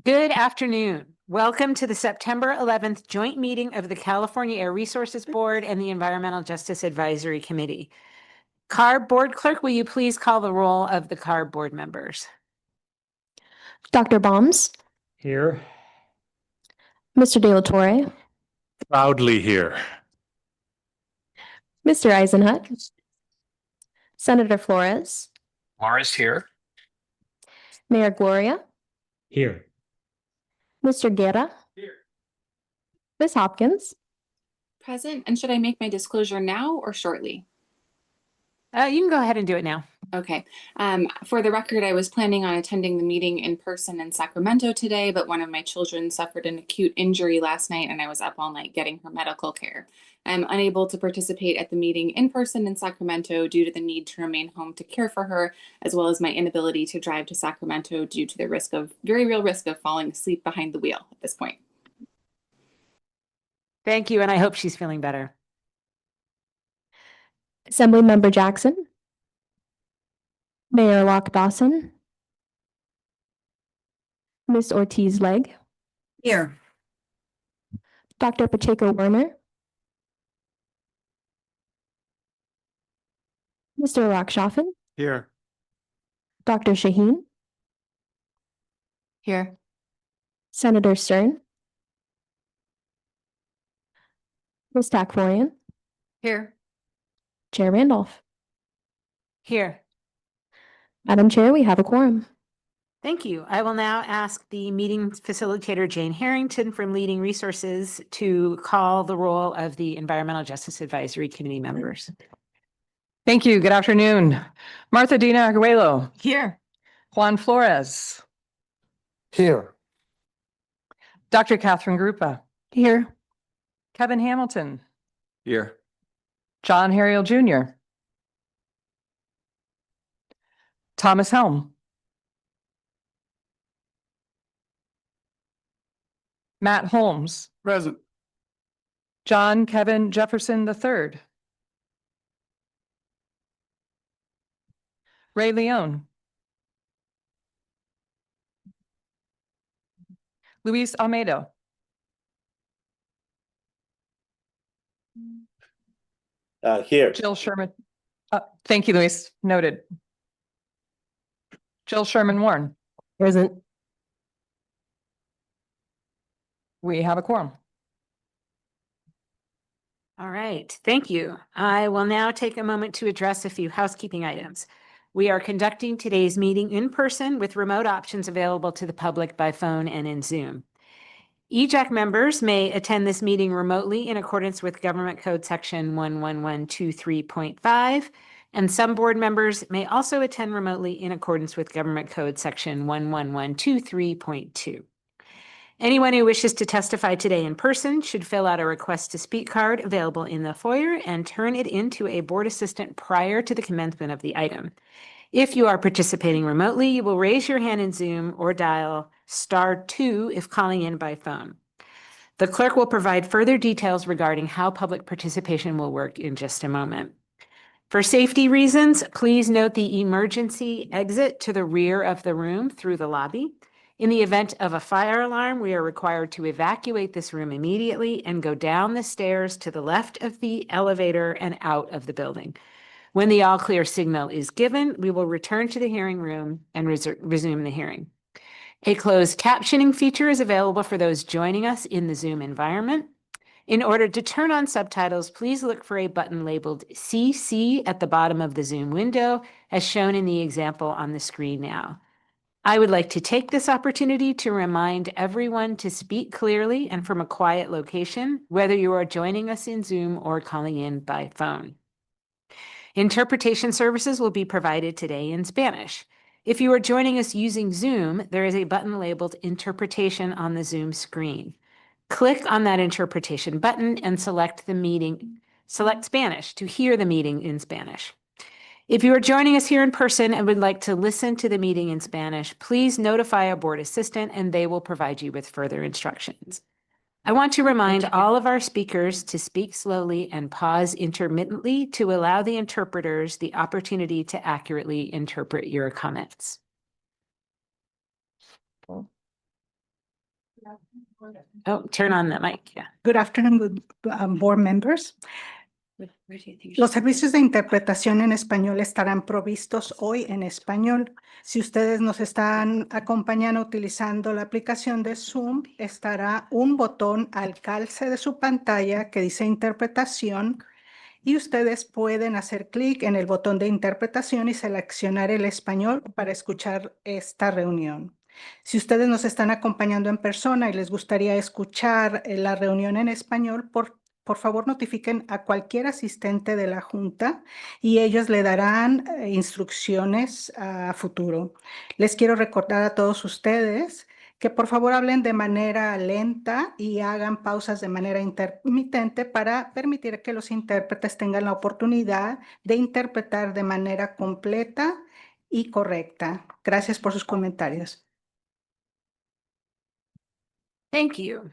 Good afternoon. Welcome to the September 11th joint meeting of the California Air Resources Board and the Environmental Justice Advisory Committee. CARB Board Clerk, will you please call the roll of the CARB board members? Dr. Bombs, Here. Mr. De La Torre, Proudly here. Mr. Eisenhut, Senator Flores, Morris here. Mayor Gloria, Here. Mr. Guerra, Here. Ms. Hopkins. Present. And should I make my disclosure now or shortly? You can go ahead and do it now. Okay. For the record, I was planning on attending the meeting in person in Sacramento today, but one of my children suffered an acute injury last night and I was up all night getting her medical care. I'm unable to participate at the meeting in person in Sacramento due to the need to remain home to care for her, as well as my inability to drive to Sacramento due to the very real risk of falling asleep behind the wheel at this point. Thank you, and I hope she's feeling better. Assemblymember Jackson, Mayor Locke Dawson, Ms. Ortiz-Legg, Here. Dr. Pacheco-Werner, Mr. Rockshoffen, Here. Dr. Shaheen, Here. Senator Stern, Ms. Takforian, Here. Chair Randolph. Here. Madam Chair, we have a quorum. Thank you. I will now ask the meeting facilitator, Jane Harrington from Leading Resources, to call the roll of the Environmental Justice Advisory Committee members. Thank you. Good afternoon. Martha Dina Arguello. Here. Juan Flores. Here. Dr. Catherine Grupa. Here. Kevin Hamilton. Here. John Harriel Jr. Thomas Helm. Matt Holmes. Present. John Kevin Jefferson III. Ray Leone. Luis Almeida. Here. Jill Sherman. Thank you, Luis. Noted. Jill Sherman Warren. Present. We have a quorum. All right, thank you. I will now take a moment to address a few housekeeping items. We are conducting today's meeting in person with remote options available to the public by phone and in Zoom. EJAC members may attend this meeting remotely in accordance with Government Code Section 11123.5, and some board members may also attend remotely in accordance with Government Code Section 11123.2. Anyone who wishes to testify today in person should fill out a request to speak card available in the foyer and turn it into a board assistant prior to the commencement of the item. If you are participating remotely, you will raise your hand in Zoom or dial *2 if calling in by phone. The clerk will provide further details regarding how public participation will work in just a moment. For safety reasons, please note the emergency exit to the rear of the room through the lobby. In the event of a fire alarm, we are required to evacuate this room immediately and go down the stairs to the left of the elevator and out of the building. When the all clear signal is given, we will return to the hearing room and resume the hearing. A closed captioning feature is available for those joining us in the Zoom environment. In order to turn on subtitles, please look for a button labeled CC at the bottom of the Zoom window, as shown in the example on the screen now. I would like to take this opportunity to remind everyone to speak clearly and from a quiet location, whether you are joining us in Zoom or calling in by phone. Interpretation services will be provided today in Spanish. If you are joining us using Zoom, there is a button labeled Interpretation on the Zoom screen. Click on that interpretation button and select Spanish to hear the meeting in Spanish. If you are joining us here in person and would like to listen to the meeting in Spanish, please notify a board assistant and they will provide you with further instructions. I want to remind all of our speakers to speak slowly and pause intermittently to allow the interpreters the opportunity to accurately interpret your comments. Oh, turn on the mic, yeah. Good afternoon, board members. Where do you think Los servicios de interpretación en español estarán provistos hoy en español. Si ustedes nos están acompañando utilizando la aplicación de Zoom, estará un botón al calce de su pantalla que dice interpretación y ustedes pueden hacer clic en el botón de interpretación y seleccionar el español para escuchar esta reunión. Si ustedes nos están acompañando en persona y les gustaría escuchar la reunión en español, por favor notifiquen a cualquier asistente de la Junta y ellos le darán instrucciones a futuro. Les quiero recordar a todos ustedes que por favor hablen de manera lenta y hagan pausas de manera intermitente para permitir que los intérpretes tengan la oportunidad de interpretar de manera completa y correcta. Gracias por sus comentarios. Thank you.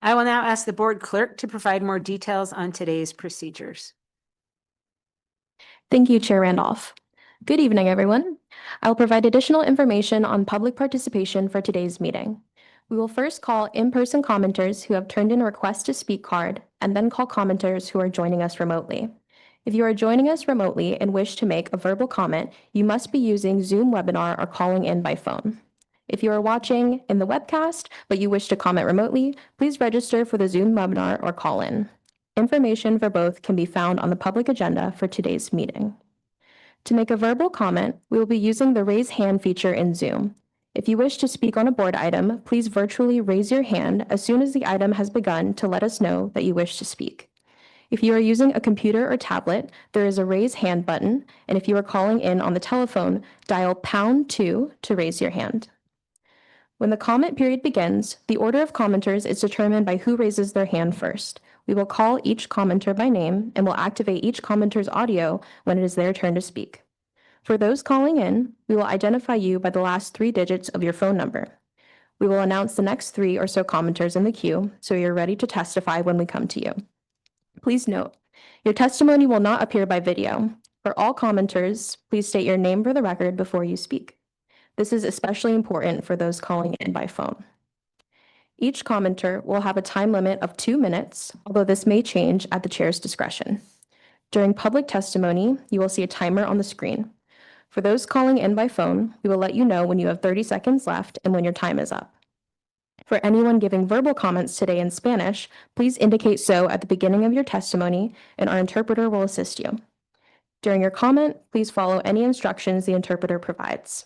I will now ask the board clerk to provide more details on today's procedures. Thank you, Chair Randolph. Good evening, everyone. I will provide additional information on public participation for today's meeting. We will first call in-person commenters who have turned in a request to speak card, and then call commenters who are joining us remotely. If you are joining us remotely and wish to make a verbal comment, you must be using Zoom webinar or calling in by phone. If you are watching in the webcast, but you wish to comment remotely, please register for the Zoom webinar or call in. Information for both can be found on the public agenda for today's meeting. To make a verbal comment, we will be using the raise hand feature in Zoom. If you wish to speak on a board item, please virtually raise your hand as soon as the item has begun to let us know that you wish to speak. If you are using a computer or tablet, there is a raise hand button, and if you are calling in on the telephone, dial #2 to raise your hand. When the comment period begins, the order of commenters is determined by who raises their hand first. We will call each commenter by name and will activate each commenter's audio when it is their turn to speak. For those calling in, we will identify you by the last 3 digits of your phone number. We will announce the next 3 or so commenters in the queue, so you're ready to testify when we come to you. Please note, your testimony will not appear by video. For all commenters, please state your name for the record before you speak. This is especially important for those calling in by phone. Each commenter will have a time limit of 2 minutes, although this may change at the chair's discretion. During public testimony, you will see a timer on the screen. For those calling in by phone, we will let you know when you have 30 seconds left and when your time is up. For anyone giving verbal comments today in Spanish, please indicate so at the beginning of your testimony, and our interpreter will assist you. During your comment, please follow any instructions the interpreter provides.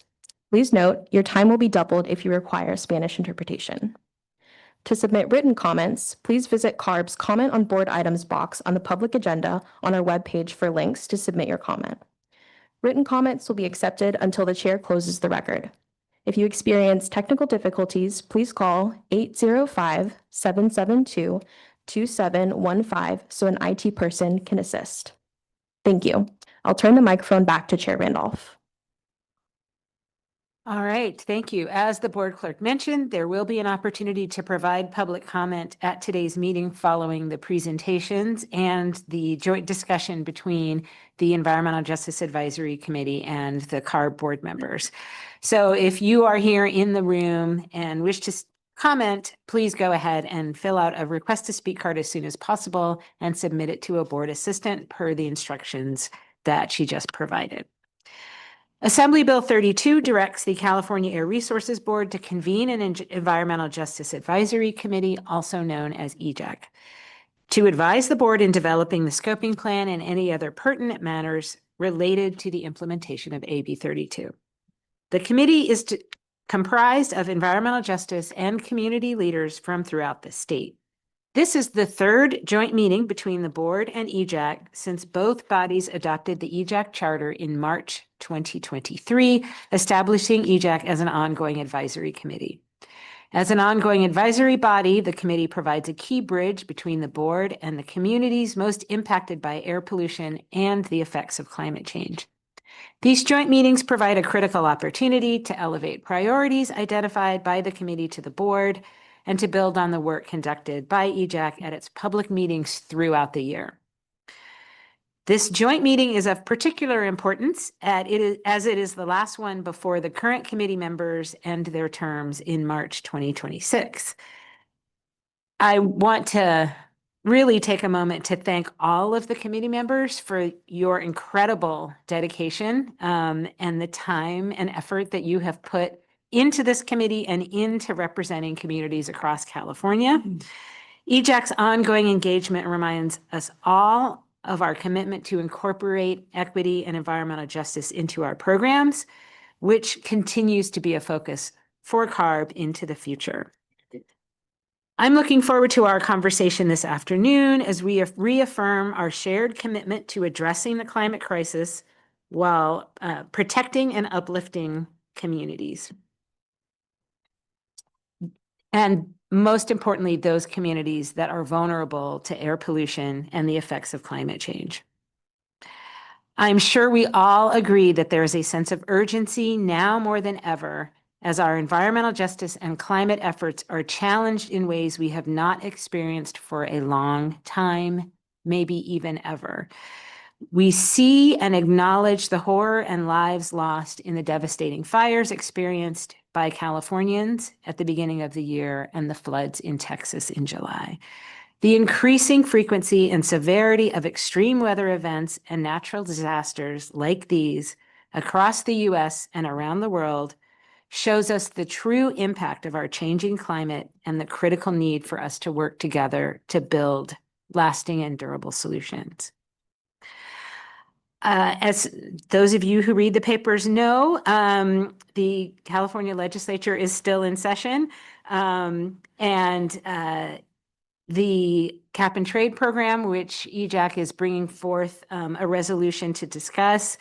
Please note, your time will be doubled if you require Spanish interpretation. To submit written comments, please visit CARB's Comment on Board Items box on the public agenda on our webpage for links to submit your comment. Written comments will be accepted until the chair closes the record. If you experience technical difficulties, please call 805-772-2715 so an IT person can assist. Thank you. I'll turn the microphone back to Chair Randolph. All right, thank you. As the board clerk mentioned, there will be an opportunity to provide public comment at today's meeting following the presentations and the joint discussion between the Environmental Justice Advisory Committee and the CARB board members. So if you are here in the room and wish to comment, please go ahead and fill out a request to speak card as soon as possible and submit it to a board assistant per the instructions that she just provided. Assembly Bill 32 directs the California Air Resources Board to convene an Environmental Justice Advisory Committee, also known as EJAC, to advise the board in developing the scoping plan and any other pertinent matters related to the implementation of AB 32. The committee is comprised of environmental justice and community leaders from throughout the state. This is the 3rd joint meeting between the board and EJAC since both bodies adopted the EJAC charter in March 2023, establishing EJAC as an ongoing advisory committee. As an ongoing advisory body, the committee provides a key bridge between the board and the communities most impacted by air pollution and the effects of climate change. These joint meetings provide a critical opportunity to elevate priorities identified by the committee to the board and to build on the work conducted by EJAC at its public meetings throughout the year. This joint meeting is of particular importance as it is the last one before the current committee members end their terms in March 2026. I want to really take a moment to thank all of the committee members for your incredible dedication and the time and effort that you have put into this committee and into representing communities across California. EJAC's ongoing engagement reminds us all of our commitment to incorporate equity and environmental justice into our programs, which continues to be a focus for CARB into the future. I'm looking forward to our conversation this afternoon as we reaffirm our shared commitment to addressing the climate crisis while protecting and uplifting communities. And most importantly, those communities that are vulnerable to air pollution and the effects of climate change. I'm sure we all agree that there is a sense of urgency now more than ever as our environmental justice and climate efforts are challenged in ways we have not experienced for a long time, maybe even ever. We see and acknowledge the horror and lives lost in the devastating fires experienced by Californians at the beginning of the year and the floods in Texas in July. The increasing frequency and severity of extreme weather events and natural disasters like these across the US and around the world shows us the true impact of our changing climate and the critical need for us to work together to build lasting and durable solutions. As those of you who read the papers know, the California legislature is still in session, and the cap and trade program, which EJAC is bringing forth a resolution to discuss,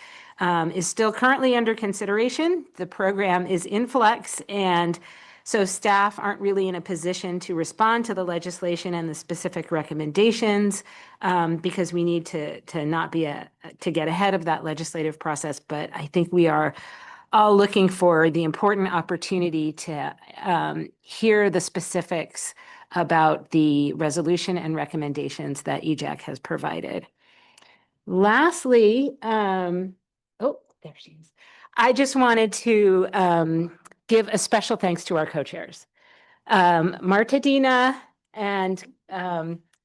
is still currently under consideration. The program is in flux, and so staff aren't really in a position to respond to the legislation and the specific recommendations because we need to not be to get ahead of that legislative process. But I think we are all looking for the important opportunity to hear the specifics about the resolution and recommendations that EJAC has provided. Lastly, oh, there she is. I just wanted to give a special thanks to our co-chairs. Marta Dina and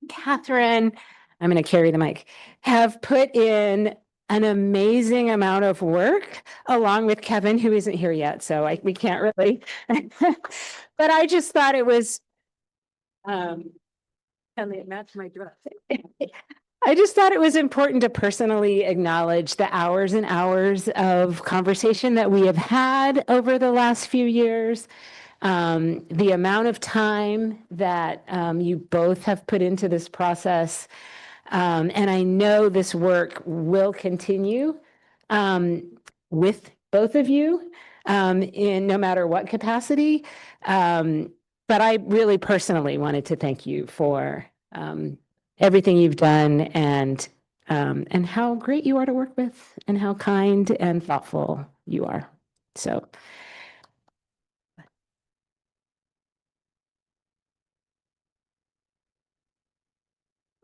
Catherine, I'm going to carry the mic, have put in an amazing amount of work along with Kevin, who isn't here yet, so we can't really. But I just thought it was, can they match my dress? I just thought it was important to personally acknowledge the hours and hours of conversation that we have had over the last few years, the amount of time that you both have put into this process. And I know this work will continue with both of you in no matter what capacity. But I really personally wanted to thank you for everything you've done and how great you are to work with and how kind and thoughtful you are. So.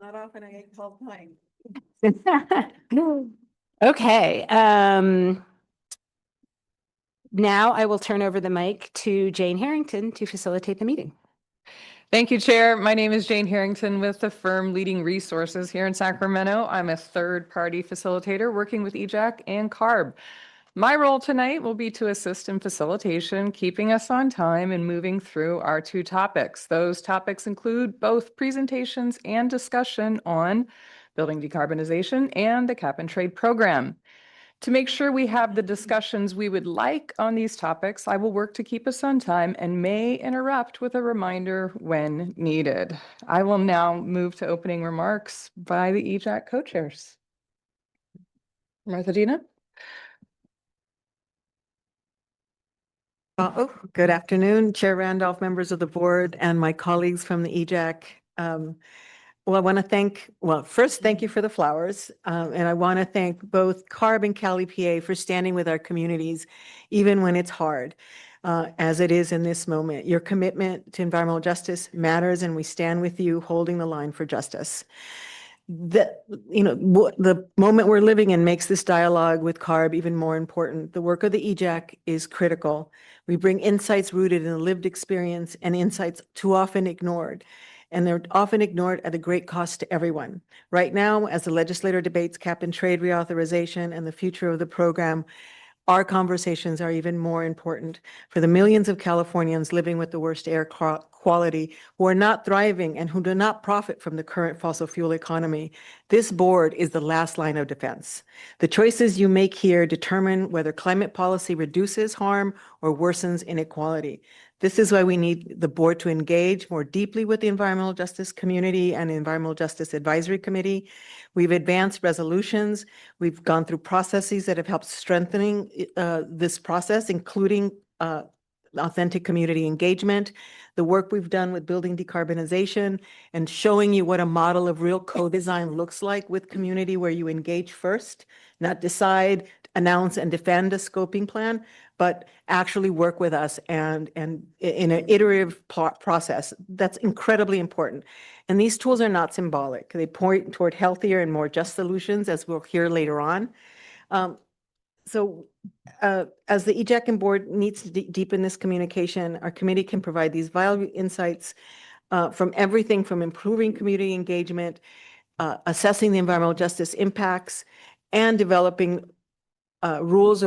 Not often I get called kind. Okay. Now I will turn over the mic to Jane Harrington to facilitate the meeting. Thank you, Chair. My name is Jane Harrington with the firm Leading Resources here in Sacramento. I'm a third-party facilitator working with EJAC and CARB. My role tonight will be to assist in facilitation, keeping us on time and moving through our two topics. Those topics include both presentations and discussion on building decarbonization and the cap and trade program. To make sure we have the discussions we would like on these topics, I will work to keep us on time and may interrupt with a reminder when needed. I will now move to opening remarks by the EJAC co-chairs. Martha Dina? Good afternoon, Chair Randolph, members of the board, and my colleagues from the EJAC. Well, I want to first thank you for the flowers. And I want to thank both CARB and Cal EPA for standing with our communities, even when it's hard, as it is in this moment. Your commitment to environmental justice matters, and we stand with you holding the line for justice. The moment we're living in makes this dialogue with CARB even more important. The work of the EJAC is critical. We bring insights rooted in a lived experience and insights too often ignored. and they're often ignored at a great cost to everyone. Right now, as the legislator debates cap and trade reauthorization and the future of the program, our conversations are even more important for the millions of Californians living with the worst air quality who are not thriving and who do not profit from the current fossil fuel economy. This board is the last line of defense. The choices you make here determine whether climate policy reduces harm or worsens inequality. This is why we need the board to engage more deeply with the environmental justice community and the Environmental Justice Advisory Committee. We've advanced resolutions. We've gone through processes that have helped strengthening this process, including authentic community engagement, the work we've done with Building Decarbonization, and showing you what a model of real co-design looks like with community, where you engage first, not decide, announce, and defend a scoping plan, but actually work with us and in an iterative process. That's incredibly important. And these tools are not symbolic. They point toward healthier and more just solutions, as we'll hear later on. As the EJAC board needs to deepen this communication, our committee can provide these valuable insights from everything from improving community engagement, assessing the environmental justice impacts, and developing rules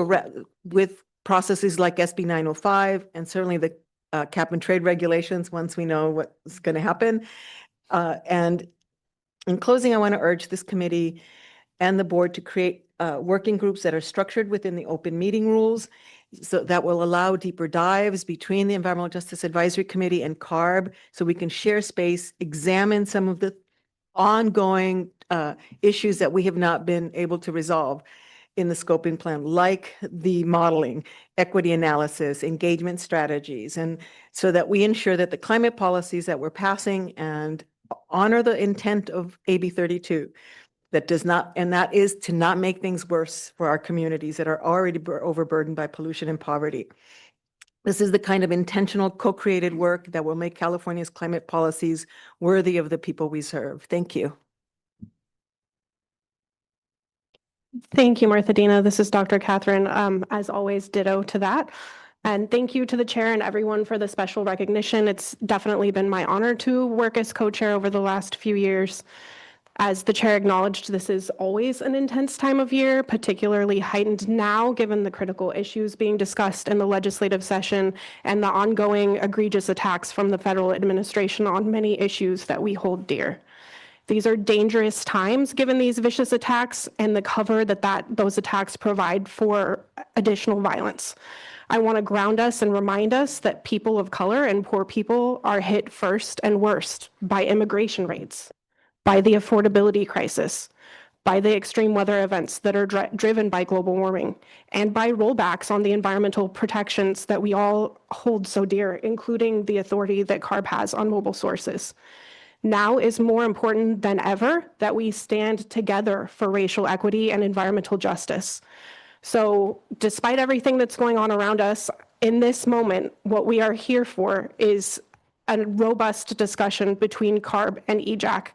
with processes like SB 905, and certainly the cap and trade regulations once we know what's going to happen. And in closing, I want to urge this committee and the board to create working groups that are structured within the open meeting rules, so that will allow deeper dives between the Environmental Justice Advisory Committee and CARB, so we can share space, examine some of the ongoing issues that we have not been able to resolve in the scoping plan, like the modeling, equity analysis, engagement strategies, and so that we ensure that the climate policies that we're passing and honor the intent of AB 32, that does not, and that is to not make things worse for our communities that are already overburdened by pollution and poverty. This is the kind of intentional co-created work that will make California's climate policies worthy of the people we serve. Thank you. Thank you, Martha Dina. This is Dr. Catherine. As always, ditto to that. And thank you to the chair and everyone for the special recognition. It's definitely been my honor to work as co-chair over the last few years. As the chair acknowledged, this is always an intense time of year, particularly heightened now, given the critical issues being discussed in the legislative session and the ongoing egregious attacks from the federal administration on many issues that we hold dear. These are dangerous times given these vicious attacks and the cover that those attacks provide for additional violence. I want to ground us and remind us that people of color and poor people are hit first and worst by immigration rates, by the affordability crisis, by the extreme weather events that are driven by global warming, and by rollbacks on the environmental protections that we all hold so dear, including the authority that CARB has on mobile sources. Now is more important than ever that we stand together for racial equity and environmental justice. So despite everything that's going on around us, in this moment, what we are here for is a robust discussion between CARB and EJAC.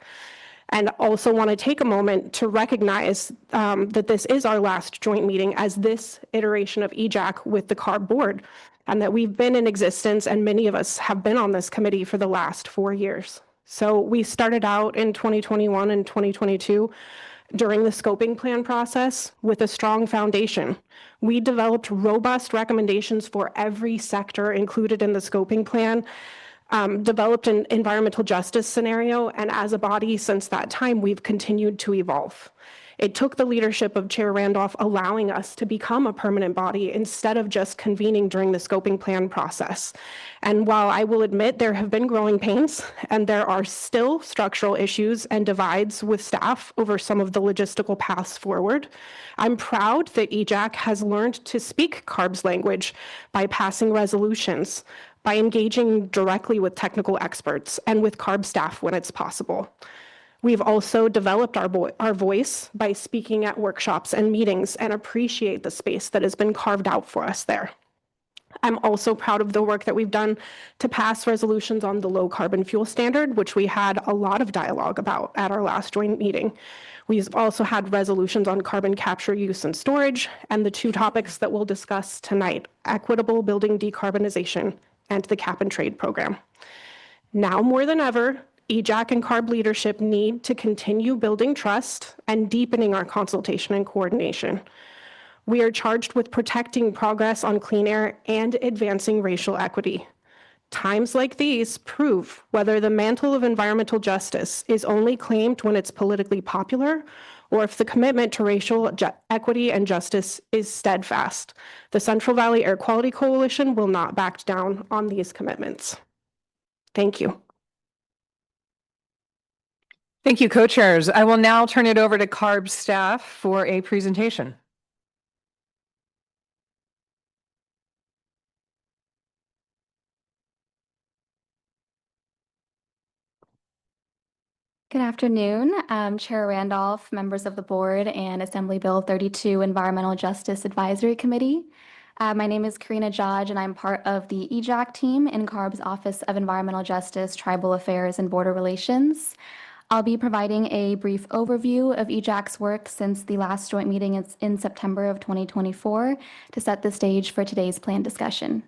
And also want to take a moment to recognize that this is our last joint meeting as this iteration of EJAC with the CARB board, and that we've been in existence, and many of us have been on this committee for the last 4 years. So we started out in 2021 and 2022 during the scoping plan process with a strong foundation. We developed robust recommendations for every sector included in the scoping plan, developed an environmental justice scenario, and as a body since that time, we've continued to evolve. It took the leadership of Chair Randolph allowing us to become a permanent body instead of just convening during the scoping plan process. And while I will admit there have been growing pains and there are still structural issues and divides with staff over some of the logistical paths forward, I'm proud that EJAC has learned to speak CARB's language by passing resolutions, by engaging directly with technical experts and with CARB staff when it's possible. We've also developed our voice by speaking at workshops and meetings and appreciate the space that has been carved out for us there. I'm also proud of the work that we've done to pass resolutions on the low carbon fuel standard, which we had a lot of dialogue about at our last joint meeting. We've also had resolutions on carbon capture, use, and storage, and the two topics that we'll discuss tonight, equitable building decarbonization and the cap and trade program. Now more than ever, EJAC and CARB leadership need to continue building trust and deepening our consultation and coordination. We are charged with protecting progress on clean air and advancing racial equity. Times like these prove whether the mantle of environmental justice is only claimed when it's politically popular, or if the commitment to racial equity and justice is steadfast. The Central Valley Air Quality Coalition will not back down on these commitments. Thank you. Thank you, co-chairs. I will now turn it over to CARB staff for a presentation. Good afternoon, Chair Randolph, members of the board, and Assembly Bill 32 Environmental Justice Advisory Committee. My name is Karina Jodge, and I'm part of the EJAC team in CARB's Office of Environmental Justice, Tribal Affairs, and Border Relations. I'll be providing a brief overview of EJAC's work since the last joint meeting in September of 2024 to set the stage for today's planned discussion.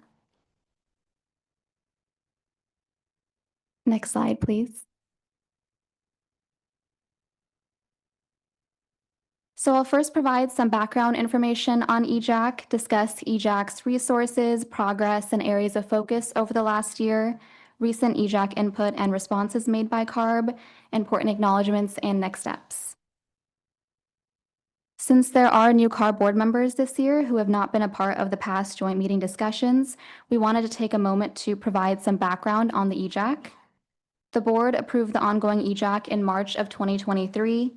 Next slide, please. So I'll first provide some background information on EJAC, discuss EJAC's resources, progress, and areas of focus over the last year, recent EJAC input and responses made by CARB, important acknowledgements, and next steps. Since there are new CARB board members this year who have not been a part of the past joint meeting discussions, we wanted to take a moment to provide some background on the EJAC. The board approved the ongoing EJAC in March of 2023.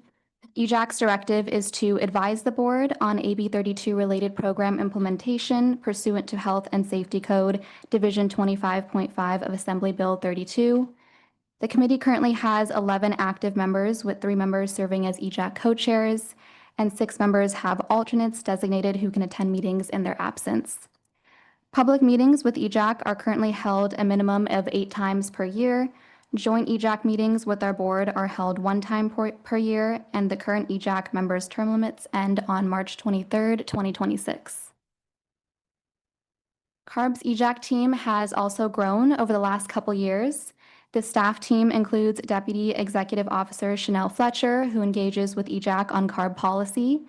EJAC's directive is to advise the board on AB 32 related program implementation pursuant to Health and Safety Code Division 25.5 of Assembly Bill 32. The committee currently has 11 active members, with 3 members serving as EJAC co-chairs, and 6 members have alternates designated who can attend meetings in their absence. Public meetings with EJAC are currently held a minimum of 8 times per year. Joint EJAC meetings with our board are held 1 time per year, and the current EJAC members' term limits end on March 23rd, 2026. CARB's EJAC team has also grown over the last couple years. The staff team includes Deputy Executive Officer Chanel Fletcher, who engages with EJAC on CARB policy,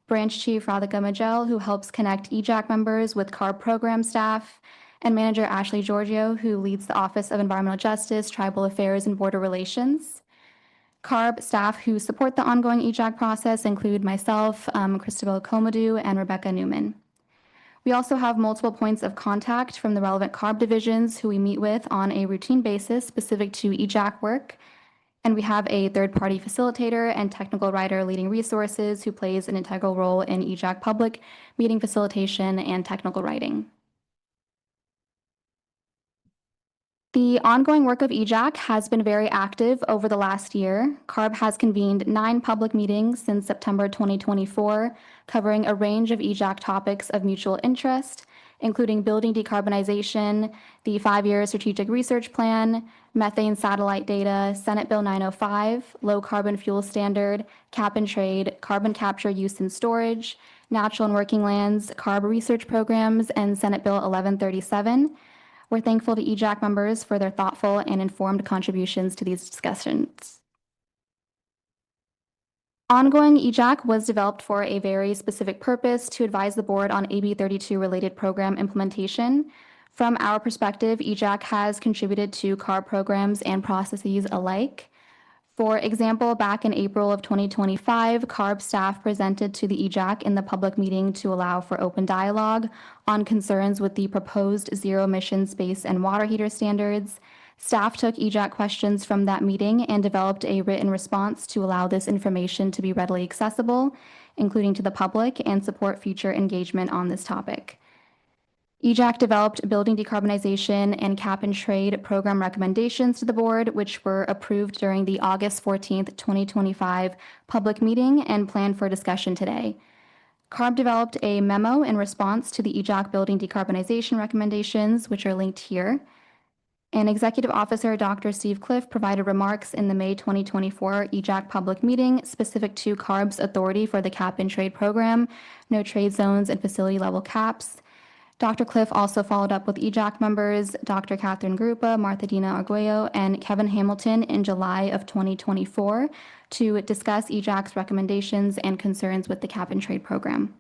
Branch Chief Radhika Majel, who helps connect EJAC members with CARB program staff, and Manager Ashley Giorgio, who leads the Office of Environmental Justice, Tribal Affairs, and Border Relations. CARB staff who support the ongoing EJAC process include myself, Christabel Comadou, and Rebecca Newman. We also have multiple points of contact from the relevant CARB divisions who we meet with on a routine basis specific to EJAC work. And we have a third-party facilitator and technical writer leading resources who plays an integral role in EJAC public meeting facilitation and technical writing. The ongoing work of EJAC has been very active over the last year. CARB has convened 9 public meetings since September 2024, covering a range of EJAC topics of mutual interest, including building decarbonization, the 5-year strategic research plan, methane satellite data, Senate Bill 905, low carbon fuel standard, cap and trade, carbon capture use and storage, natural and working lands, CARB research programs, and Senate Bill 1137. We're thankful to EJAC members for their thoughtful and informed contributions to these discussions. Ongoing EJAC was developed for a very specific purpose to advise the board on AB 32 related program implementation. From our perspective, EJAC has contributed to CARB programs and processes alike. For example, back in April of 2025, CARB staff presented to the EJAC in the public meeting to allow for open dialogue on concerns with the proposed zero-emission space and water heater standards. Staff took EJAC questions from that meeting and developed a written response to allow this information to be readily accessible, including to the public, and support future engagement on this topic. EJAC developed Building Decarbonization and Cap and Trade program recommendations to the board, which were approved during the August 14th, 2025 public meeting and planned for discussion today. CARB developed a memo in response to the EJAC Building Decarbonization recommendations, which are linked here. And Executive Officer Dr. Steve Cliff provided remarks in the May 2024 EJAC public meeting specific to CARB's authority for the Cap and Trade program, no trade zones and facility level caps, Dr. Cliff also followed up with EJAC members, Dr. Catherine Grupa, Martha Dina Arguello, and Kevin Hamilton in July of 2024 to discuss EJAC's recommendations and concerns with the cap and trade program.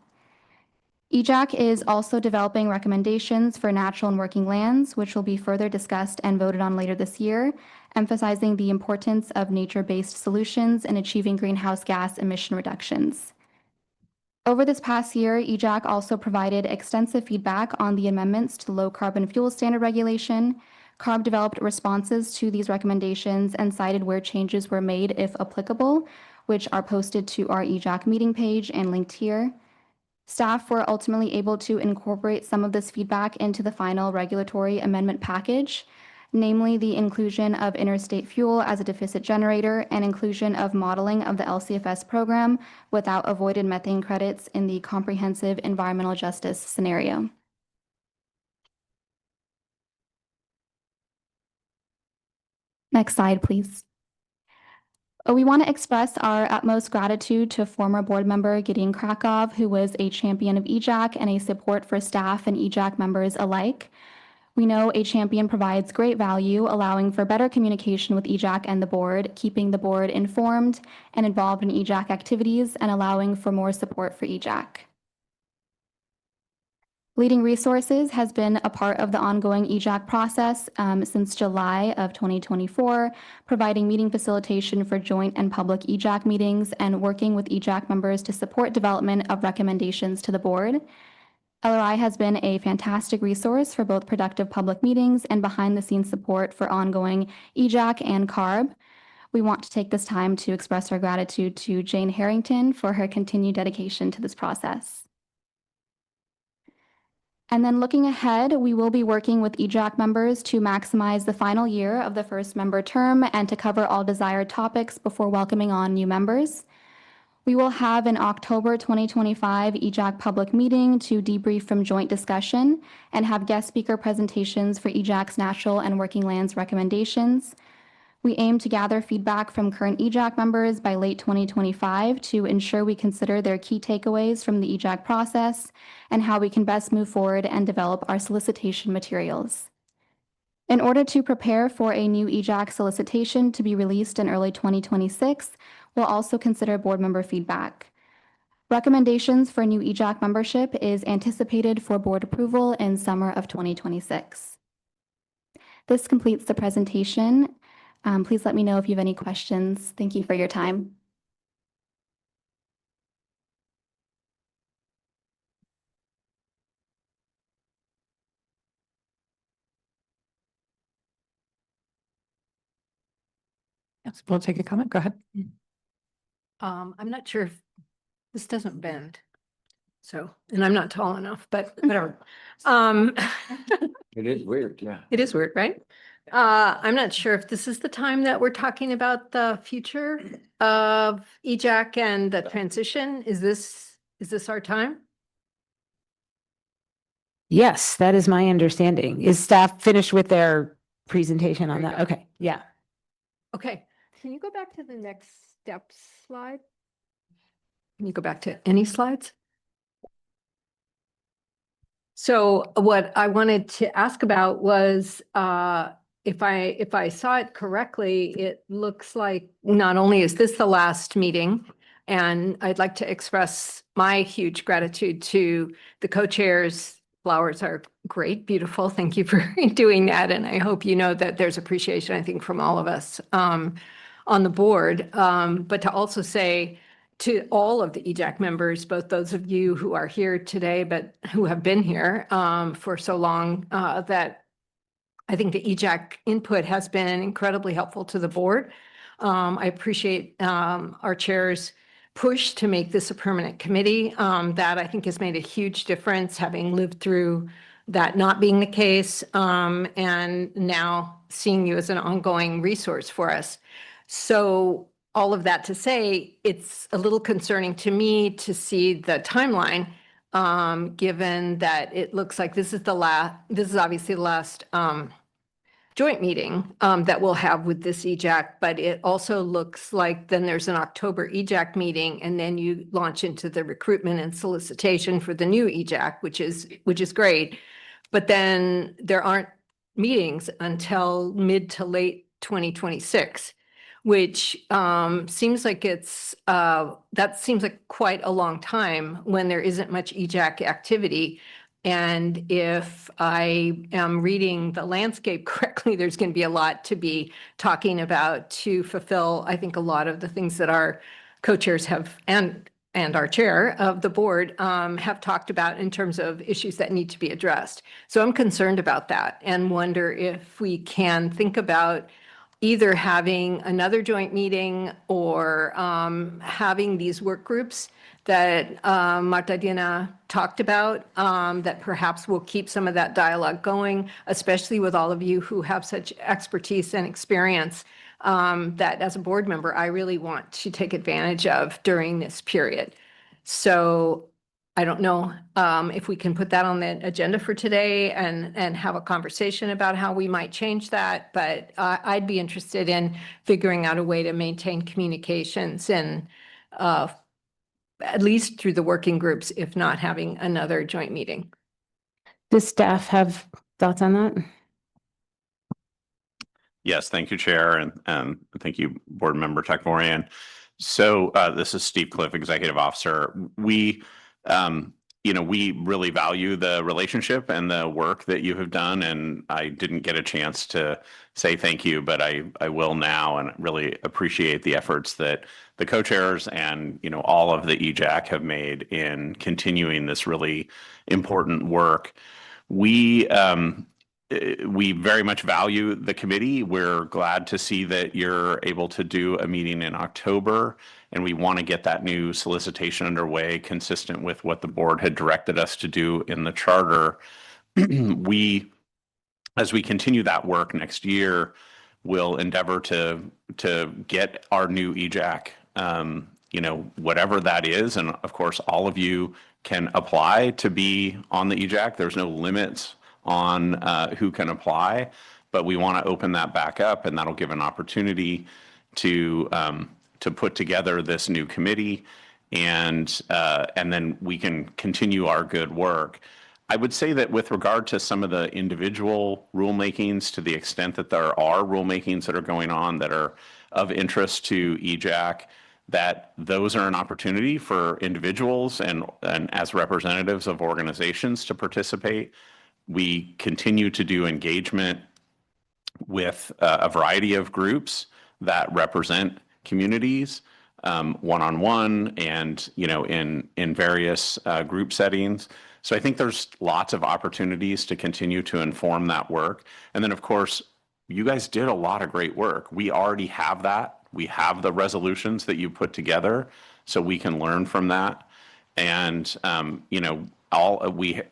EJAC is also developing recommendations for natural and working lands, which will be further discussed and voted on later this year, emphasizing the importance of nature-based solutions in achieving greenhouse gas emission reductions. Over this past year, EJAC also provided extensive feedback on the amendments to the Low Carbon Fuel Standard Regulation. CARB developed responses to these recommendations and cited where changes were made, if applicable, which are posted to our EJAC meeting page and linked here. Staff were ultimately able to incorporate some of this feedback into the final regulatory amendment package, namely the inclusion of interstate fuel as a deficit generator and inclusion of modeling of the LCFS program without avoided methane credits in the comprehensive environmental justice scenario. Next slide, please. We want to express our utmost gratitude to former board member Gideon Krakow, who was a champion of EJAC and a support for staff and EJAC members alike. We know a champion provides great value, allowing for better communication with EJAC and the board, keeping the board informed and involved in EJAC activities, and allowing for more support for EJAC. Leading Resources has been a part of the ongoing EJAC process since July of 2024, providing meeting facilitation for joint and public EJAC meetings and working with EJAC members to support development of recommendations to the board. LRI has been a fantastic resource for both productive public meetings and behind-the-scenes support for ongoing EJAC and CARB. We want to take this time to express our gratitude to Jane Harrington for her continued dedication to this process. And then looking ahead, we will be working with EJAC members to maximize the final year of the first member term and to cover all desired topics before welcoming on new members. We will have an October 2025 EJAC public meeting to debrief from joint discussion and have guest speaker presentations for EJAC's natural and working lands recommendations. We aim to gather feedback from current EJAC members by late 2025 to ensure we consider their key takeaways from the EJAC process and how we can best move forward and develop our solicitation materials. In order to prepare for a new EJAC solicitation to be released in early 2026, we'll also consider board member feedback. Recommendations for new EJAC membership is anticipated for board approval in summer of 2026. This completes the presentation. Please let me know if you have any questions. Thank you for your time. Yes, we'll take a comment. Go ahead. I'm not sure if this doesn't bend. So, and I'm not tall enough, but whatever. It is weird, yeah. It is weird, right? I'm not sure if this is the time that we're talking about the future of EJAC and the transition. Is this our time? Yes, that is my understanding. Is staff finished with their presentation on that? Okay, yeah. Okay, can you go back to the next step slide? Can you go back to any slides? So what I wanted to ask about was, if I saw it correctly, it looks like not only is this the last meeting, and I'd like to express my huge gratitude to the co-chairs. Flowers are great, beautiful. Thank you for doing that. And I hope you know that there's appreciation, I think, from all of us on the board. But to also say to all of the EJAC members, both those of you who are here today, but who have been here for so long, that I think the EJAC input has been incredibly helpful to the board. I appreciate our chair's push to make this a permanent committee. That I think has made a huge difference, having lived through that not being the case, and now seeing you as an ongoing resource for us. So all of that to say, it's a little concerning to me to see the timeline, given that it looks like this is obviously the last joint meeting that we'll have with this EJAC, but it also looks like then there's an October EJAC meeting, and then you launch into the recruitment and solicitation for the new EJAC, which is great. But then there aren't meetings until mid to late 2026, which seems like that seems like quite a long time when there isn't much EJAC activity. And if I am reading the landscape correctly, there's going to be a lot to be talking about to fulfill, I think, a lot of the things that our co-chairs have and our chair of the board have talked about in terms of issues that need to be addressed. So I'm concerned about that and wonder if we can think about either having another joint meeting or having these work groups that Marta Dina talked about, that perhaps will keep some of that dialogue going, especially with all of you who have such expertise and experience that as a board member, I really want to take advantage of during this period. So I don't know if we can put that on the agenda for today and have a conversation about how we might change that, but I'd be interested in figuring out a way to maintain communications and at least through the working groups, if not having another joint meeting. Does staff have thoughts on that? Yes, thank you, Chair, and thank you, Board Member Tekmorian. So this is Steve Cliff, Executive Officer. We, we really value the relationship and the work that you have done, and I didn't get a chance to say thank you, but I will now, and really appreciate the efforts that the co-chairs and all of the EJAC have made in continuing this really important work. We very much value the committee. We're glad to see that you're able to do a meeting in October, and we want to get that new solicitation underway consistent with what the board had directed us to do in the charter. As we continue that work next year, we'll endeavor to get our new EJAC, whatever that is. And of course, all of you can apply to be on the EJAC. There's no limits on who can apply, but we want to open that back up, and that'll give an opportunity to put together this new committee, and then we can continue our good work. I would say that with regard to some of the individual rulemakings, to the extent that there are rulemakings that are going on that are of interest to EJAC, that those are an opportunity for individuals and as representatives of organizations to participate. We continue to do engagement with a variety of groups that represent communities, one-on-one and in various group settings. So I think there's lots of opportunities to continue to inform that work. And then, of course, you guys did a lot of great work. We already have that. We have the resolutions that you put together, so we can learn from that. And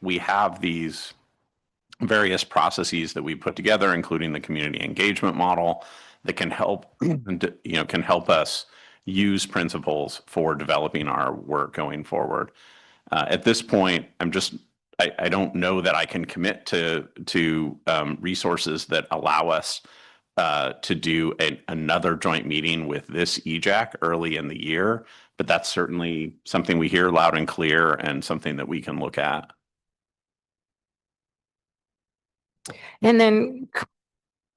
we have these various processes that we put together, including the community engagement model, that can help us use principles for developing our work going forward. At this point, I don't know that I can commit to resources that allow us to do another joint meeting with this EJAC early in the year, but that's certainly something we hear loud and clear and something that we can look at. And then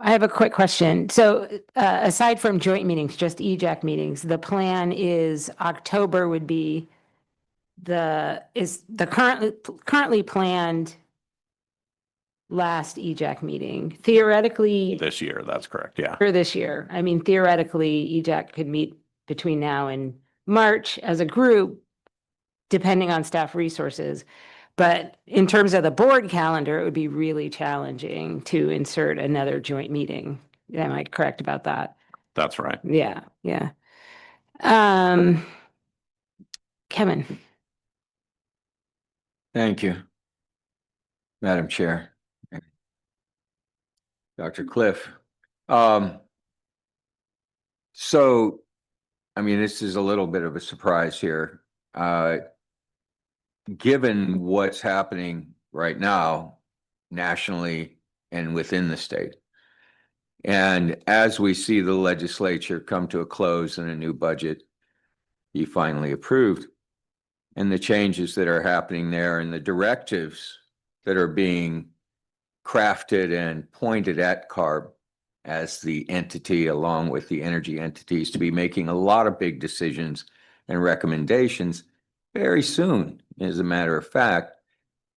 I have a quick question. So aside from joint meetings, just EJAC meetings, the plan is October would be currently planned last EJAC meeting. Theoretically, This year, that's correct, yeah. for this year, I mean, theoretically, EJAC could meet between now and March as a group, depending on staff resources. But in terms of the board calendar, it would be really challenging to insert another joint meeting. Am I correct about that? That's right. Yeah, yeah. Kevin. Thank you, Madam Chair. Dr. Cliff. So, I mean, this is a little bit of a surprise here. Given what's happening right now, nationally and within the state, And as we see the legislature come to a close and a new budget be finally approved, and the changes that are happening there and the directives that are being crafted and pointed at CARB as the entity, along with the energy entities, to be making a lot of big decisions and recommendations very soon. As a matter of fact,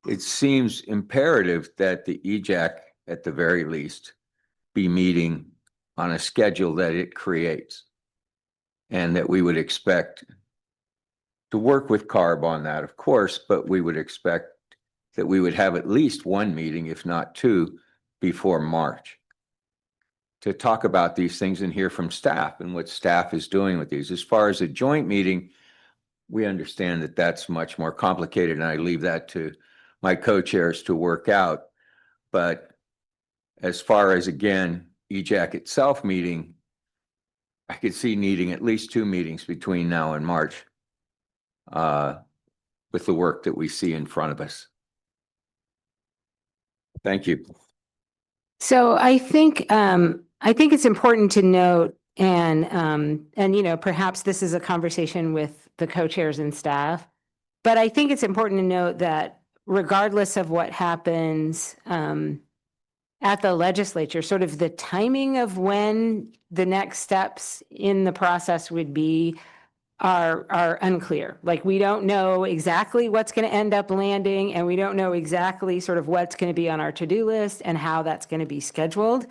it seems imperative that the EJAC, at the very least, be meeting on a schedule that it creates, and that we would expect to work with CARB on that, of course, but we would expect that we would have at least one meeting, if not two, before March to talk about these things and hear from staff and what staff is doing with these. As far as a joint meeting, we understand that that's much more complicated, and I leave that to my co-chairs to work out. But as far as, again, EJAC itself meeting, I could see needing at least 2 meetings between now and March with the work that we see in front of us. Thank you. So I think it's important to note, and you know, perhaps this is a conversation with the co-chairs and staff, but I think it's important to note that regardless of what happens at the legislature, sort of the timing of when the next steps in the process would be are unclear. Like, we don't know exactly what's going to end up landing, and we don't know exactly sort of what's going to be on our to-do list and how that's going to be scheduled.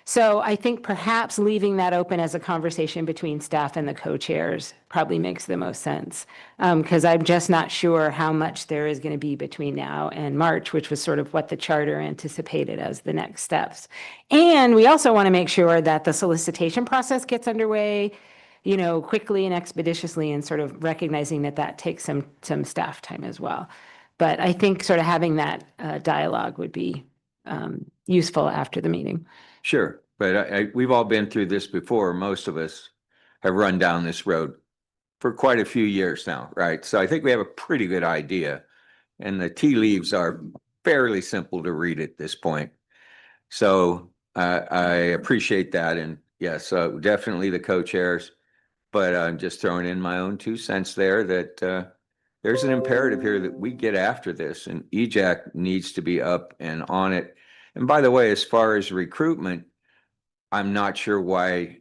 So I think perhaps leaving that open as a conversation between staff and the co-chairs probably makes the most sense, because I'm just not sure how much there is going to be between now and March, which was sort of what the charter anticipated as the next steps. And we also want to make sure that the solicitation process gets underway, you know, quickly and expeditiously, and sort of recognizing that that takes some staff time as well. But I think sort of having that dialogue would be useful after the meeting. Sure, but we've all been through this before. Most of us have run down this road for quite a few years now, right? So I think we have a pretty good idea, and the tea leaves are fairly simple to read at this point. So I appreciate that, and yes, definitely the co-chairs, but I'm just throwing in my own 2 cents there that there's an imperative here that we get after this, and EJAC needs to be up and on it. And by the way, as far as recruitment, I'm not sure why,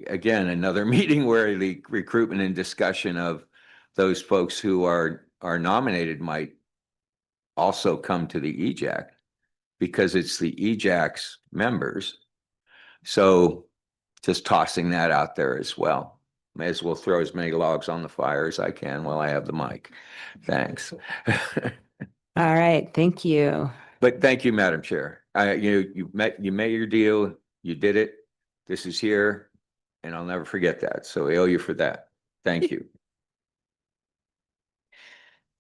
again, another meeting where the recruitment and discussion of those folks who are nominated might also come to the EJAC, because it's the EJAC's members. So just tossing that out there as well. May as well throw as many logs on the fire as I can while I have the mic. Thanks. All right, thank you. But thank you, Madam Chair. You made your deal. You did it. This is here, and I'll never forget that. So I owe you for that. Thank you.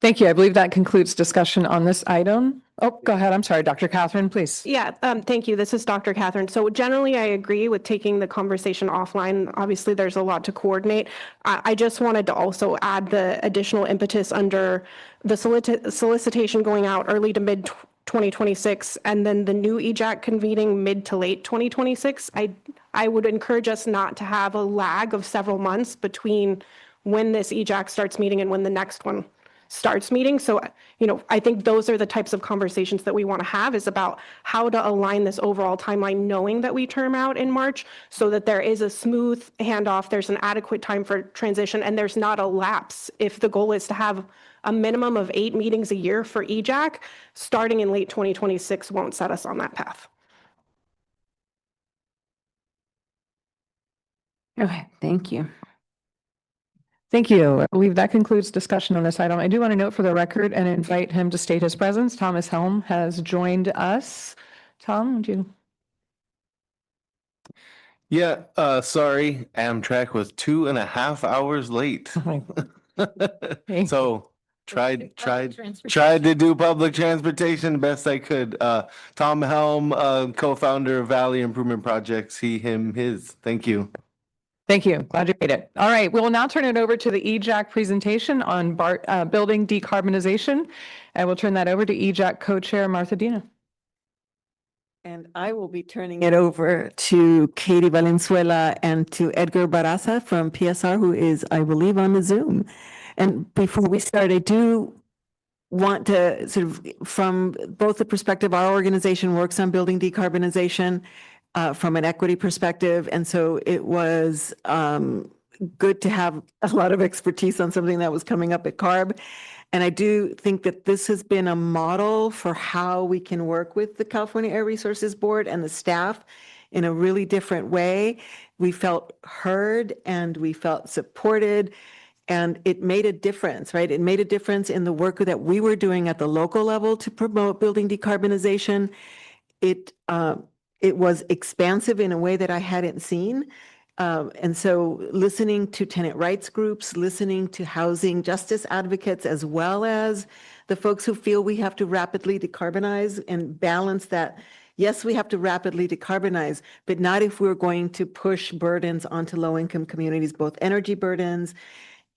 Thank you. I believe that concludes discussion on this item. Oh, go ahead. I'm sorry, Dr. Catherine, please. Yeah, thank you. This is Dr. Catherine. So generally, I agree with taking the conversation offline. Obviously, there's a lot to coordinate. I just wanted to also add the additional impetus under the solicitation going out early to mid 2026, and then the new EJAC convening mid to late 2026. I would encourage us not to have a lag of several months between when this EJAC starts meeting and when the next one starts meeting. So, you know, I think those are the types of conversations that we want to have, is about how to align this overall timeline, knowing that we term out in March, so that there is a smooth handoff, there's an adequate time for transition, and there's not a lapse. If the goal is to have a minimum of 8 meetings a year for EJAC, starting in late 2026 won't set us on that path. Okay, thank you. Thank you. I believe that concludes discussion on this item. I do want to note for the record and invite him to state his presence. Thomas Helm has joined us. Tom, would you? Yeah, sorry, Amtrak was 2.5 hours late. So tried to do public transportation best I could. Tom Helm, co-founder of Valley Improvement Projects, he, him, his. Thank you. Thank you. Glad you made it. All right. We will now turn it over to the EJAC presentation on building decarbonization. I will turn that over to EJAC co-chair Martha Dina. And I will be turning it over to Katie Valenzuela and to Edgar Barraza from PSR, who is, I believe, on the Zoom. And before we start, I do want to sort of, from both the perspective, our organization works on building decarbonization from an equity perspective. And so it was good to have a lot of expertise on something that was coming up at CARB. And I do think that this has been a model for how we can work with the California Air Resources Board and the staff in a really different way. We felt heard and we felt supported, and it made a difference, right? It made a difference in the work that we were doing at the local level to promote building decarbonization. It was expansive in a way that I hadn't seen. And so listening to tenant rights groups, listening to housing justice advocates, as well as the folks who feel we have to rapidly decarbonize and balance that. Yes, we have to rapidly decarbonize, but not if we're going to push burdens onto low-income communities, both energy burdens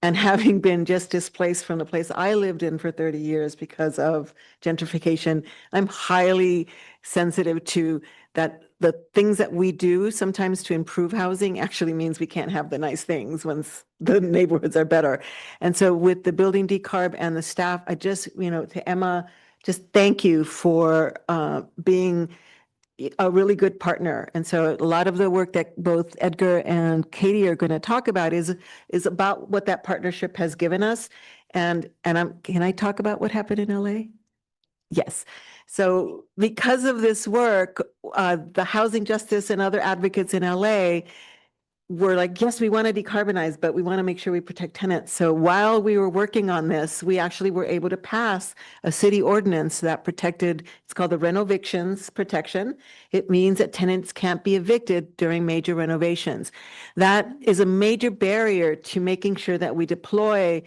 and having been just displaced from the place I lived in for 30 years because of gentrification. I'm highly sensitive to that. The things that we do sometimes to improve housing actually means we can't have the nice things once the neighborhoods are better. And so with the building decarb and the staff, I just, to Emma, just thank you for being a really good partner. And so a lot of the work that both Edgar and Katie are going to talk about is about what that partnership has given us. And can I talk about what happened in LA? Yes. So because of this work, the housing justice and other advocates in LA were like, yes, we want to decarbonize, but we want to make sure we protect tenants. So while we were working on this, we actually were able to pass a city ordinance that protected, it's called the Renovictions Protection. It means that tenants can't be evicted during major renovations. That is a major barrier to making sure that we deploy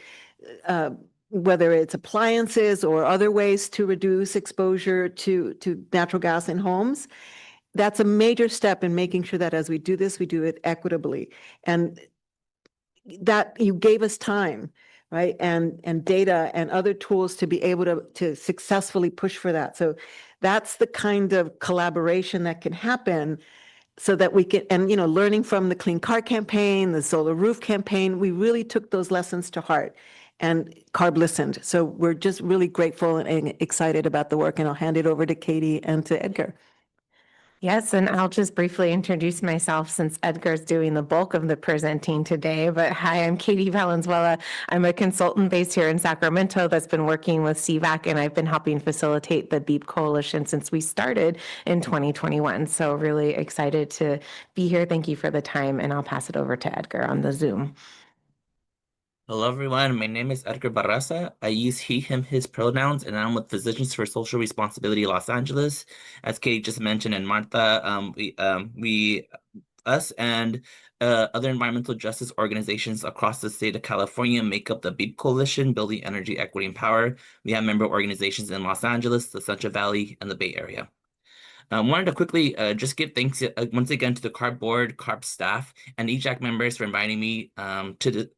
whether it's appliances or other ways to reduce exposure to natural gas in homes. That's a major step in making sure that as we do this, we do it equitably. And that you gave us time, right? And data and other tools to be able to successfully push for that. So that's the kind of collaboration that can happen so that we can, and learning from the Clean Car campaign, the solar roof campaign, we really took those lessons to heart. And CARB listened. So we're just really grateful and excited about the work. And I'll hand it over to Katie and to Edgar. Yes, and I'll just briefly introduce myself since Edgar's doing the bulk of the presenting today. But hi, I'm Katie Valenzuela. I'm a consultant based here in Sacramento that's been working with CVAC, and I've been helping facilitate the BEEP Coalition since we started in 2021. So really excited to be here. Thank you for the time, and I'll pass it over to Edgar on the Zoom. Hello, everyone. My name is Edgar Barraza. I use he, him, his pronouns, and I'm with Physicians for Social Responsibility Los Angeles. As Katie just mentioned, and Martha, us and other environmental justice organizations across the state of California make up the BEEP Coalition, Building Energy, Equity, and Power. We have member organizations in Los Angeles, the Central Valley, and the Bay Area. Wanted to quickly just give thanks once again to the CARB board, CARB staff, and EJAC members for inviting me to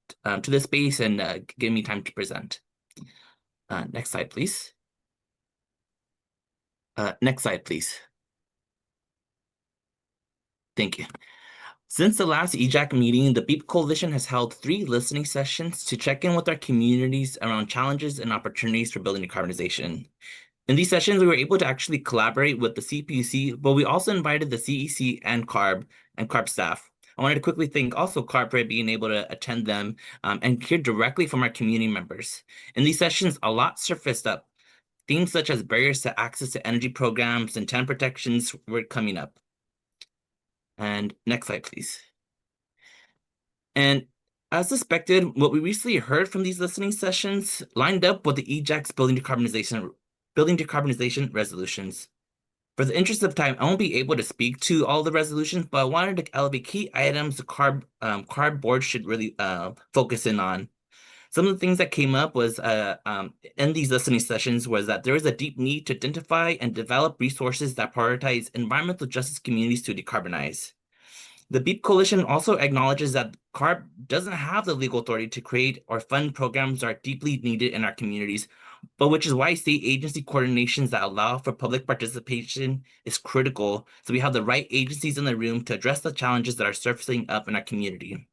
this space and giving me time to present. Next slide, please. Next slide, please. Thank you. Since the last EJAC meeting, the BEEP Coalition has held 3 listening sessions to check in with our communities around challenges and opportunities for building decarbonization. In these sessions, we were able to actually collaborate with the CPUC, but we also invited the CEC and CARB staff. I wanted to quickly thank also CARB for being able to attend them and hear directly from our community members. In these sessions, a lot surfaced up. Themes such as barriers to access to energy programs and tenant protections were coming up. And next slide, please. And as suspected, what we recently heard from these listening sessions lined up with the EJAC's Building Decarbonization resolutions. For the interest of time, I won't be able to speak to all the resolutions, but I wanted to elevate key items the CARB board should really focus in on. Some of the things that came up was in these listening sessions was that there is a deep need to identify and develop resources that prioritize environmental justice communities to decarbonize. The BEEP Coalition also acknowledges that CARB doesn't have the legal authority to create or fund programs that are deeply needed in our communities but which is why state agency coordinations that allow for public participation is critical, so we have the right agencies in the room to address the challenges that are surfacing up in our community.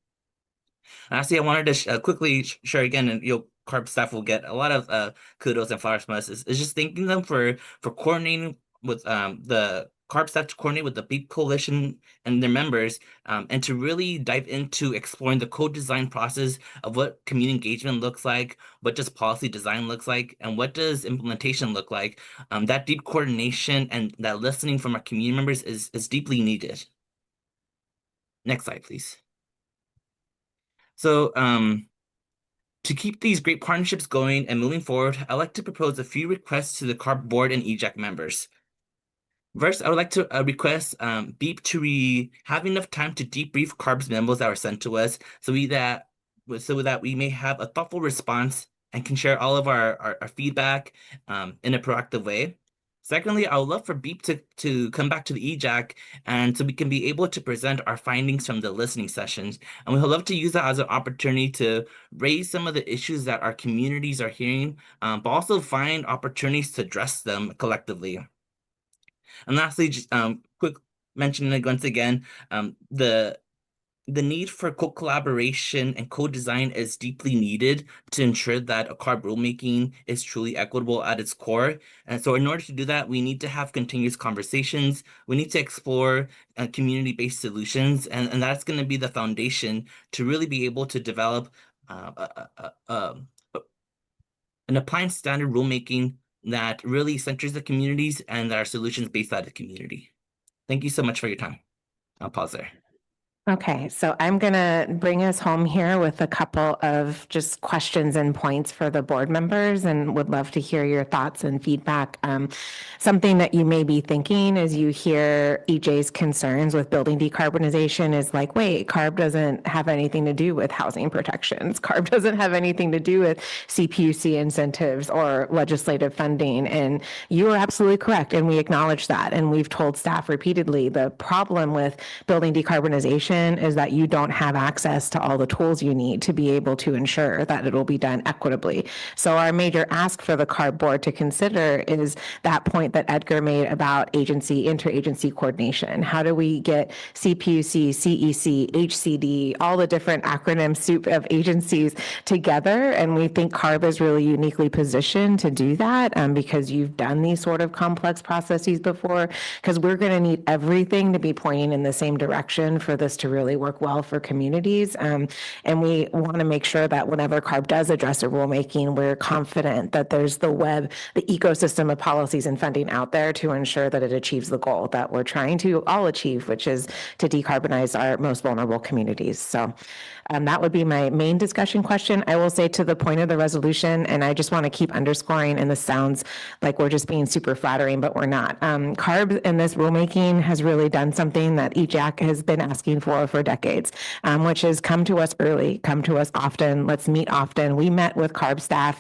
Lastly, I wanted to quickly share again, and CARB staff will get a lot of kudos and flowers from us. Is just thanking them for coordinating with the CARB staff to coordinate with the BEEP Coalition and their members, and to really dive into exploring the co-design process of what community engagement looks like, what does policy design looks like, and what does implementation look like. That deep coordination and that listening from our community members is deeply needed. Next slide, please. So to keep these great partnerships going and moving forward, I'd like to propose a few requests to the CARB board and EJAC members. First, I would like to request BEEP to have enough time to debrief CARB's memos that were sent to us so that we may have a thoughtful response and can share all of our feedback in a proactive way. Secondly, I would love for BEEP to come back to the EJAC and so we can be able to present our findings from the listening sessions. And we would love to use that as an opportunity to raise some of the issues that our communities are hearing, but also find opportunities to address them collectively. And lastly, just quick mentioning once again, the need for co-collaboration and co-design is deeply needed to ensure that a CARB rulemaking is truly equitable at its core. And so in order to do that, we need to have continuous conversations. We need to explore community-based solutions, and that's going to be the foundation to really be able to develop an appliance standard rulemaking that really centers the communities and that are solutions based out of the community. Thank you so much for your time. I'll pause there. Okay, so I'm going to bring us home here with a couple of just questions and points for the board members and would love to hear your thoughts and feedback. Something that you may be thinking as you hear EJ's concerns with building decarbonization is like, wait, CARB doesn't have anything to do with housing protections. CARB doesn't have anything to do with CPUC incentives or legislative funding. And you are absolutely correct. And we acknowledge that. And we've told staff repeatedly, the problem with building decarbonization is that you don't have access to all the tools you need to be able to ensure that it will be done equitably. So our major ask for the CARB board to consider is that point that Edgar made about interagency coordination. How do we get CPUC, CEC, HCD, all the different acronym soup of agencies together? And we think CARB is really uniquely positioned to do that because you've done these sort of complex processes before, because we're going to need everything to be pointing in the same direction for this to really work well for communities. And we want to make sure that whenever CARB does address a rulemaking, we're confident that there's the ecosystem of policies and funding out there to ensure that it achieves the goal that we're trying to all achieve, which is to decarbonize our most vulnerable communities. So that would be my main discussion question. I will say to the point of the resolution, and I just want to keep underscoring, and this sounds like we're just being super flattering, but we're not. CARB in this rulemaking has really done something that EJAC has been asking for decades, which is come to us early, come to us often, let's meet often. We met with CARB staff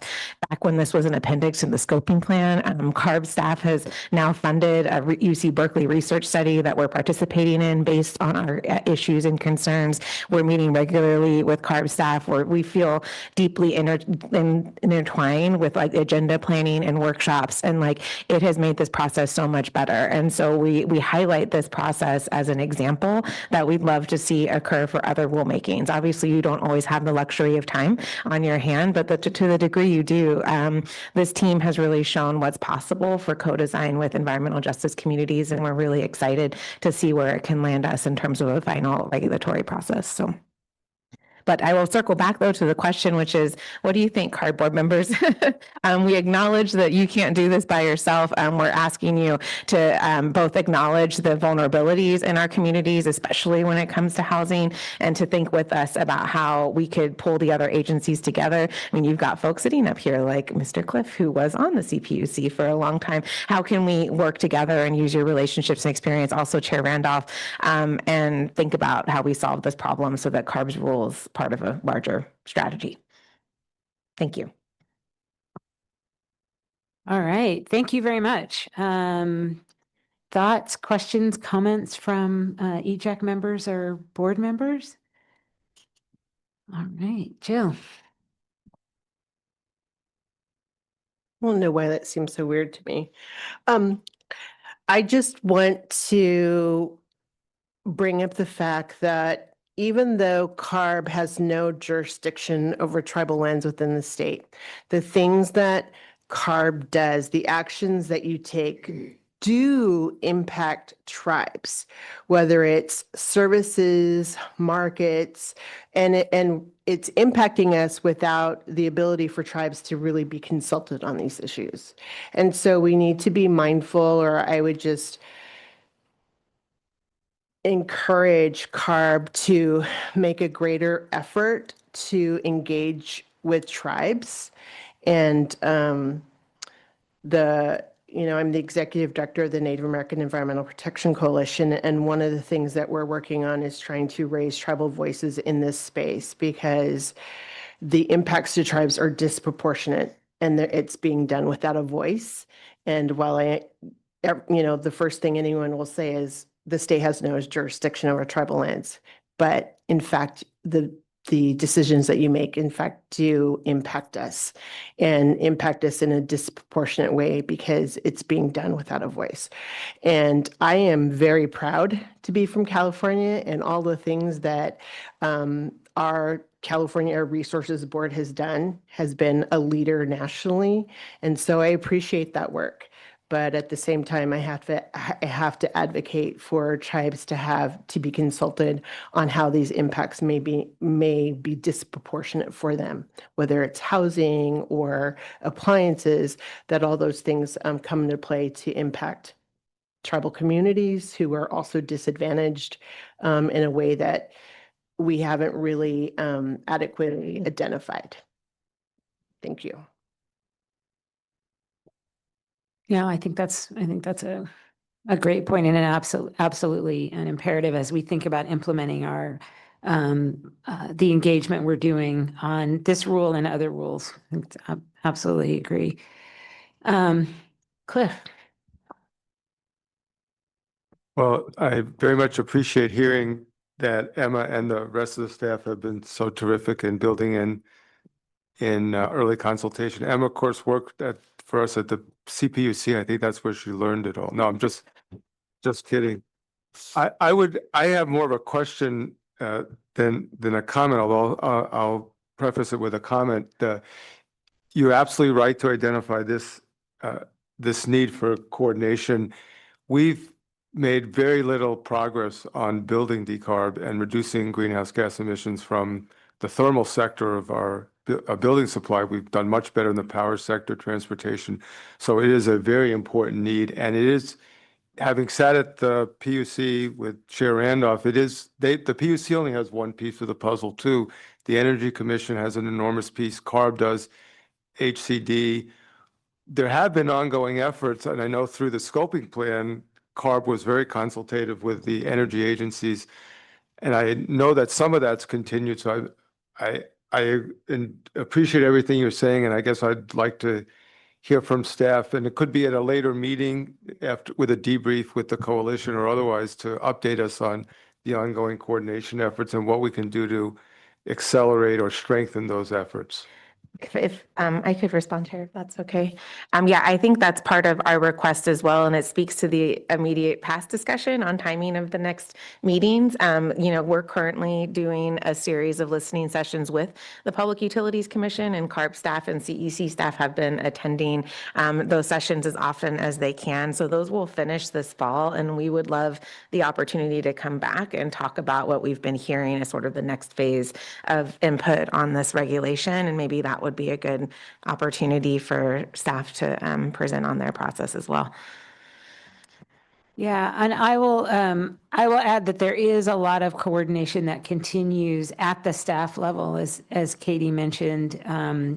back when this was an appendix in the scoping plan. CARB staff has now funded a UC Berkeley research study that we're participating in based on our issues and concerns. We're meeting regularly with CARB staff where we feel deeply intertwined with like agenda planning and workshops, and like it has made this process so much better. And so we highlight this process as an example that we'd love to see occur for other rulemakings. Obviously, you don't always have the luxury of time on your hand, but to the degree you do, this team has really shown what's possible for co-design with environmental justice communities, and we're really excited to see where it can land us in terms of a final regulatory process. So. But I will circle back, though, to the question, which is, what do you think, CARB board members? We acknowledge that you can't do this by yourself. We're asking you to both acknowledge the vulnerabilities in our communities, especially when it comes to housing, and to think with us about how we could pull the other agencies together. I mean, you've got folks sitting up here like Mr. Cliff, who was on the CPUC for a long time. How can we work together and use your relationships and experience, also Chair Randolph, and think about how we solve this problem so that CARB's rules part of a larger strategy. Thank you. All right. Thank you very much. Thoughts, questions, comments from EJAC members or board members? All right, Jill. don't know why that seems so weird to me. I just want to bring up the fact that even though CARB has no jurisdiction over tribal lands within the state, the things that CARB does, the actions that you take do impact tribes, whether it's services, markets, and it's impacting us without the ability for tribes to really be consulted on these issues. And so we need to be mindful, or I would just encourage CARB to make a greater effort to engage with tribes. And I'm the executive director of the Native American Environmental Protection Coalition. And one of the things that we're working on is trying to raise tribal voices in this space, because the impacts to tribes are disproportionate and it's being done without a voice. And while the first thing anyone will say is the state has no jurisdiction over tribal lands, but in fact, the decisions that you make, in fact, do impact us and impact us in a disproportionate way because it's being done without a voice. And I am very proud to be from California, and all the things that our California Air Resources Board has done has been a leader nationally. And so I appreciate that work. But at the same time, I have to advocate for tribes to be consulted on how these impacts may be disproportionate for them, whether it's housing or appliances, that all those things come into play to impact tribal communities who are also disadvantaged in a way that we haven't really adequately identified. Thank you. Yeah, I think that's a great point and an absolutely an imperative as we think about implementing our the engagement we're doing on this rule and other rules. I absolutely agree. Cliff. Well, I very much appreciate hearing that Emma and the rest of the staff have been so terrific in building in early consultation. Emma, of course, worked for us at the CPUC. I think that's where she learned it all. No, I'm just kidding. I have more of a question than a comment, although I'll preface it with a comment. You're absolutely right to identify this need for coordination. We've made very little progress on building decarb and reducing greenhouse gas emissions from the thermal sector of our building supply. We've done much better in the power sector, transportation. So it is a very important need. And it is, having sat at the PUC with Chair Randolph, the PUC only has one piece of the puzzle too. The Energy Commission has an enormous piece. CARB does, HCD. There have been ongoing efforts, and I know through the scoping plan, CARB was very consultative with the energy agencies. And I know that some of that's continued. So I appreciate everything you're saying, and I guess I'd like to hear from staff, and it could be at a later meeting with a debrief with the coalition or otherwise, to update us on the ongoing coordination efforts and what we can do to accelerate or strengthen those efforts. If I could respond here, if that's okay. Yeah, I think that's part of our request as well, and it speaks to the immediate past discussion on timing of the next meetings. We're currently doing a series of listening sessions with the Public Utilities Commission, and CARB staff and CEC staff have been attending those sessions as often as they can. So those will finish this fall, and we would love the opportunity to come back and talk about what we've been hearing as sort of the next phase of input on this regulation, and maybe that would be a good opportunity for staff to present on their process as well. Yeah, and I will add that there is a lot of coordination that continues at the staff level, as Katie mentioned,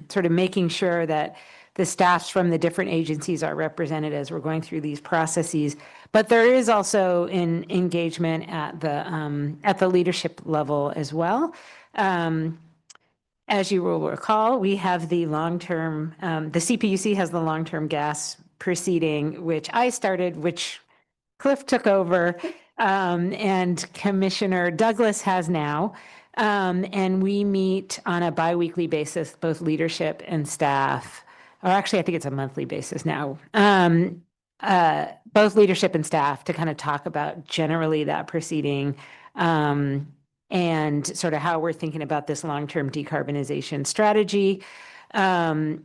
sort of making sure that the staffs from the different agencies are represented as we're going through these processes. But there is also an engagement at the leadership level as well. As you will recall, we have the long-term, the CPUC has the long-term gas proceeding, which I started, which Cliff took over, and Commissioner Douglas has now. And we meet on a biweekly basis, both leadership and staff, or actually, I think it's a monthly basis now, both leadership and staff to kind of talk about generally that proceeding, and sort of how we're thinking about this long-term decarbonization strategy. And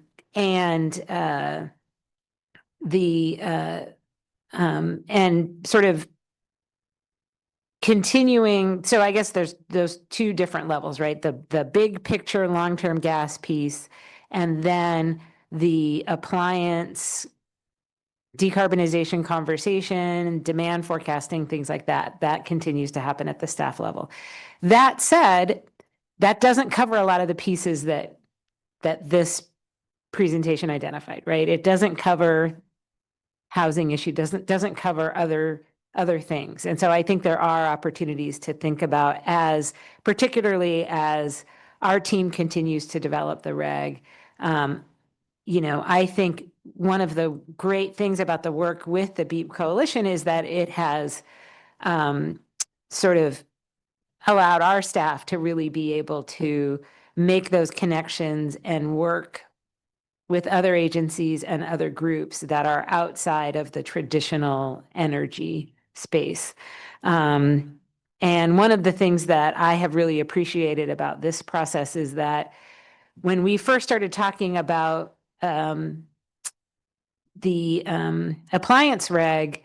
sort of continuing, so I guess there's those two different levels, right? The big picture long-term gas piece, and then the appliance decarbonization conversation, demand forecasting, things like that. That continues to happen at the staff level. That said, that doesn't cover a lot of the pieces that this presentation identified, right? It doesn't cover housing issue, doesn't cover other things. And so I think there are opportunities to think about, as particularly as our team continues to develop the reg. I think one of the great things about the work with the BEEP Coalition is that it has sort of allowed our staff to really be able to make those connections and work with other agencies and other groups that are outside of the traditional energy space. And one of the things that I have really appreciated about this process is that when we first started talking about the appliance reg,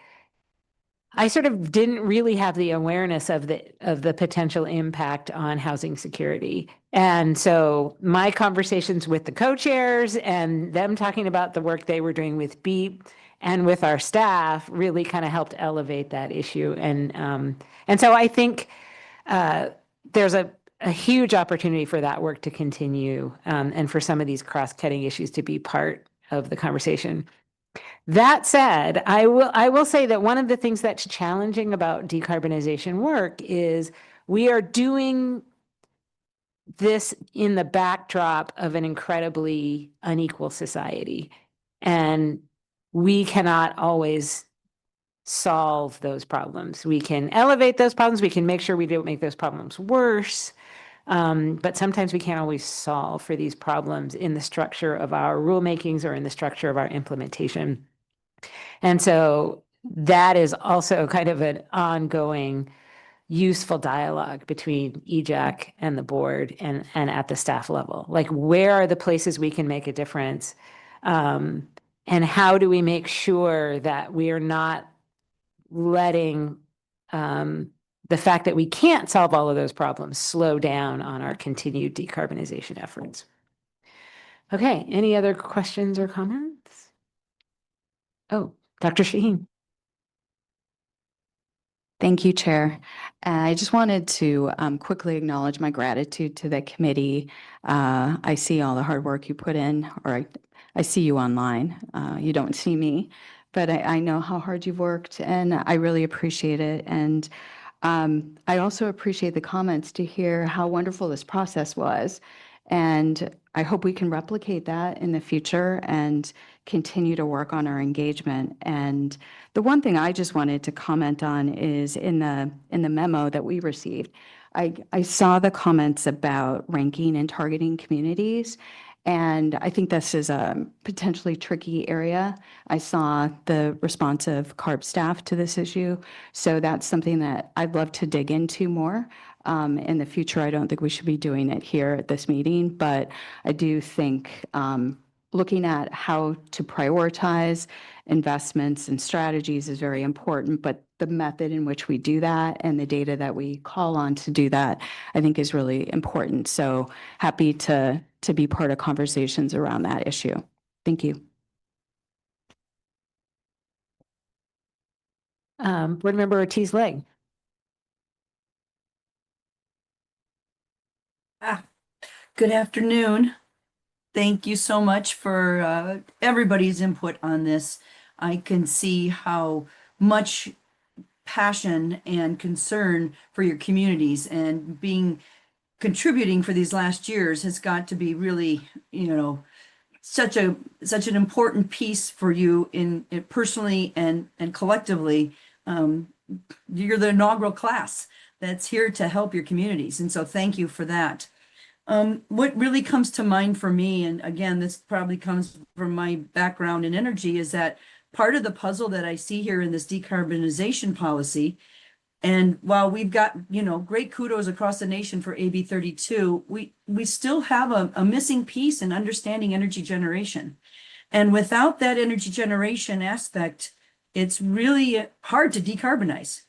I sort of didn't really have the awareness of the potential impact on housing security. And so my conversations with the co-chairs and them talking about the work they were doing with BEEP and with our staff really kind of helped elevate that issue. And so I think there's a huge opportunity for that work to continue, and for some of these cross-cutting issues to be part of the conversation. That said, I will say that one of the things that's challenging about decarbonization work is we are doing this in the backdrop of an incredibly unequal society, and we cannot always solve those problems. We can elevate those problems. We can make sure we don't make those problems worse. But sometimes we can't always solve for these problems in the structure of our rulemakings or in the structure of our implementation. And so that is also kind of an ongoing useful dialogue between EJAC and the board and at the staff level. Like, where are the places we can make a difference? And how do we make sure that we are not letting the fact that we can't solve all of those problems slow down on our continued decarbonization efforts? Okay, any other questions or comments? Oh, Dr. Shaheen. Thank you, Chair. I just wanted to quickly acknowledge my gratitude to the committee. I see all the hard work you put in, or I see you online. You don't see me, but I know how hard you've worked, and I really appreciate it. And I also appreciate the comments to hear how wonderful this process was. And I hope we can replicate that in the future and continue to work on our engagement. And the one thing I just wanted to comment on is in the memo that we received, I saw the comments about ranking and targeting communities. And I think this is a potentially tricky area. I saw the response of CARB staff to this issue. So that's something that I'd love to dig into more. In the future, I don't think we should be doing it here at this meeting, but I do think looking at how to prioritize investments and strategies is very important, but the method in which we do that and the data that we call on to do that, I think is really important. So happy to be part of conversations around that issue. Thank you. Board Member Ortiz-Legg. Good afternoon. Thank you so much for everybody's input on this. I can see how much passion and concern for your communities and contributing for these last years has got to be really, such an important piece for you in personally and collectively. You're the inaugural class that's here to help your communities, and so thank you for that. What really comes to mind for me, and again, this probably comes from my background in energy, is that part of the puzzle that I see here in this decarbonization policy, and while we've got, great kudos across the nation for AB 32, we still have a missing piece in understanding energy generation. And without that energy generation aspect, it's really hard to decarbonize.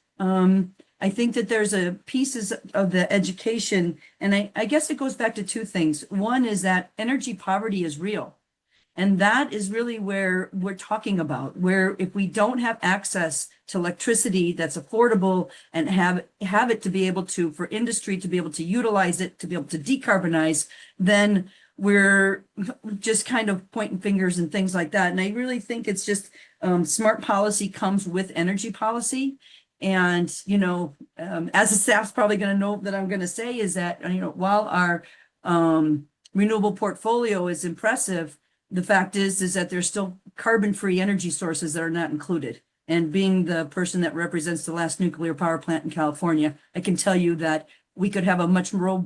I think that there's a pieces of the education, and I guess it goes back to two things. One is that energy poverty is real. And that is really where we're talking about, where if we don't have access to electricity that's affordable and have it to be able to, for industry to be able to utilize it, to be able to decarbonize, then we're just kind of pointing fingers and things like that. And I really think it's just smart policy comes with energy policy. And, as a staff's probably going to know that I'm going to say is that, while our renewable portfolio is impressive, the fact is that there's still carbon-free energy sources that are not included. And being the person that represents the last nuclear power plant in California, I can tell you that we could have a much more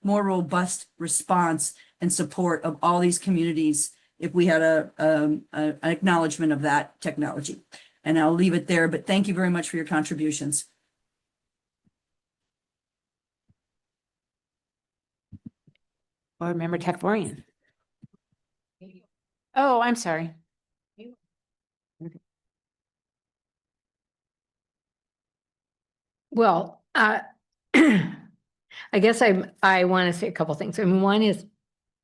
robust response and support of all these communities if we had an acknowledgement of that technology. And I'll leave it there, but thank you very much for your contributions. Board Member Takvorian. Oh, I'm sorry. Well, I guess I want to say a couple things. I mean, one is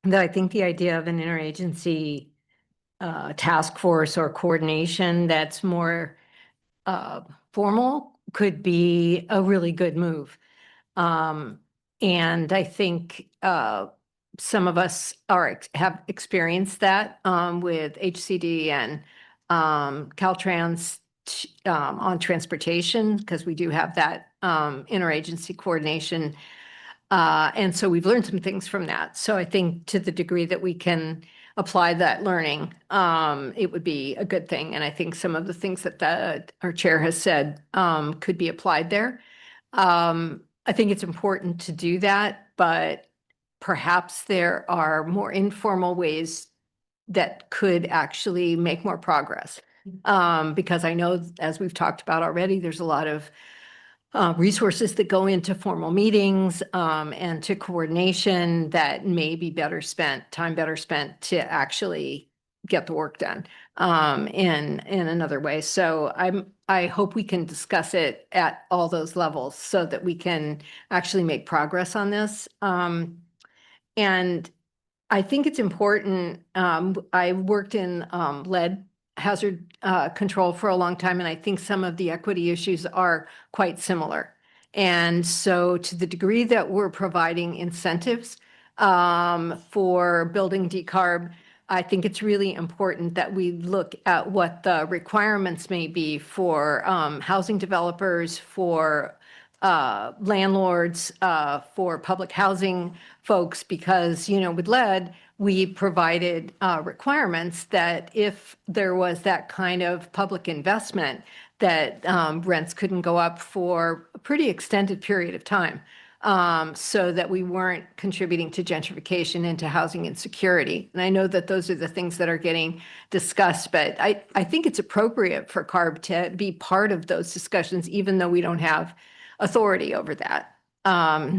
that I think the idea of an interagency task force or coordination that's more formal could be a really good move. And I think some of us have experienced that with HCD and Caltrans on transportation, because we do have that interagency coordination. And so we've learned some things from that. So I think to the degree that we can apply that learning, it would be a good thing. And I think some of the things that our chair has said could be applied there. I think it's important to do that, but perhaps there are more informal ways that could actually make more progress. Because I know, as we've talked about already, there's a lot of resources that go into formal meetings and to coordination that may be time better spent to actually get the work done in another way. So I hope we can discuss it at all those levels so that we can actually make progress on this. And I think it's important. I worked in lead hazard control for a long time, and I think some of the equity issues are quite similar. And so to the degree that we're providing incentives for building decarb, I think it's really important that we look at what the requirements may be for housing developers, for landlords, for public housing folks, because, with lead, we provided requirements that if there was that kind of public investment, that rents couldn't go up for a pretty extended period of time, so that we weren't contributing to gentrification into housing insecurity. And I know that those are the things that are getting discussed, but I think it's appropriate for CARB to be part of those discussions, even though we don't have authority over that.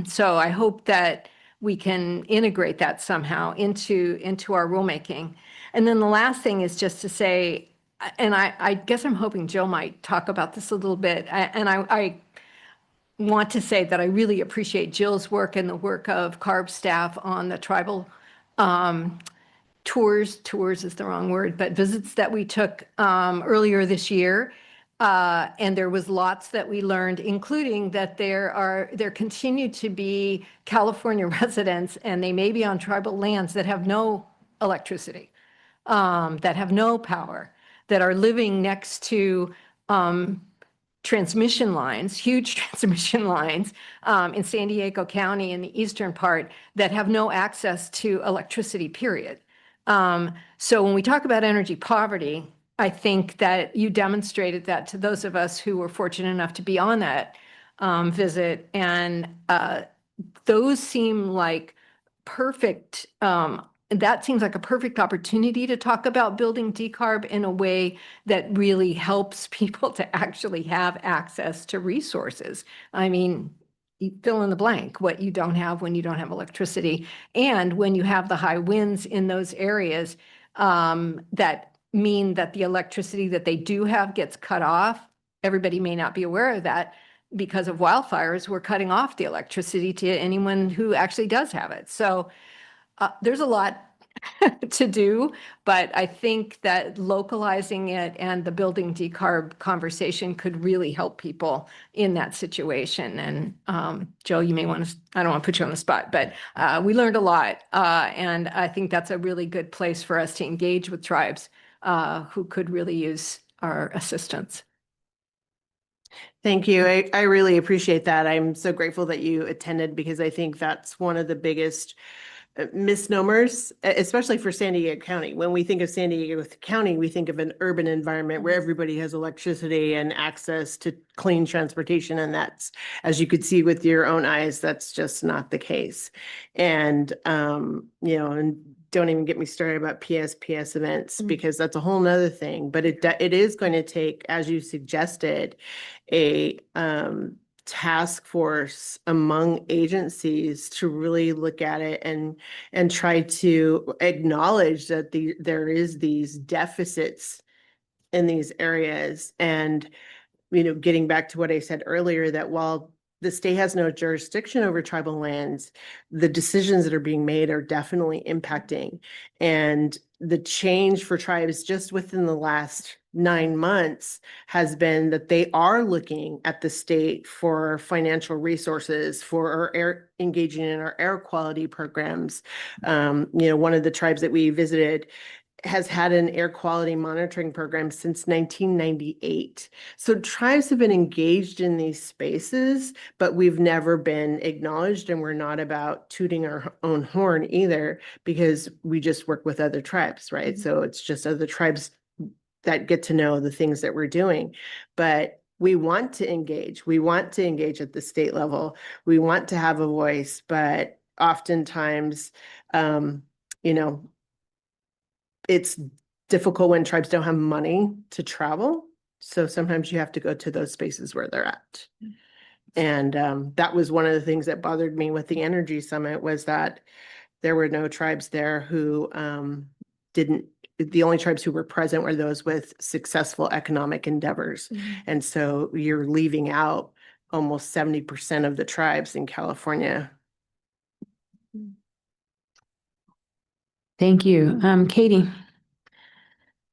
So I hope that we can integrate that somehow into our rulemaking. And then the last thing is just to say, and I guess I'm hoping Jill might talk about this a little bit, and I want to say that I really appreciate Jill's work and the work of CARB staff on the tribal tours is the wrong word, but visits that we took earlier this year. And there was lots that we learned, including that there continue to be California residents, and they may be on tribal lands that have no electricity, that have no power, that are living next to transmission lines, huge transmission lines in San Diego County in the eastern part that have no access to electricity, period. So when we talk about energy poverty, I think that you demonstrated that to those of us who were fortunate enough to be on that visit. And those seem like perfect, that seems like a perfect opportunity to talk about building decarb in a way that really helps people to actually have access to resources. I mean, you fill in the blank, what you don't have when you don't have electricity. And when you have the high winds in those areas, that mean that the electricity that they do have gets cut off. Everybody may not be aware of that. Because of wildfires, we're cutting off the electricity to anyone who actually does have it. So there's a lot to do, but I think that localizing it and the building decarb conversation could really help people in that situation. And Joe, you may want to, I don't want to put you on the spot, but we learned a lot. And I think that's a really good place for us to engage with tribes who could really use our assistance. Thank you. I really appreciate that. I'm so grateful that you attended because I think that's one of the biggest misnomers, especially for San Diego County. When we think of San Diego County, we think of an urban environment where everybody has electricity and access to clean transportation. And that's, as you could see with your own eyes, that's just not the case. And, you know, and don't even get me started about PSPS events because that's a whole nother thing. But it is going to take, as you suggested, a task force among agencies to really look at it and try to acknowledge that there is these deficits in these areas. And, you know, getting back to what I said earlier, that while the state has no jurisdiction over tribal lands, the decisions that are being made are definitely impacting. And the change for tribes just within the last 9 months has been that they are looking at the state for financial resources for our engaging in our air quality programs. You know, one of the tribes that we visited has had an air quality monitoring program since 1998. So tribes have been engaged in these spaces, but we've never been acknowledged, and we're not about tooting our own horn either, because we just work with other tribes, right? So it's just other tribes that get to know the things that we're doing. But we want to engage. We want to engage at the state level. We want to have a voice, but oftentimes, you know, it's difficult when tribes don't have money to travel. So sometimes you have to go to those spaces where they're at. And that was one of the things that bothered me with the Energy Summit, was that there were no tribes there who the only tribes who were present were those with successful economic endeavors. And so you're leaving out almost 70% of the tribes in California. Thank you. Katie.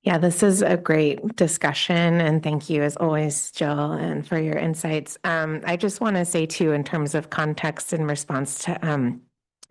Yeah, this is a great discussion, and thank you as always, Jill, and for your insights. I just want to say too, in terms of context in response to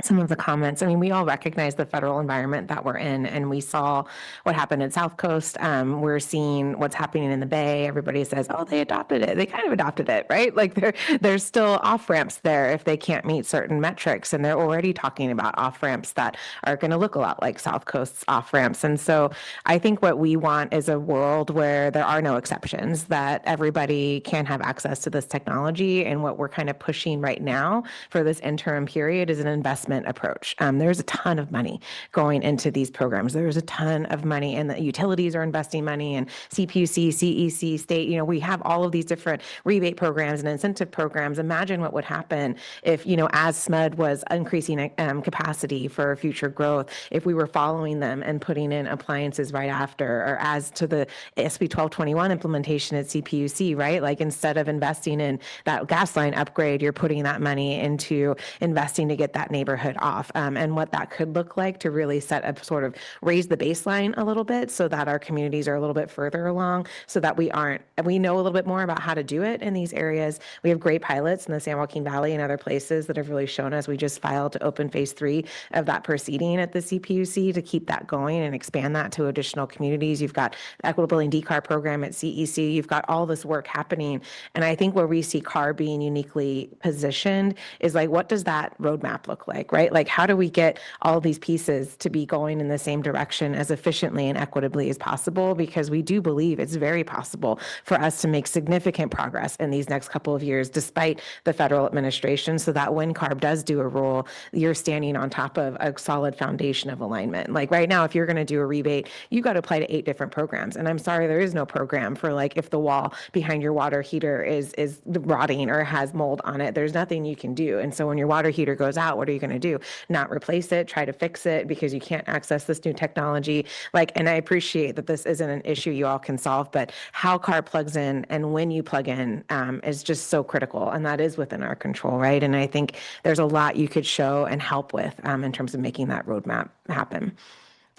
some of the comments. I mean, we all recognize the federal environment that we're in, and we saw what happened at South Coast. We're seeing what's happening in the Bay. Everybody says, oh, they adopted it. They kind of adopted it, right? Like there's still off-ramps there if they can't meet certain metrics, and they're already talking about off-ramps that are going to look a lot like South Coast's off-ramps. And so I think what we want is a world where there are no exceptions, that everybody can have access to this technology. And what we're kind of pushing right now for this interim period is an investment approach. There's a ton of money going into these programs. There's a ton of money, and the utilities are investing money, and CPUC, CEC, state, you know, we have all of these different rebate programs and incentive programs. Imagine what would happen if, you know, as SMUD was increasing capacity for future growth, if we were following them and putting in appliances right after, or as to the SB 1221 implementation at CPUC, right? Like instead of investing in that gas line upgrade, you're putting that money into investing to get that neighborhood off, and what that could look like to really set up, sort of raise the baseline a little bit so that our communities are a little bit further along, so that we know a little bit more about how to do it in these areas. We have great pilots in the San Joaquin Valley and other places that have really shown us. We just filed to open phase 3 of that proceeding at the CPUC to keep that going and expand that to additional communities. You've got the Equitable Building Decarb program at CEC. You've got all this work happening. And I think where we see CARB being uniquely positioned is like, what does that roadmap look like? right? Like, how do we get all these pieces to be going in the same direction as efficiently and equitably as possible? Because we do believe it's very possible for us to make significant progress in these next couple of years, despite the federal administration, so that when CARB does do a rule, you're standing on top of a solid foundation of alignment. Like right now, if you're going to do a rebate, you got to apply to 8 different programs. And I'm sorry, there is no program for like if the wall behind your water heater is rotting or has mold on it, there's nothing you can do. And so when your water heater goes out, what are you going to do? Not replace it, try to fix it because you can't access this new technology. Like, and I appreciate that this isn't an issue you all can solve, but how CARB plugs in and when you plug in is just so critical. And that is within our control, right? And I think there's a lot you could show and help with in terms of making that roadmap happen.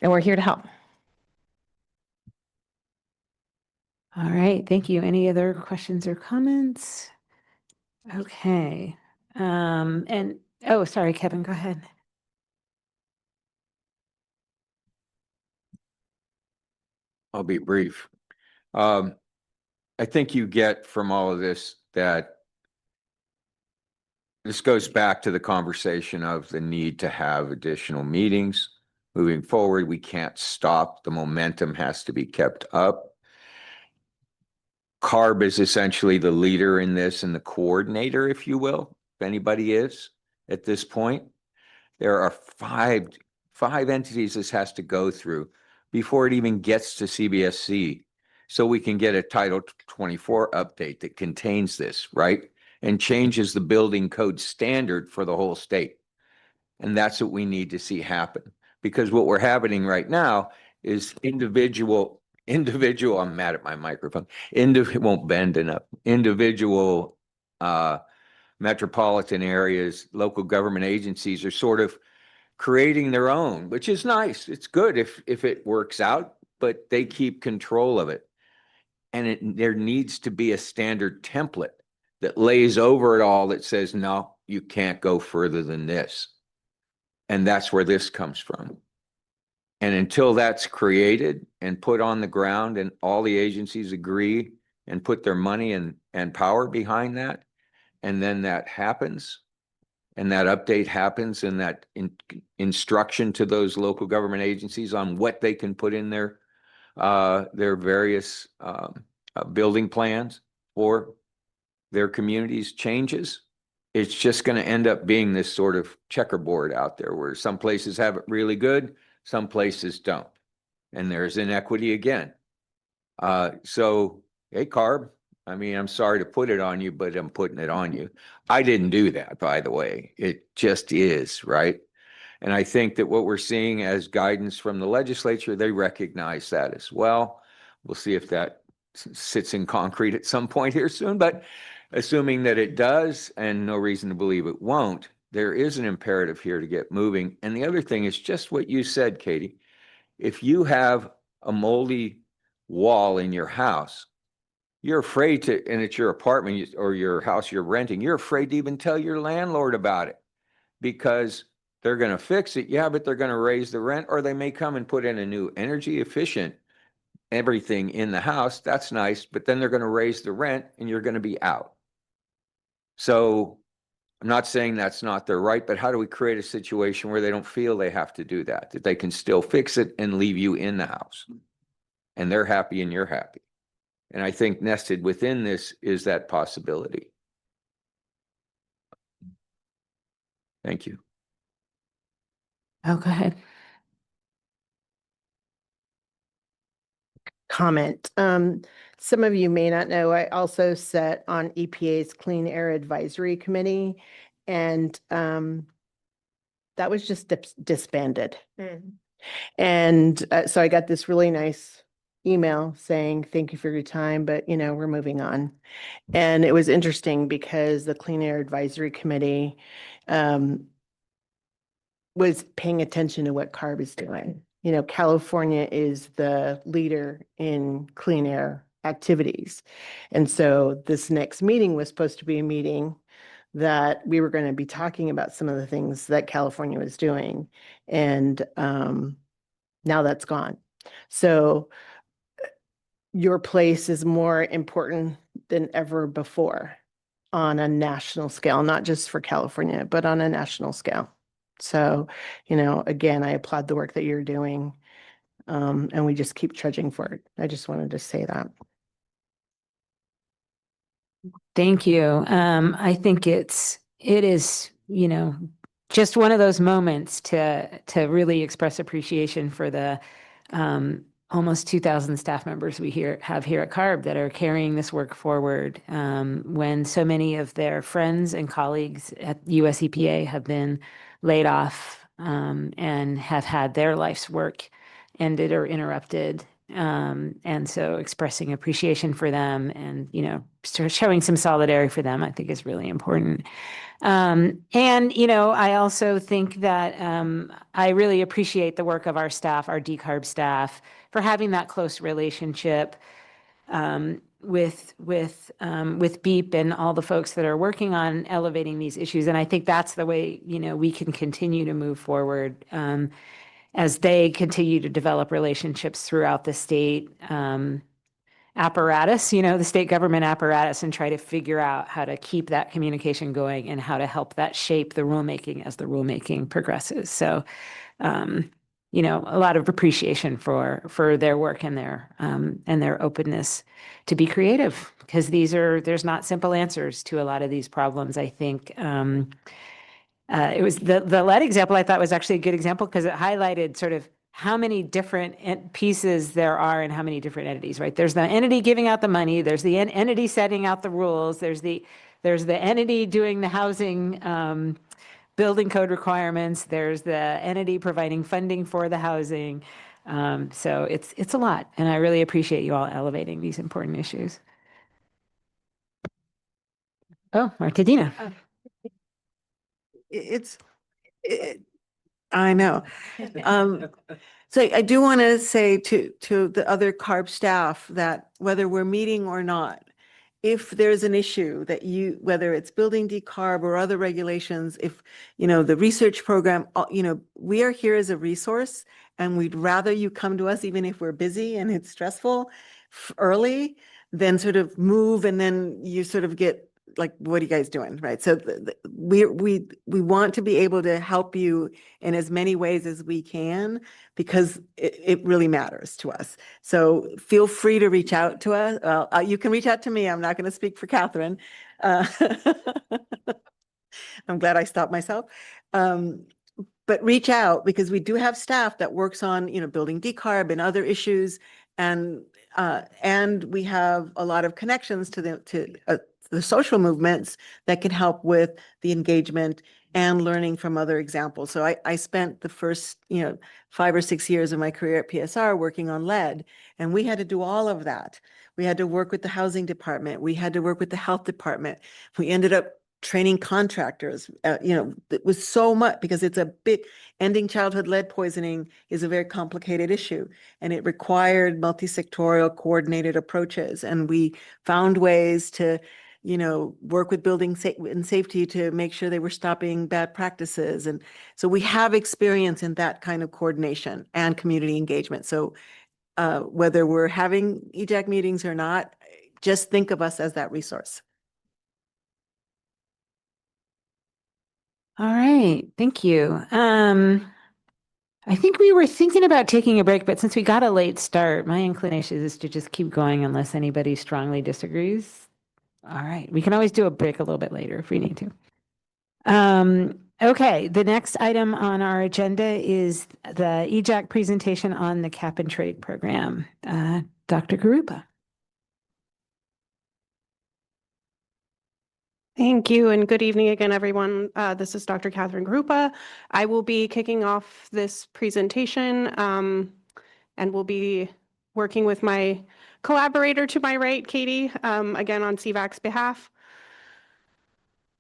And we're here to help. All right, thank you. Any other questions or comments? Okay. And, oh, sorry, Kevin, go ahead. I'll be brief. I think you get from all of this that this goes back to the conversation of the need to have additional meetings. Moving forward, we can't stop. The momentum has to be kept up. CARB is essentially the leader in this and the coordinator, if you will, if anybody is at this point. There are five entities this has to go through before it even gets to CBSC. So we can get a Title 24 update that contains this, right? And changes the building code standard for the whole state. And that's what we need to see happen. Because what we're happening right now is individual, I'm mad at my microphone, it won't bend enough. Individual metropolitan areas, local government agencies are sort of creating their own, which is nice. It's good if it works out, but they keep control of it. And there needs to be a standard template that lays over it all that says, no, you can't go further than this. And that's where this comes from. And until that's created and put on the ground and all the agencies agree and put their money and power behind that, and then that happens, and that update happens, and that instruction to those local government agencies on what they can put in their various building plans for their communities changes, it's just going to end up being this sort of checkerboard out there where some places have it really good, some places don't. And there's inequity again. So, hey, CARB, I mean, I'm sorry to put it on you, but I'm putting it on you. I didn't do that, by the way. It just is, right? And I think that what we're seeing as guidance from the legislature, they recognize that as well. We'll see if that sits in concrete at some point here soon, but assuming that it does, and no reason to believe it won't, there is an imperative here to get moving. And the other thing is just what you said, Katie. If you have a moldy wall in your house, you're afraid to, and it's your apartment or your house you're renting, you're afraid to even tell your landlord about it because they're going to fix it. Yeah, but they're going to raise the rent, or they may come and put in a new energy efficient everything in the house. That's nice, but then they're going to raise the rent and you're going to be out. So I'm not saying that's not their right, but how do we create a situation where they don't feel they have to do that, that they can still fix it and leave you in the house and they're happy and you're happy? And I think nested within this is that possibility. Thank you. Oh, go ahead. Comment. Some of you may not know, I also sat on EPA's Clean Air Advisory Committee, and that was just disbanded. And so I got this really nice email saying, thank you for your time, but we're moving on. And it was interesting because the Clean Air Advisory Committee was paying attention to what CARB is doing. California is the leader in clean air activities. And so this next meeting was supposed to be a meeting that we were going to be talking about some of the things that California was doing. And now that's gone. So your place is more important than ever before on a national scale, not just for California, but on a national scale. So, again, I applaud the work that you're doing. And we just keep trudging forward. I just wanted to say that. Thank you. I think it is, just one of those moments to really express appreciation for the almost 2,000 staff members we have here at CARB that are carrying this work forward when so many of their friends and colleagues at US EPA have been laid off and have had their life's work ended or interrupted. And so expressing appreciation for them and, showing some solidarity for them, I think is really important. I also think that I really appreciate the work of our staff, our decarb staff, for having that close relationship with BEEP and all the folks that are working on elevating these issues. And I think that's the way, we can continue to move forward as they continue to develop relationships throughout the state apparatus, the state government apparatus, and try to figure out how to keep that communication going and how to help that shape the rulemaking as the rulemaking progresses. So, a lot of appreciation for their work and their openness to be creative, because there's not simple answers to a lot of these problems. I think it was the lead example I thought was actually a good example because it highlighted sort of how many different pieces there are and how many different entities, right? There's the entity giving out the money. There's the entity setting out the rules. There's the entity doing the housing building code requirements. There's the entity providing funding for the housing. So it's a lot, and I really appreciate you all elevating these important issues. Oh, Martadina. I know. So I do want to say to the other CARB staff that whether we're meeting or not, if there's an issue that whether it's building decarb or other regulations, if, the research program, we are here as a resource, and we'd rather you come to us, even if we're busy and it's stressful, early, than sort of move and then you sort of get like, what are you guys doing? Right. So we want to be able to help you in as many ways as we can, because it really matters to us. So feel free to reach out to us. You can reach out to me. I'm not going to speak for Catherine. I'm glad I stopped myself. But reach out, because we do have staff that works on, building decarb and other issues. And we have a lot of connections to the social movements that can help with the engagement and learning from other examples. So I spent the first, 5 or 6 years of my career at PSR working on lead, and we had to do all of that. We had to work with the housing department. We had to work with the health department. We ended up training contractors. It was so much, because it's a big, ending childhood lead poisoning is a very complicated issue, and it required multi-sectorial coordinated approaches. And we found ways to work with building and safety to make sure they were stopping bad practices. And so we have experience in that kind of coordination and community engagement. So whether we're having EJAC meetings or not, just think of us as that resource. All right. Thank you. I think we were thinking about taking a break, but since we got a late start, my inclination is to just keep going unless anybody strongly disagrees. All right. We can always do a break a little bit later if we need to. Okay. The next item on our agenda is the EJAC presentation on the cap and trade program. Dr. Garupa. Thank you, and good evening again, everyone. This is Dr. Catherine Garupa. I will be kicking off this presentation and will be working with my collaborator to my right, Katie, again on CVAC's behalf.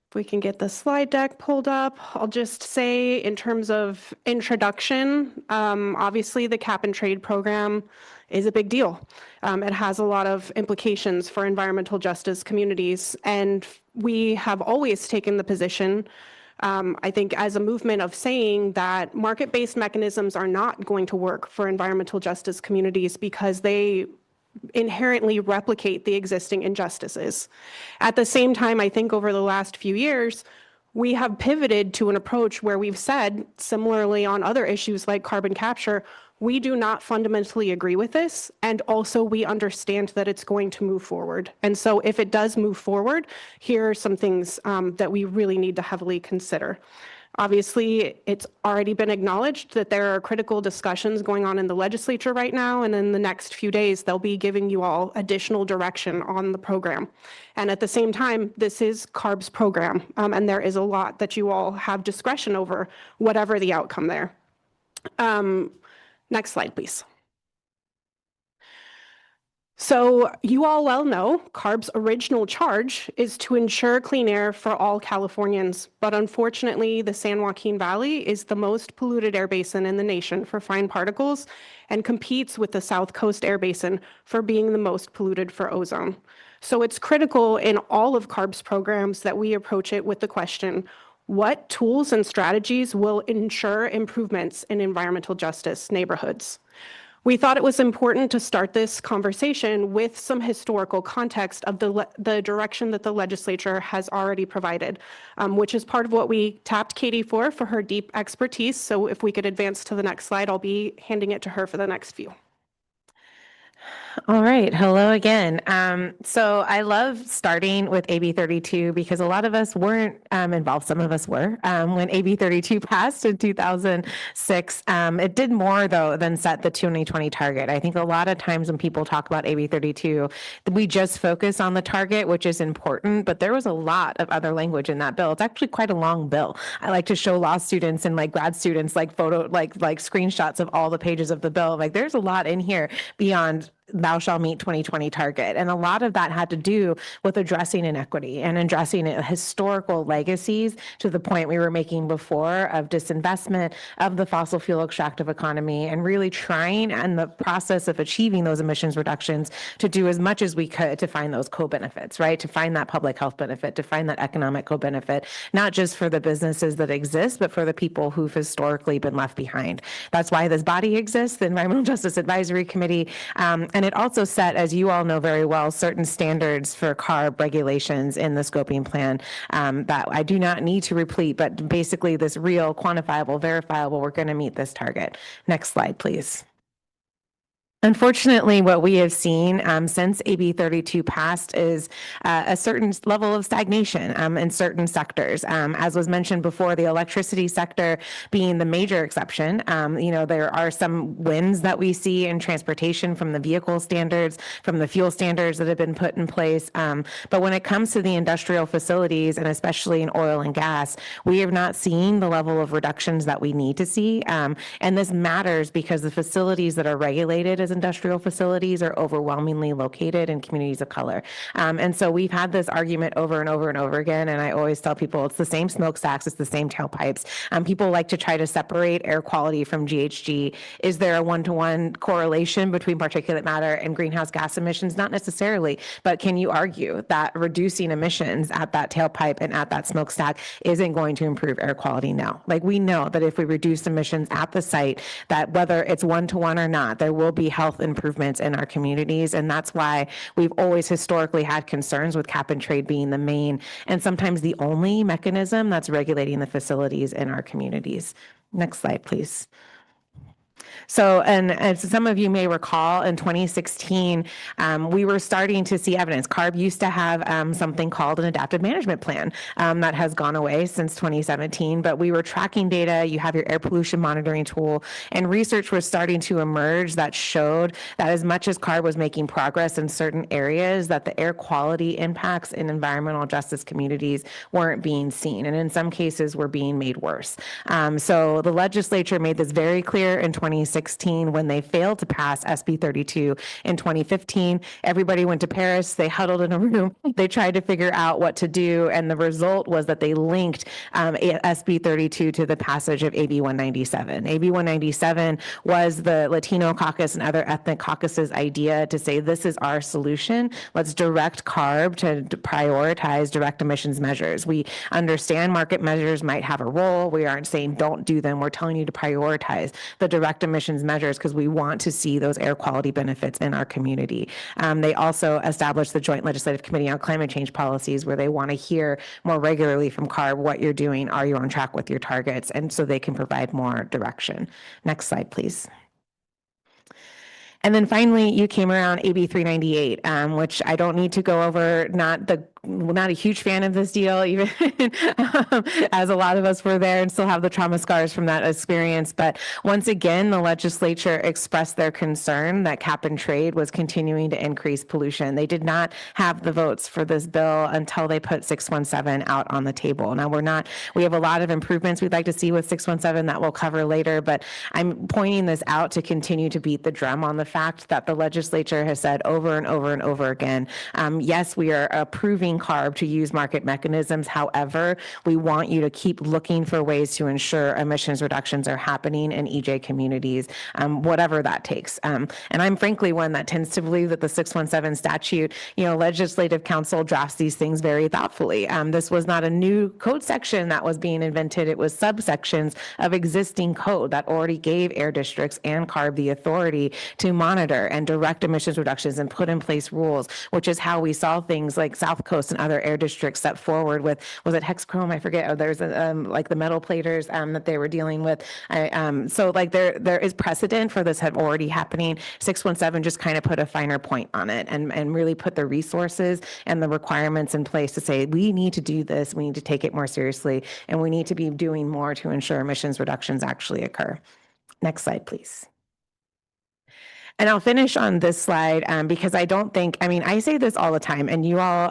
If we can get the slide deck pulled up, I'll just say in terms of introduction, obviously the cap and trade program is a big deal. It has a lot of implications for environmental justice communities, and we have always taken the position, I think, as a movement of saying that market-based mechanisms are not going to work for environmental justice communities because they inherently replicate the existing injustices. At the same time, I think over the last few years, We have pivoted to an approach where we've said, similarly on other issues like carbon capture, we do not fundamentally agree with this. And also we understand that it's going to move forward. And so if it does move forward, here are some things that we really need to heavily consider. Obviously, it's already been acknowledged that there are critical discussions going on in the legislature right now, and in the next few days, they'll be giving you all additional direction on the program. And at the same time, this is CARB's program, and there is a lot that you all have discretion over, whatever the outcome there. Next slide, please. So you all well know CARB's original charge is to ensure clean air for all Californians, but unfortunately the San Joaquin Valley is the most polluted air basin in the nation for fine particles and competes with the South Coast Air Basin for being the most polluted for ozone. So it's critical in all of CARB's programs that we approach it with the question, what tools and strategies will ensure improvements in environmental justice neighborhoods? We thought it was important to start this conversation with some historical context of the direction that the legislature has already provided, which is part of what we tapped Katie for her deep expertise. So if we could advance to the next slide, I'll be handing it to her for the next few. All right. Hello again. So I love starting with AB 32 because a lot of us weren't involved. Some of us were when AB 32 passed in 2006. It did more, though, than set the 2020 target. I think a lot of times when people talk about AB 32, we just focus on the target, which is important, but there was a lot of other language in that bill. It's actually quite a long bill. I like to show law students and like grad students like screenshots of all the pages of the bill. Like there's a lot in here beyond thou shall meet 2020 target. And a lot of that had to do with addressing inequity and addressing historical legacies to the point we were making before of disinvestment of the fossil fuel extractive economy and really trying in the process of achieving those emissions reductions to do as much as we could to find those co-benefits, right? To find that public health benefit, to find that economic co-benefit, not just for the businesses that exist, but for the people who've historically been left behind. That's why this body exists, the Environmental Justice Advisory Committee. And it also set, as you all know very well, certain standards for CARB regulations in the scoping plan that I do not need to repeat, but basically this real quantifiable, verifiable, we're going to meet this target. Next slide, please. Unfortunately, what we have seen since AB 32 passed is a certain level of stagnation in certain sectors. As was mentioned before, the electricity sector being the major exception. There are some wins that we see in transportation from the vehicle standards, from the fuel standards that have been put in place. But when it comes to the industrial facilities, and especially in oil and gas, we have not seen the level of reductions that we need to see. And this matters because the facilities that are regulated as industrial facilities are overwhelmingly located in communities of color. And so we've had this argument over and over and over again. And I always tell people it's the same smokestacks, it's the same tailpipes. People like to try to separate air quality from GHG. Is there a one-to-one correlation between particulate matter and greenhouse gas emissions? Not necessarily, but can you argue that reducing emissions at that tailpipe and at that smokestack isn't going to improve air quality? No. Like we know that if we reduce emissions at the site, that whether it's one-to-one or not, there will be health improvements in our communities. And that's why we've always historically had concerns with cap and trade being the main and sometimes the only mechanism that's regulating the facilities in our communities. Next slide, please. So, and as some of you may recall, in 2016, we were starting to see evidence. CARB used to have something called an adaptive management plan that has gone away since 2017, but we were tracking data. You have your air pollution monitoring tool, and research was starting to emerge that showed that as much as CARB was making progress in certain areas, that the air quality impacts in environmental justice communities weren't being seen, and in some cases were being made worse. So the legislature made this very clear in 2016 when they failed to pass SB 32 in 2015. Everybody went to Paris. They huddled in a room. They tried to figure out what to do. And the result was that they linked SB 32 to the passage of AB 197. AB 197 was the Latino caucus and other ethnic caucuses idea to say, this is our solution. Let's direct CARB to prioritize direct emissions measures. We understand market measures might have a role. We aren't saying don't do them. We're telling you to prioritize the direct direct emissions measures because we want to see those air quality benefits in our community. They also established the Joint Legislative Committee on Climate Change Policies, where they want to hear more regularly from CARB what you're doing. Are you on track with your targets? And so they can provide more direction. Next slide, please. And then finally, you came around AB 398, which I don't need to go over. Not a huge fan of this deal, even as a lot of us were there and still have the trauma scars from that experience. But once again, the legislature expressed their concern that cap and trade was continuing to increase pollution. They did not have the votes for this bill until they put 617 out on the table. Now we have a lot of improvements we'd like to see with 617 that we'll cover later, but I'm pointing this out to continue to beat the drum on the fact that the legislature has said over and over and over again, yes, we are approving CARB to use market mechanisms. However, we want you to keep looking for ways to ensure emissions reductions are happening in EJ communities, whatever that takes. And I'm frankly one that tends to believe that the 617 statute, legislative council drafts these things very thoughtfully. This was not a new code section that was being invented. It was subsections of existing code that already gave air districts and CARB the authority to monitor and direct emissions reductions and put in place rules, which is how we saw things like South Coast and other air districts step forward with, was it Hexchrome? I forget. Oh, there's like the metal platers that they were dealing with. So like there is precedent for this have already happening. 617 just kind of put a finer point on it and really put the resources and the requirements in place to say, we need to do this. We need to take it more seriously, and we need to be doing more to ensure emissions reductions actually occur. Next slide, please. And I'll finish on this slide because I don't think, I say this all the time, and you all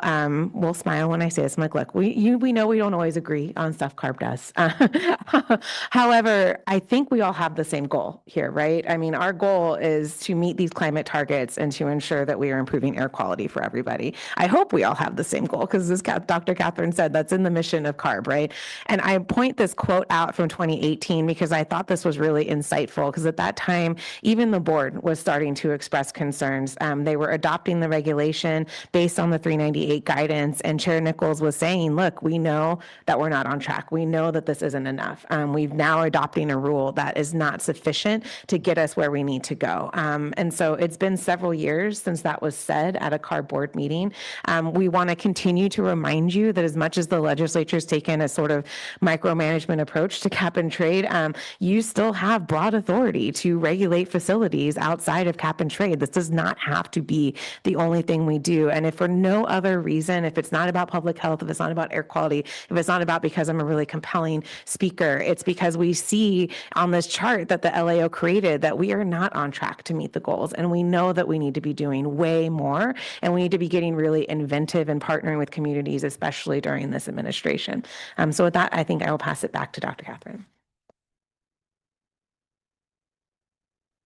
will smile when I say this. I'm like, look, we know we don't always agree on stuff CARB does. However, I think we all have the same goal here, right? Our goal is to meet these climate targets and to ensure that we are improving air quality for everybody. I hope we all have the same goal because as Dr. Catherine said, that's in the mission of CARB, right? And I point this quote out from 2018 because I thought this was really insightful because at that time, even the board was starting to express concerns. They were adopting the regulation based on the 398 guidance, and Chair Nichols was saying, look, we know that we're not on track. We know that this isn't enough. We've now adopting a rule that is not sufficient to get us where we need to go. And so it's been several years since that was said at a CARB board meeting. We want to continue to remind you that as much as the legislature's taken a sort of micromanagement approach to cap and trade, you still have broad authority to regulate facilities outside of cap and trade. This does not have to be the only thing we do. And if for no other reason, if it's not about public health, if it's not about air quality, if it's not about because I'm a really compelling speaker, it's because we see on this chart that the LAO created that we are not on track to meet the goals. And we know that we need to be doing way more, and we need to be getting really inventive and partnering with communities, especially during this administration. So with that, I think I will pass it back to Dr. Catherine.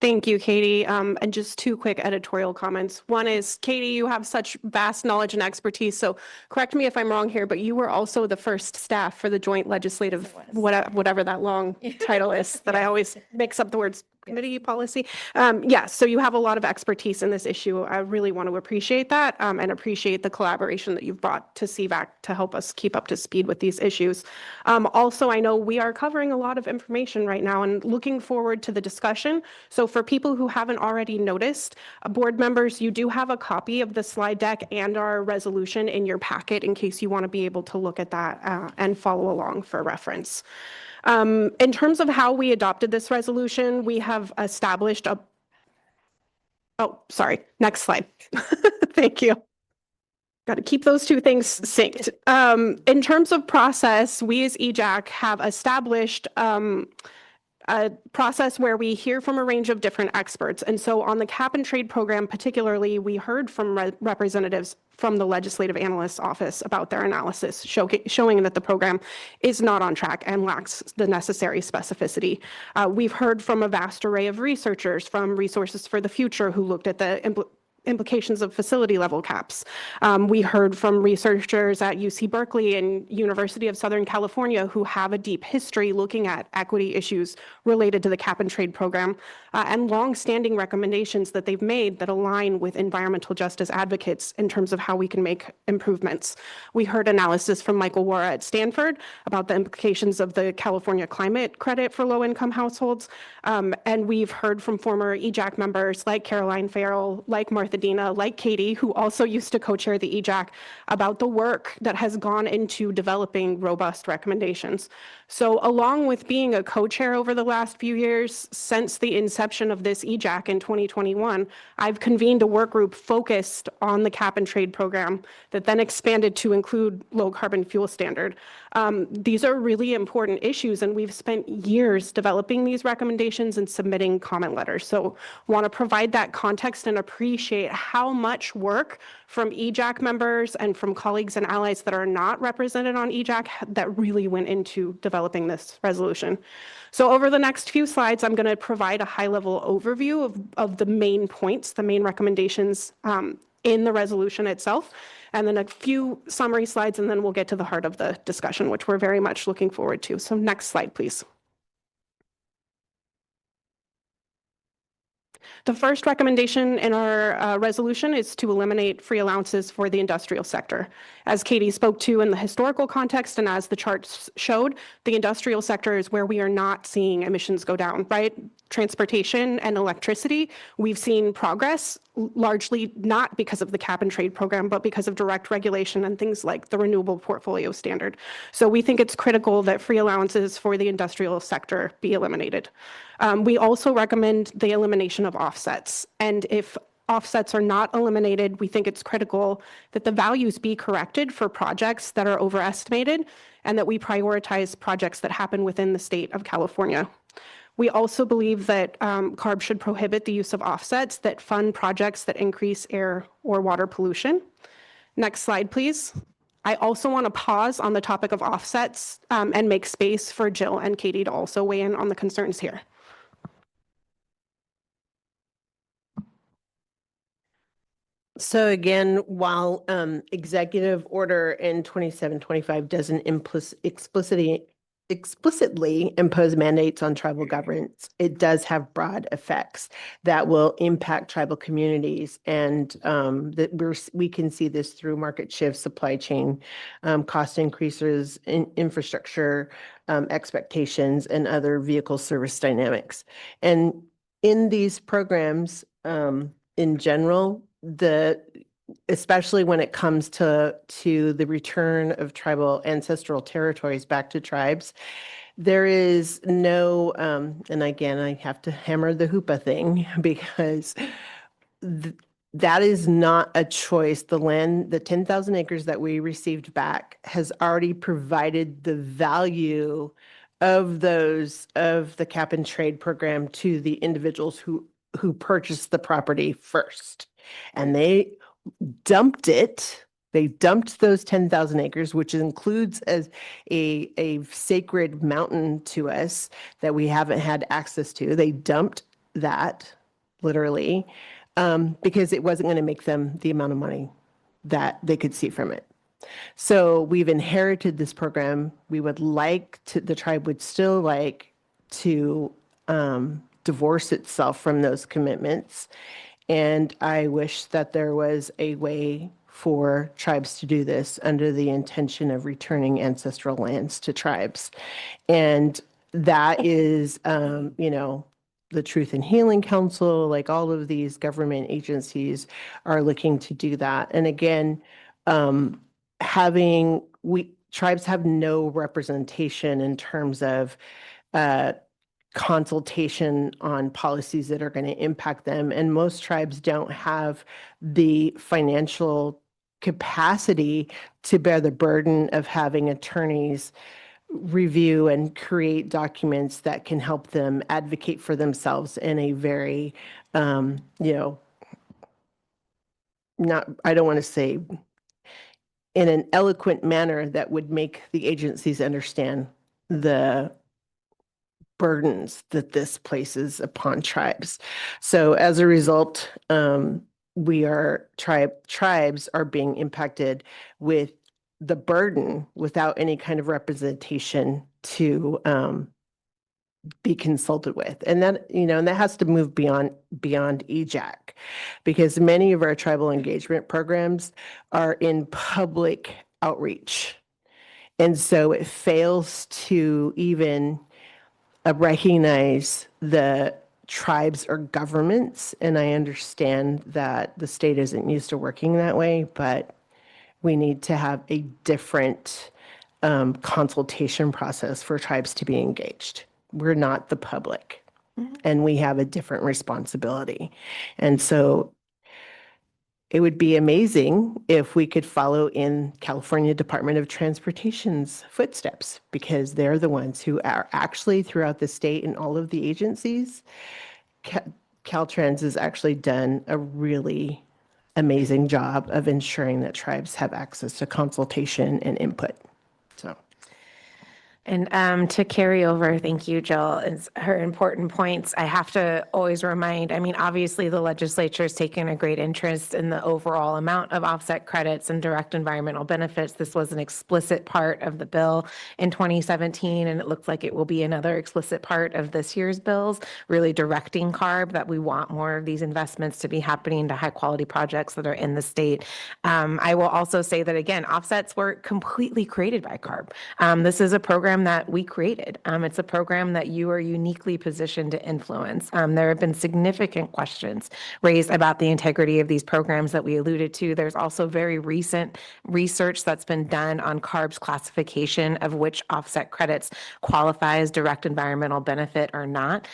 Thank you, Katie. And just two quick editorial comments. One is, Katie, you have such vast knowledge and expertise. So correct me if I'm wrong here, but you were also the first staff for the Joint Legislative, whatever that long title is, that I always mix up the words. Committee policy. Yes, so you have a lot of expertise in this issue. I really want to appreciate that and appreciate the collaboration that you've brought to CVAC to help us keep up to speed with these issues. Also, I know we are covering a lot of information right now and looking forward to the discussion. So for people who haven't already noticed, board members, you do have a copy of the slide deck and our resolution in your packet in case you want to be able to look at that and follow along for reference. In terms of how we adopted this resolution, we have established next slide. Thank you. Got to keep those two things synced. In terms of process, we as EJAC have established a process where we hear from a range of different experts. And so on the cap and trade program, particularly, we heard from representatives from the Legislative Analyst's Office about their analysis, showing that the program is not on track and lacks the necessary specificity. We've heard from a vast array of researchers from Resources for the Future who looked at the implications of facility level caps. We heard from researchers at UC Berkeley and University of Southern California who have a deep history looking at equity issues related to the cap and trade program and long-standing recommendations that they've made that align with environmental justice advocates in terms of how we can make improvements. We heard analysis from Michael Wara at Stanford about the implications of the California climate credit for low-income households. And we've heard from former EJAC members like Caroline Farrell, like Martha Dina, like Katie, who also used to co-chair the EJAC, about the work that has gone into developing robust recommendations. So along with being a co-chair over the last few years, since the inception of this EJAC in 2021, I've convened a work group focused on the cap and trade program that then expanded to include low carbon fuel standard. These are really important issues, and we've spent years developing these recommendations and submitting comment letters. So want to provide that context and appreciate how much work from EJAC members and from colleagues and allies that are not represented on EJAC that really went into developing this resolution. So over the next few slides, I'm going to provide a high-level overview of the main points, the main recommendations in the resolution itself, and then a few summary slides, and then we'll get to the heart of the discussion, which we're very much looking forward to. So next slide, please. The first recommendation in our resolution is to eliminate free allowances for the industrial sector. As Katie spoke to in the historical context and as the charts showed, the industrial sector is where we are not seeing emissions go down, right? Transportation and electricity, we've seen progress, largely not because of the cap and trade program, but because of direct regulation and things like the renewable portfolio standard. So we think it's critical that free allowances for the industrial sector be eliminated. We also recommend the elimination of offsets. And if offsets are not eliminated, we think it's critical that the values be corrected for projects that are overestimated and that we prioritize projects that happen within the state of California. We also believe that CARB should prohibit the use of offsets that fund projects that increase air or water pollution. Next slide, please. I also want to pause on the topic of offsets and make space for Jill and Katie to also weigh in on the concerns here. So again, while executive order in 2725 doesn't explicitly impose mandates on tribal governments, it does have broad effects that will impact tribal communities. And we can see this through market shifts, supply chain, cost increases, in infrastructure expectations, and other vehicle service dynamics. And in these programs, in general, especially when it comes to the return of tribal ancestral territories back to tribes, there is no, and again, I have to hammer the HOOPA thing because that is not a choice. The land, the 10,000 acres that we received back has already provided the value of the cap and trade program to the individuals who purchased the property first. And they dumped it. They dumped those 10,000 acres, which includes as a sacred mountain to us that we haven't had access to. They dumped that literally because it wasn't going to make them the amount of money that they could see from it. So we've inherited this program. We would like to, the tribe would still like to divorce itself from those commitments. And I wish that there was a way for tribes to do this under the intention of returning ancestral lands to tribes. And that is, the Truth and Healing Council, like all of these government agencies are looking to do that. And again, tribes have no representation in terms of consultation on policies that are going to impact them. And most tribes don't have the financial capacity to bear the burden of having attorneys review and create documents that can help them advocate for themselves in a very, I don't want to say in an eloquent manner that would make the agencies understand the burdens that this places upon tribes. So as a result, tribes are being impacted with the burden without any kind of representation to be consulted with. And that, and that has to move beyond EJAC, because many of our tribal engagement programs are in public outreach. And so it fails to even recognize the tribes or governments. And I understand that the state isn't used to working that way, but we need to have a different consultation process for tribes to be engaged. We're not the public, and we have a different responsibility. And so it would be amazing if we could follow in California Department of Transportation's footsteps, because they're the ones who are actually throughout the state and all of the agencies. Caltrans has actually done a really amazing job of ensuring that tribes have access to consultation and input. So. And to carry over, thank you, Jill, is her important points. I have to always remind, I mean, obviously the legislature has taken a great interest in the overall amount of offset credits and direct environmental benefits. This was an explicit part of the bill in 2017, and it looks like it will be another explicit part of this year's bills, really directing CARB that we want more of these investments to be happening to high quality projects that are in the state. I will also say that, again, offsets were completely created by CARB. This is a program that we created. It's a program that you are uniquely positioned to influence. There have been significant questions raised about the integrity of these programs that we alluded to. There's also very recent research that's been done on CARB's classification of which offset credits qualify as direct environmental benefit or not.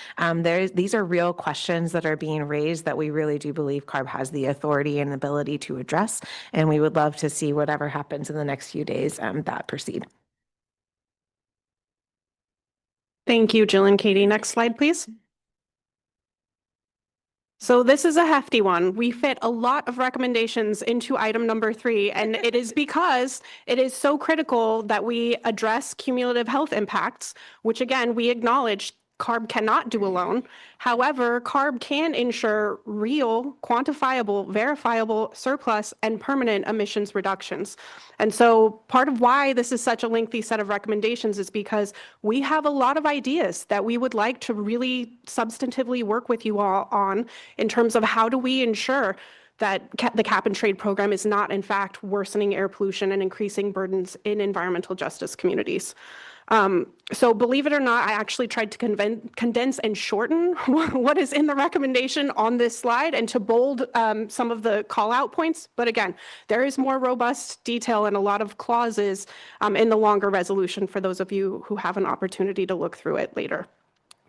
These are real questions that are being raised that we really do believe CARB has the authority and ability to address, and we would love to see whatever happens in the next few days that proceed. Thank you, Jill and Katie. Next slide, please. So this is a hefty one. We fit a lot of recommendations into item number 3, and it is because it is so critical that we address cumulative health impacts, which again, we acknowledge CARB cannot do alone. However, CARB can ensure real, quantifiable, verifiable surplus and permanent emissions reductions. And so part of why this is such a lengthy set of recommendations is because we have a lot of ideas that we would like to really substantively work with you all on in terms of how do we ensure that the cap and trade program is not, in fact, worsening air pollution and increasing burdens in environmental justice communities. So believe it or not, I actually tried to condense and shorten what is in the recommendation on this slide and to bold some of the call out points. But again, there is more robust detail and a lot of clauses in the longer resolution for those of you who have an opportunity to look through it later.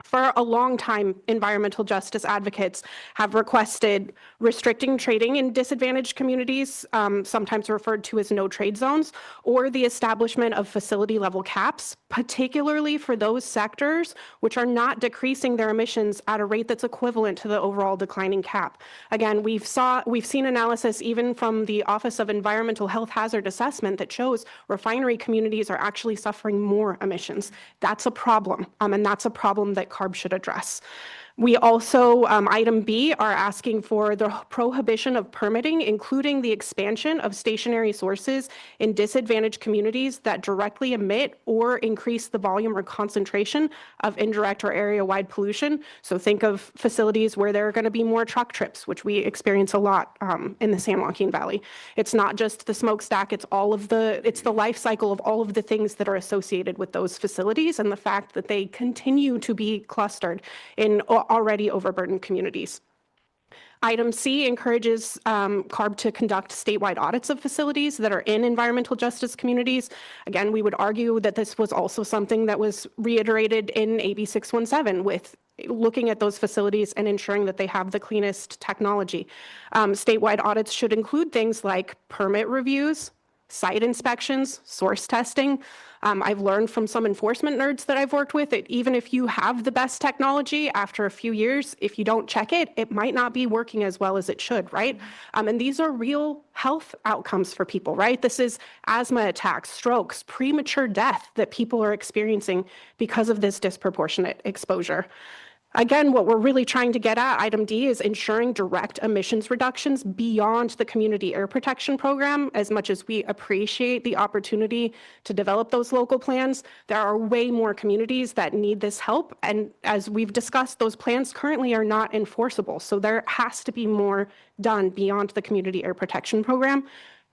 For a long time, environmental justice advocates have requested restricting trading in disadvantaged communities, sometimes referred to as no trade zones, or the establishment of facility level caps, particularly for those sectors which are not decreasing their emissions at a rate that's equivalent to the overall declining cap. Again, we've seen analysis even from the Office of Environmental Health Hazard Assessment that shows refinery communities are actually suffering more emissions. That's a problem, and that's a problem that CARB should address. We also, item B, are asking for the prohibition of permitting, including the expansion of stationary sources in disadvantaged communities that directly emit or increase the volume or concentration of indirect or area-wide pollution. So think of facilities where there are going to be more truck trips, which we experience a lot in the San Joaquin Valley. It's not just the smokestack, it's the life cycle of all of the things that are associated with those facilities and the fact that they continue to be clustered in already overburdened communities. Item C encourages CARB to conduct statewide audits of facilities that are in environmental justice communities. Again, we would argue that this was also something that was reiterated in AB 617 with looking at those facilities and ensuring that they have the cleanest technology. Statewide audits should include things like permit reviews, site inspections, source testing. I've learned from some enforcement nerds that I've worked with that even if you have the best technology, after a few years, if you don't check it, it might not be working as well as it should, right? And these are real health outcomes for people, right? This is asthma attacks, strokes, premature death that people are experiencing because of this disproportionate exposure. Again, what we're really trying to get at, item D, is ensuring direct emissions reductions beyond the community air protection program. As much as we appreciate the opportunity to develop those local plans, there are way more communities that need this help. And as we've discussed, those plans currently are not enforceable. So there has to be more done beyond the community air protection program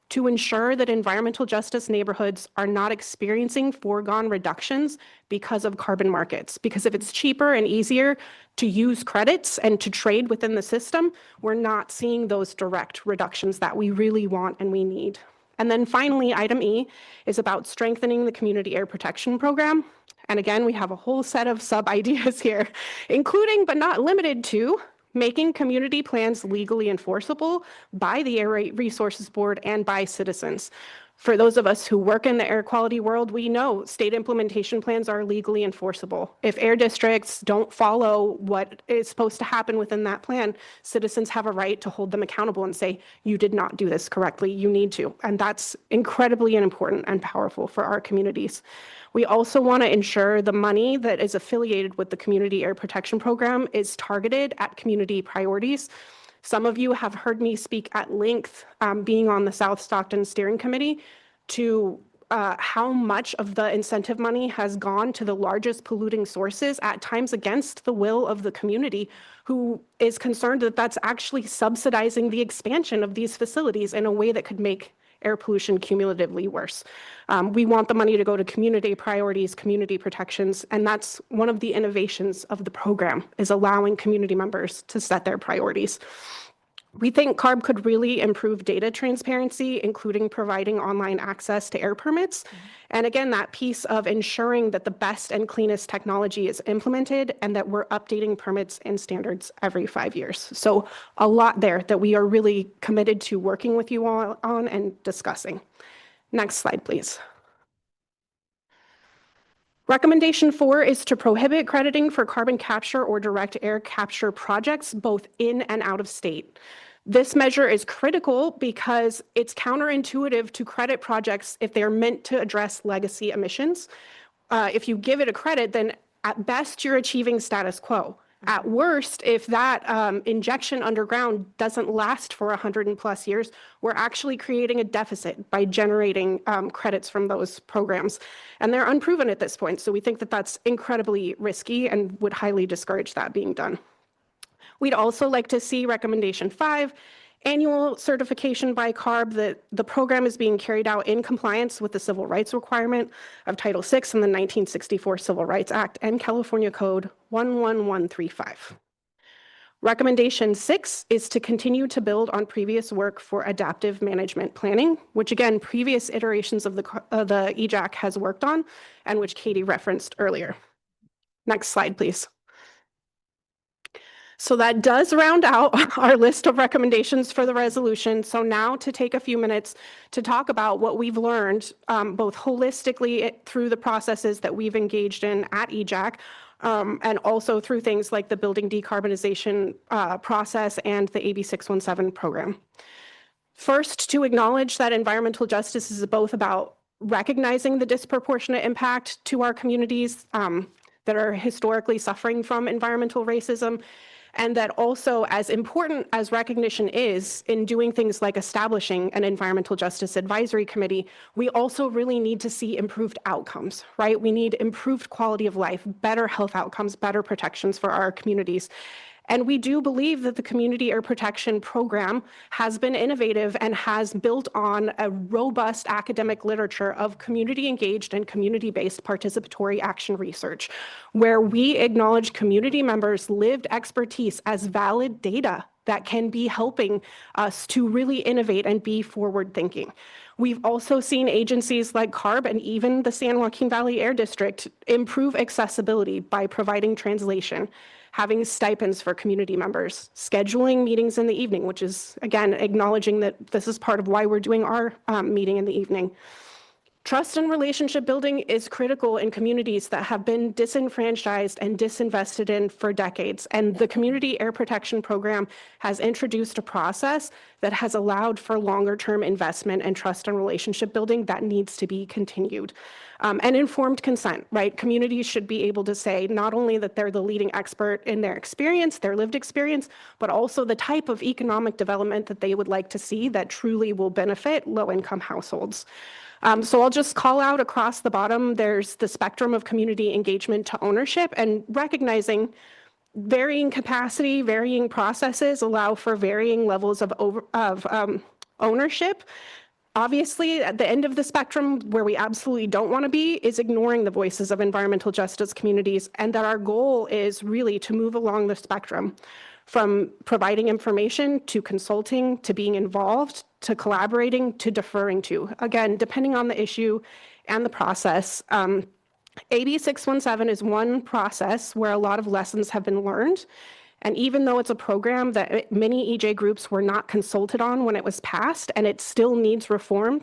to ensure that environmental justice neighborhoods are not experiencing foregone reductions because of carbon markets. Because if it's cheaper and easier to use credits and to trade within the system, we're not seeing those direct reductions that we really want and we need. And then finally, item E is about strengthening the community air protection program. And again, we have a whole set of sub-ideas here, including but not limited to making community plans legally enforceable by the Air Resources Board and by citizens. For those of us who work in the air quality world, we know state implementation plans are legally enforceable. If air districts don't follow what is supposed to happen within that plan, citizens have a right to hold them accountable and say, you did not do this correctly, you need to. And that's incredibly important and powerful for our communities. We also want to ensure the money that is affiliated with the Community Air Protection Program is targeted at community priorities. Some of you have heard me speak at length, being on the South Stockton Steering Committee, to how much of the incentive money has gone to the largest polluting sources, at times against the will of the community, who is concerned that that's actually subsidizing the expansion of these facilities in a way that could make air pollution cumulatively worse. We want the money to go to community priorities, community protections, and that's one of the innovations of the program, is allowing community members to set their priorities. We think CARB could really improve data transparency, including providing online access to air permits. And again, that piece of ensuring that the best and cleanest technology is implemented and that we're updating permits and standards every 5 years. So a lot there that we are really committed to working with you all on and discussing. Next slide, please. Recommendation 4 is to prohibit crediting for carbon capture or direct air capture projects, both in and out of state. This measure is critical because it's counterintuitive to credit projects if they're meant to address legacy emissions. If you give it a credit, then at best you're achieving status quo. At worst, if that injection underground doesn't last for 100+ years, we're actually creating a deficit by generating credits from those programs. And they're unproven at this point, so we think that that's incredibly risky and would highly discourage that being done. We'd also like to see recommendation 5, annual certification by CARB that the program is being carried out in compliance with the civil rights requirement of Title VI in the 1964 Civil Rights Act and California Code 11135. Recommendation 6 is to continue to build on previous work for adaptive management planning, which again, previous iterations of the EJAC has worked on and which Katie referenced earlier. Next slide, please. So that does round out our list of recommendations for the resolution. So now to take a few minutes to talk about what we've learned, both holistically through the processes that we've engaged in at EJAC, and also through things like the Building Decarbonization process and the AB 617 program. First, to acknowledge that environmental justice is both about recognizing the disproportionate impact to our communities that are historically suffering from environmental racism, and that also, as important as recognition is in doing things like establishing an environmental justice advisory committee, we also really need to see improved outcomes, right? We need improved quality of life, better health outcomes, better protections for our communities. And we do believe that the Community Air Protection Program has been innovative and has built on a robust academic literature of community-engaged and community-based participatory action research, where we acknowledge community members' lived expertise as valid data that can be helping us to really innovate and be forward-thinking. We've also seen agencies like CARB and even the San Joaquin Valley Air District improve accessibility by providing translation, having stipends for community members, scheduling meetings in the evening, which is, again, acknowledging that this is part of why we're doing our meeting in the evening. Trust and relationship building is critical in communities that have been disenfranchised and disinvested in for decades. And the Community Air Protection Program has introduced a process that has allowed for longer-term investment and trust and relationship building that needs to be continued. And informed consent, right? Communities should be able to say not only that they're the leading expert in their experience, their lived experience, but also the type of economic development that they would like to see that truly will benefit low-income households. So I'll just call out across the bottom, there's the spectrum of community engagement to ownership, and recognizing varying capacity, varying processes allow for varying levels of ownership. Obviously, at the end of the spectrum, where we absolutely don't want to be, is ignoring the voices of environmental justice communities, and that our goal is really to move along the spectrum from providing information to consulting to being involved to collaborating to deferring to. Again, depending on the issue and the process. AB 617 is one process where a lot of lessons have been learned. And even though it's a program that many EJ groups were not consulted on when it was passed, and it still needs reform,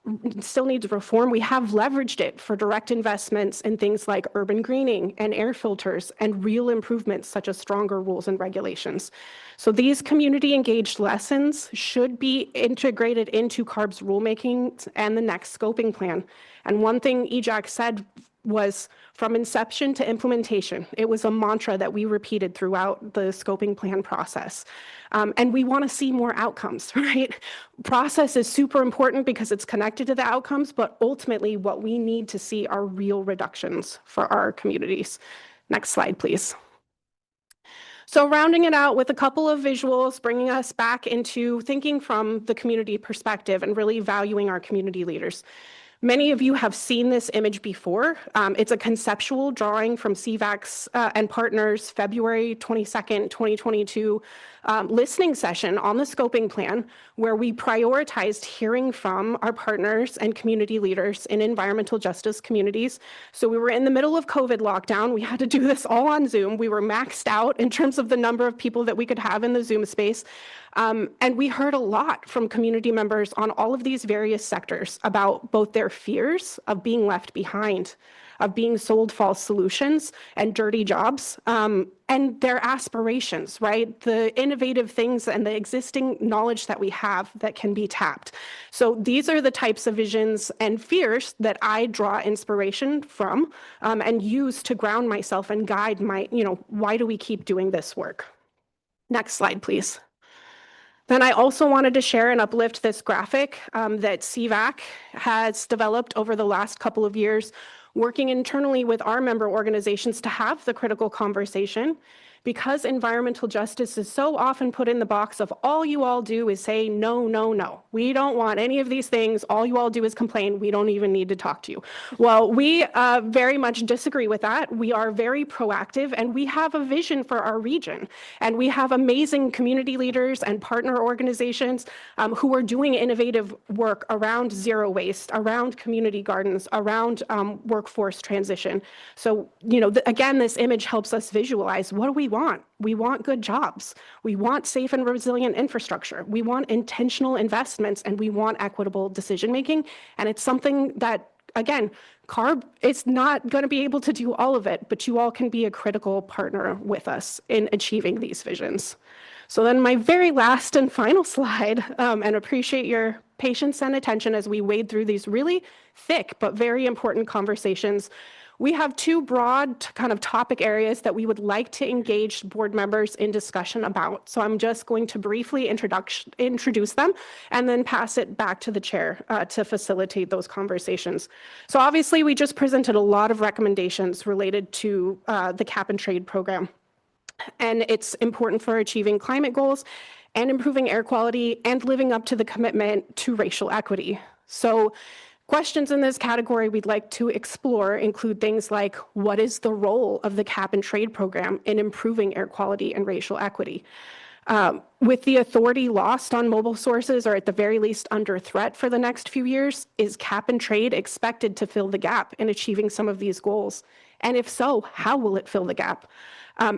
we have leveraged it for direct investments in things like urban greening and air filters and real improvements such as stronger rules and regulations. So these community engaged lessons should be integrated into CARB's rulemaking and the next scoping plan. And one thing EJAC said was from inception to implementation. It was a mantra that we repeated throughout the scoping plan process. And we want to see more outcomes, right? Process is super important because it's connected to the outcomes, but ultimately what we need to see are real reductions for our communities. Next slide, please. So rounding it out with a couple of visuals, bringing us back into thinking from the community perspective and really valuing our community leaders. Many of you have seen this image before. It's a conceptual drawing from CVAC's and partners February 22nd, 2022 listening session on the scoping plan, where we prioritized hearing from our partners and community leaders in environmental justice communities. So we were in the middle of COVID lockdown. We had to do this all on Zoom. We were maxed out in terms of the number of people that we could have in the Zoom space. And we heard a lot from community members on all of these various sectors about both their fears of being left behind, of being sold false solutions and dirty jobs, and their aspirations, right? The innovative things and the existing knowledge that we have that can be tapped. So these are the types of visions and fears that I draw inspiration from and use to ground myself and guide my, why do we keep doing this work? Next slide, please. Then I also wanted to share and uplift this graphic that CVAC has developed over the last couple of years, working internally with our member organizations to have the critical conversation. Because environmental justice is so often put in the box of all you all do is say, no, no, no. We don't want any of these things. All you all do is complain. We don't even need to talk to you. Well, we very much disagree with that. We are very proactive and we have a vision for our region. And we have amazing community leaders and partner organizations who are doing innovative work around zero waste, around community gardens, around workforce transition. So, again, this image helps us visualize what do we want? We want good jobs. We want safe and resilient infrastructure. We want intentional investments and we want equitable decision-making. And it's something that, again, CARB is not going to be able to do all of it, but you all can be a critical partner with us in achieving these visions. So then my very last and final slide, and appreciate your patience and attention as we wade through these really thick but very important conversations. We have two broad kind of topic areas that we would like to engage board members in discussion about. So I'm just going to briefly introduce them and then pass it back to the chair to facilitate those conversations. So obviously we just presented a lot of recommendations related to the cap and trade program. And it's important for achieving climate goals and improving air quality and living up to the commitment to racial equity. So questions in this category we'd like to explore include things like, what is the role of the cap and trade program in improving air quality and racial equity? With the authority lost on mobile sources, or at the very least under threat for the next few years, is cap and trade expected to fill the gap in achieving some of these goals? And if so, how will it fill the gap?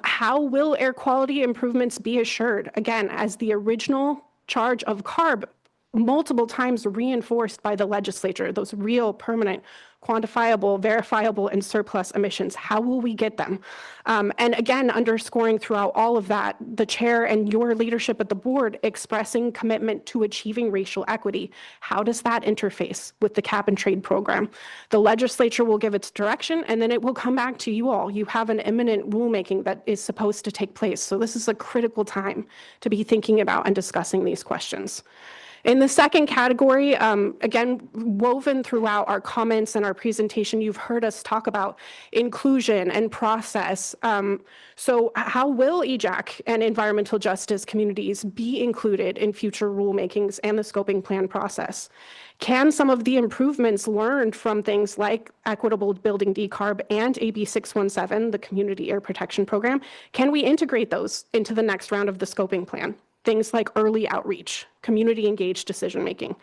How will air quality improvements be assured? Again, as the original charge of CARB multiple times reinforced by the legislature, those real, permanent, quantifiable, verifiable, and surplus emissions. How will we get them? And again, underscoring throughout all of that, the chair and your leadership at the board expressing commitment to achieving racial equity. How does that interface with the cap and trade program? The legislature will give its direction, and then it will come back to you all. You have an imminent rulemaking that is supposed to take place. So this is a critical time to be thinking about and discussing these questions. In the second category, again, woven throughout our comments and our presentation, you've heard us talk about inclusion and process. So how will EJAC and environmental justice communities be included in future rulemakings and the scoping plan process? Can some of the improvements learned from things like equitable building decarb and AB 617, the Community Air Protection Program, can we integrate those into the next round of the scoping plan? Things like early outreach, community engaged decision-making.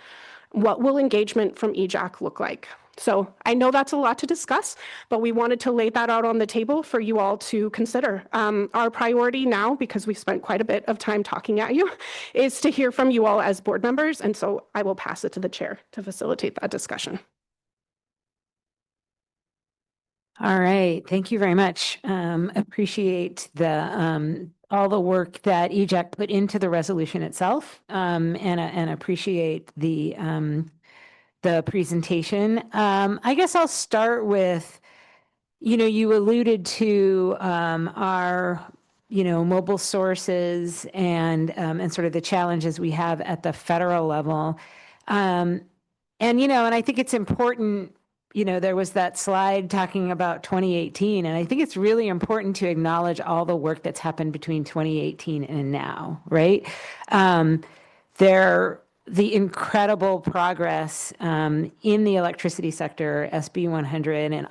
What will engagement from EJAC look like? So I know that's a lot to discuss, but we wanted to lay that out on the table for you all to consider. Our priority now, because we spent quite a bit of time talking at you, is to hear from you all as board members. And so I will pass it to the chair to facilitate that discussion. All right, thank you very much. Appreciate the all the work that EJAC put into the resolution itself, and appreciate the presentation. I guess I'll start with, you alluded to our, mobile sources and sort of the challenges we have at the federal level, and I think it's important. There was that slide talking about 2018, and I think it's really important to acknowledge all the work that's happened between 2018 and now, right? The incredible progress in the electricity sector, SB 100, and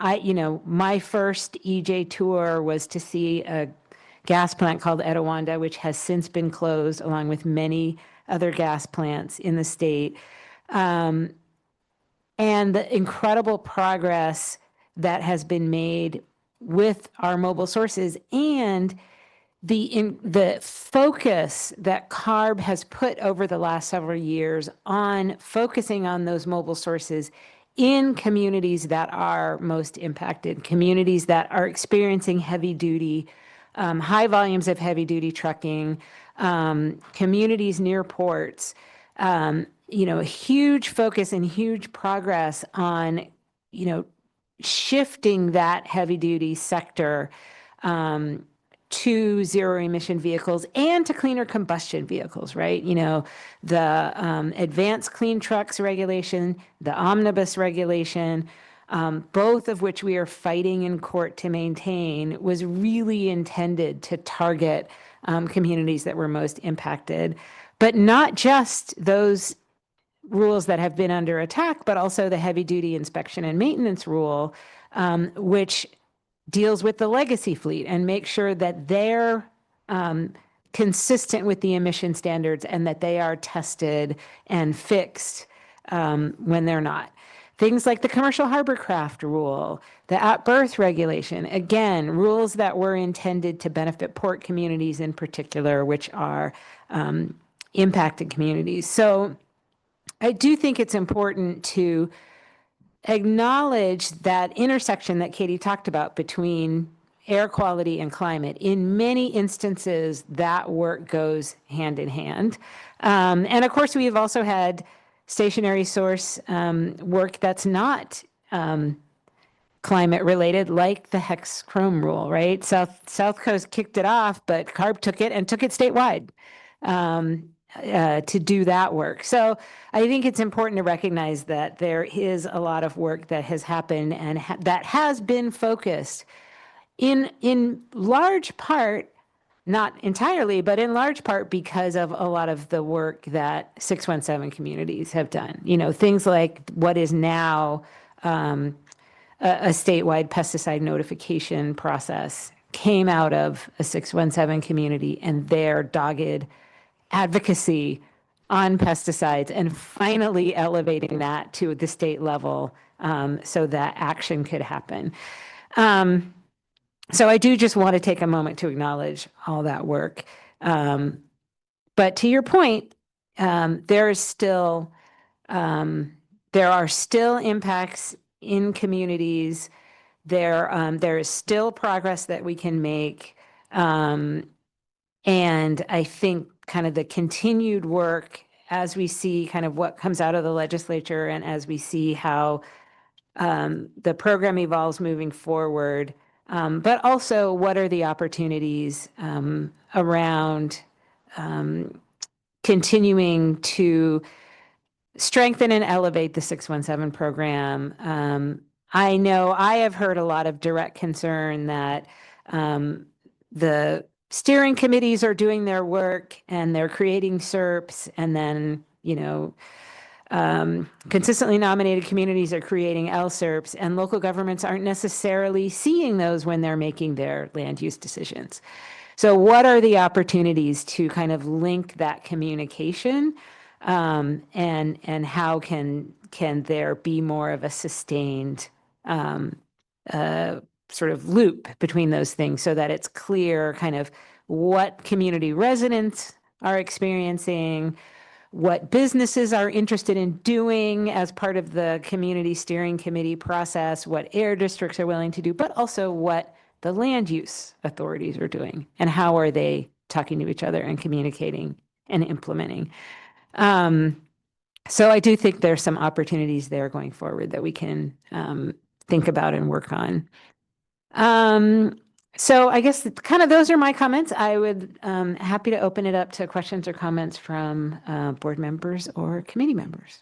my first EJ tour was to see a gas plant called Etowanda, which has since been closed, along with many other gas plants in the state. And the incredible progress that has been made with our mobile sources and the focus that CARB has put over the last several years on focusing on those mobile sources in communities that are most impacted, communities that are experiencing heavy duty, high volumes of heavy duty trucking, communities near ports. A huge focus and huge progress on, shifting that heavy duty sector to zero emission vehicles and to cleaner combustion vehicles, right? The advanced clean trucks regulation, the omnibus regulation, both of which we are fighting in court to maintain, was really intended to target communities that were most impacted, but not just those rules that have been under attack, but also the heavy duty inspection and maintenance rule, which deals with the legacy fleet and makes sure that they're consistent with the emission standards and that they are tested and fixed when they're not. Things like the commercial harbor craft rule, the at-berth regulation, again, rules that were intended to benefit port communities in particular, which are impacted communities. So I do think it's important to acknowledge that intersection that Katie talked about between air quality and climate. In many instances, that work goes hand in hand. And of course, we have also had stationary source work that's not climate related, like the hex chrome rule, right? South Coast kicked it off, but CARB took it and took it statewide. To do that work. So I think it's important to recognize that there is a lot of work that has happened and that has been focused in large part, not entirely, but in large part because of a lot of the work that 617 communities have done. Things like what is now a statewide pesticide notification process came out of a 617 community and their dogged advocacy on pesticides and finally elevating that to the state level so that action could happen. So I do just want to take a moment to acknowledge all that work. But to your point, there is still, there are still impacts in communities. There is still progress that we can make. And I think kind of the continued work as we see kind of what comes out of the legislature and as we see how the program evolves moving forward, but also what are the opportunities around continuing to strengthen and elevate the 617 program. I know I have heard a lot of direct concern that the steering committees are doing their work and they're creating SERPs, and then, consistently nominated communities are creating LSERPs, and local governments aren't necessarily seeing those when they're making their land use decisions. So what are the opportunities to kind of link that communication, and how can there be more of a sustained sort of loop between those things so that it's clear kind of what community residents are experiencing, what businesses are interested in doing as part of the community steering committee process, what air districts are willing to do, but also what the land use authorities are doing and how are they talking to each other and communicating and implementing. So I do think there's some opportunities there going forward that we can think about and work on. So I guess kind of those are my comments. I would happy to open it up to questions or comments from board members or committee members.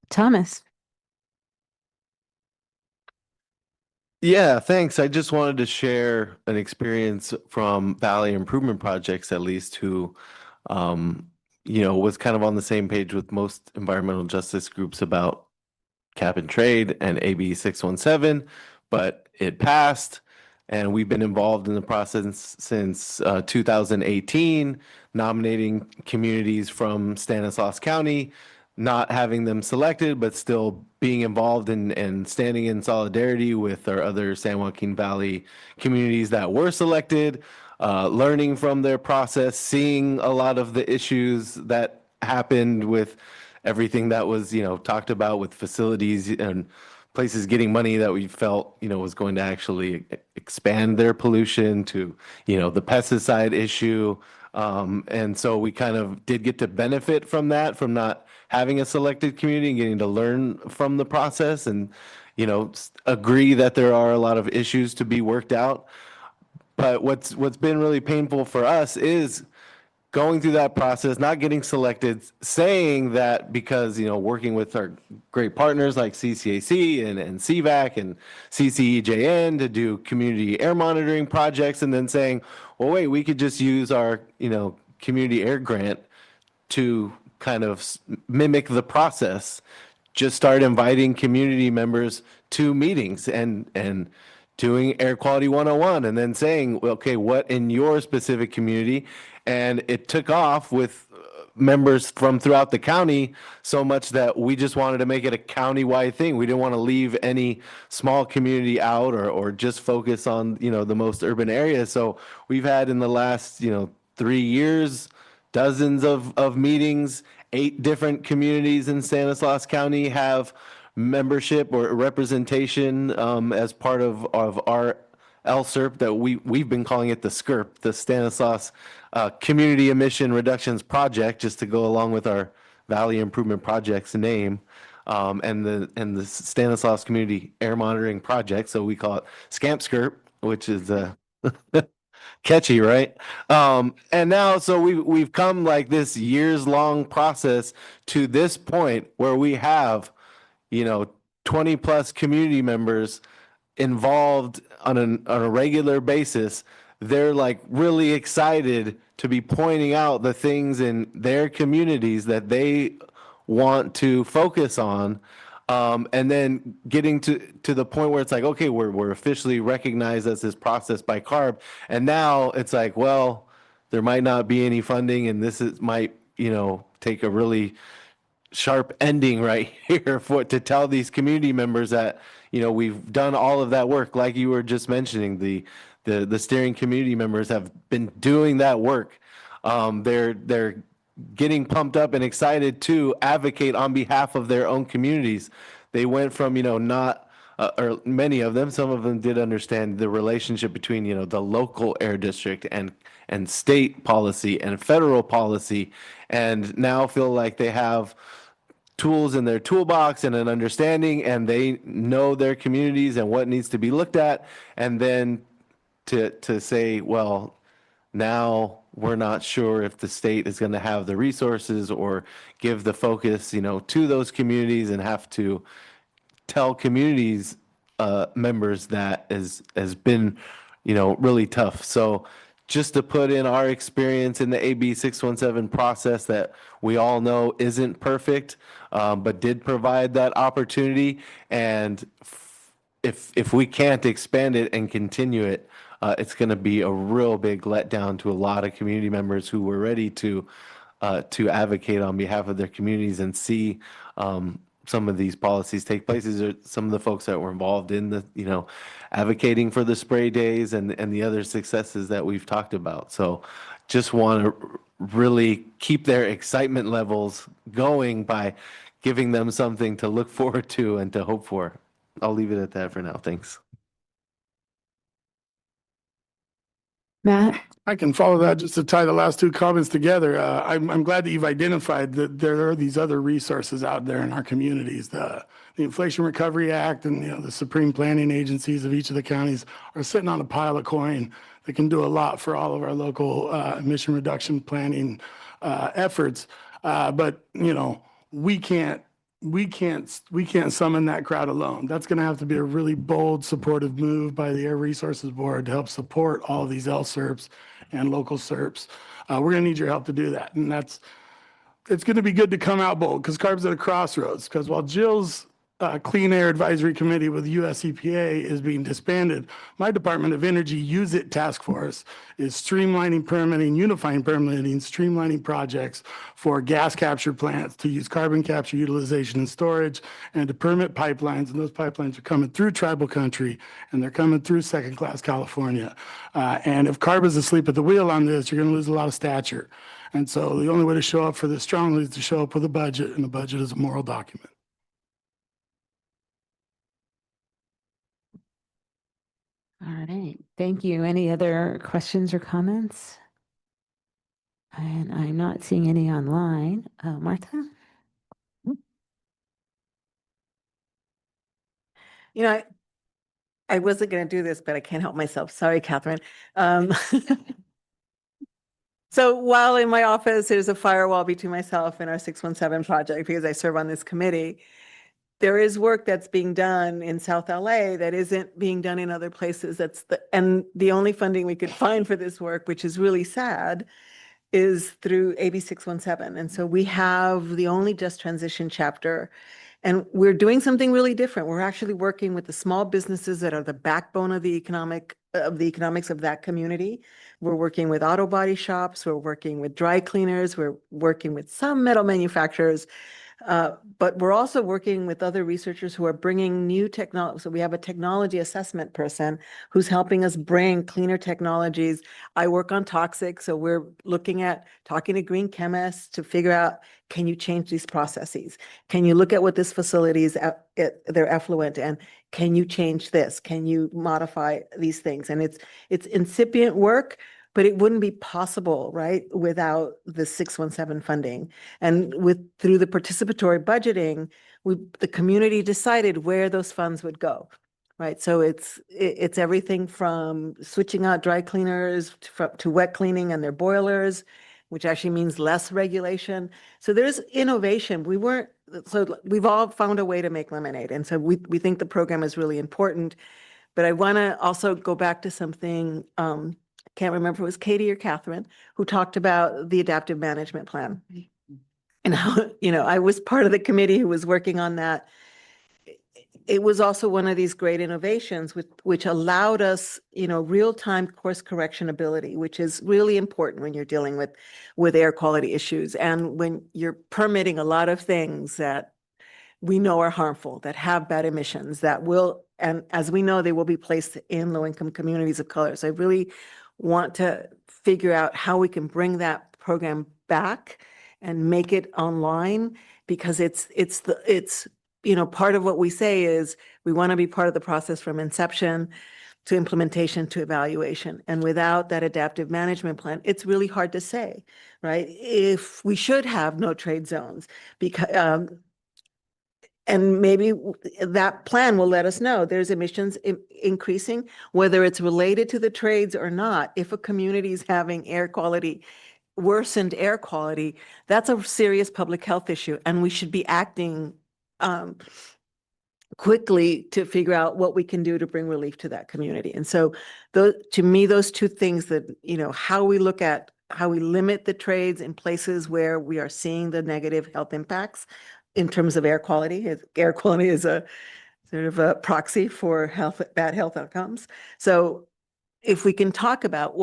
Thomas. Yeah, thanks. I just wanted to share an experience from Valley Improvement Projects, at least, who, was kind of on the same page with most environmental justice groups about cap and trade and AB 617, but it passed. And we've been involved in the process since 2018, nominating communities from Stanislaus County, not having them selected, but still being involved and standing in solidarity with our other San Joaquin Valley communities that were selected, learning from their process, seeing a lot of the issues that happened with everything that was, talked about with facilities and places getting money that we felt, was going to actually expand their pollution to, the pesticide issue. And so we kind of did get to benefit from that, from not having a selected community and getting to learn from the process and, agree that there are a lot of issues to be worked out. But what's been really painful for us is going through that process, not getting selected, saying that because, working with our great partners like CCAC and CVAC and CCEJN to do community air monitoring projects, and then saying, well, wait, we could just use our, community air grant to kind of mimic the process, just start inviting community members to meetings and doing Air Quality 101 and then saying, okay, what in your specific community? And it took off with members from throughout the county so much that we just wanted to make it a county-wide thing. We didn't want to leave any small community out or just focus on, the most urban areas. So we've had in the last, 3 years, dozens of meetings. 8 different communities in Stanislaus County have membership or representation as part of our LSERP that we've been calling it the SCRP, the Stanislaus Community Emission Reductions Project, just to go along with our Valley Improvement Project's name, and the Stanislaus Community Air Monitoring Project. So we call it SCAMP-SCRP, which is catchy, right? And now, so we've come like this years-long process to this point where we have, 20 plus community members involved on a regular basis. They're like really excited to be pointing out the things in their communities that they want to focus on. And then getting to the point where it's like, okay, we're officially recognized as this process by CARB. And now it's like, well, there might not be any funding and might, take a really sharp ending right here to tell these community members that, we've done all of that work. Like you were just mentioning, the steering community members have been doing that work. They're getting pumped up and excited to advocate on behalf of their own communities. They went from, not, or many of them, some of them did understand the relationship between, the local air district and state policy and federal policy, and now feel like they have tools in their toolbox and an understanding, and they know their communities and what needs to be looked at. And then to say, well, now we're not sure if the state is going to have the resources or give the focus, to those communities, and have to tell communities members that has been, really tough. So just to put in our experience in the AB 617 process that we all know isn't perfect, but did provide that opportunity. And if we can't expand it and continue it, it's going to be a real big letdown to a lot of community members who were ready to advocate on behalf of their communities and see some of these policies take place. These are some of the folks that were involved in the, advocating for the spray days and the other successes that we've talked about. So just want to really keep their excitement levels going by giving them something to look forward to and to hope for. I'll leave it at that for now. Thanks. Matt? I can follow that just to tie the last two comments together. I'm glad that you've identified that there are these other resources out there in our communities. The Inflation Recovery Act and the supreme planning agencies of each of the counties are sitting on a pile of coin that can do a lot for all of our local emission reduction planning efforts. But we can't summon that crowd alone. That's going to have to be a really bold, supportive move by the Air Resources Board to help support all of these LSERPs and local SERPs. We're going to need your help to do that. And it's going to be good to come out bold, because CARB's at a crossroads. Because while Jill's Clean Air Advisory Committee with the US EPA is being disbanded, my Department of Energy Use It Task Force is streamlining permitting, unifying permitting, streamlining projects for gas capture plants to use carbon capture, utilization, and storage, and to permit pipelines. And those pipelines are coming through tribal country, and they're coming through second-class California. And if CARB is asleep at the wheel on this, you're going to lose a lot of stature. And so the only way to show up for this strongly is to show up with a budget, and a budget is a moral document. All right, thank you. Any other questions or comments? And I'm not seeing any online. Martha? I wasn't going to do this, but I can't help myself. Sorry, Catherine. So while in my office, there's a firewall between myself and our 617 project, because I serve on this committee, there is work that's being done in South LA that isn't being done in other places. And the only funding we could find for this work, which is really sad, is through AB 617. And so we have the only Just Transition chapter, and we're doing something really different. We're actually working with the small businesses that are the backbone of the economics of that community. We're working with auto body shops. We're working with dry cleaners. We're working with some metal manufacturers. But we're also working with other researchers who are bringing new technology. So we have a technology assessment person who's helping us bring cleaner technologies. I work on toxic, so we're looking at talking to green chemists to figure out, can you change these processes? Can you look at what this facility is, their effluent, and can you change this? Can you modify these things? And it's incipient work, but it wouldn't be possible, right, without the 617 funding. And through the participatory budgeting, the community decided where those funds would go, right? So it's everything from switching out dry cleaners to wet cleaning and their boilers, which actually means less regulation. So there's innovation. We've all found a way to make lemonade. And so we think the program is really important. But I want to also go back to something, can't remember if it was Katie or Catherine, who talked about the adaptive management plan. And how, I was part of the committee who was working on that. it was also one of these great innovations which allowed us, real-time course correction ability, which is really important when you're dealing with air quality issues. And when you're permitting a lot of things that we know are harmful, that have bad emissions, that will, and as we know, they will be placed in low-income communities of color. So I really want to figure out how we can bring that program back and make it online, because it's part of what we say is we want to be part of the process from inception to implementation to evaluation. And without that adaptive management plan, it's really hard to say, right? If we should have no trade zones, because and maybe that plan will let us know there's emissions increasing, whether it's related to the trades or not. If a community is having worsened air quality, that's a serious public health issue, and we should be acting quickly to figure out what we can do to bring relief to that community. And so to me, those two things, that, how we look at how we limit the trades in places where we are seeing the negative health impacts in terms of air quality. Air quality is a sort of a proxy for bad health outcomes. So if we can talk about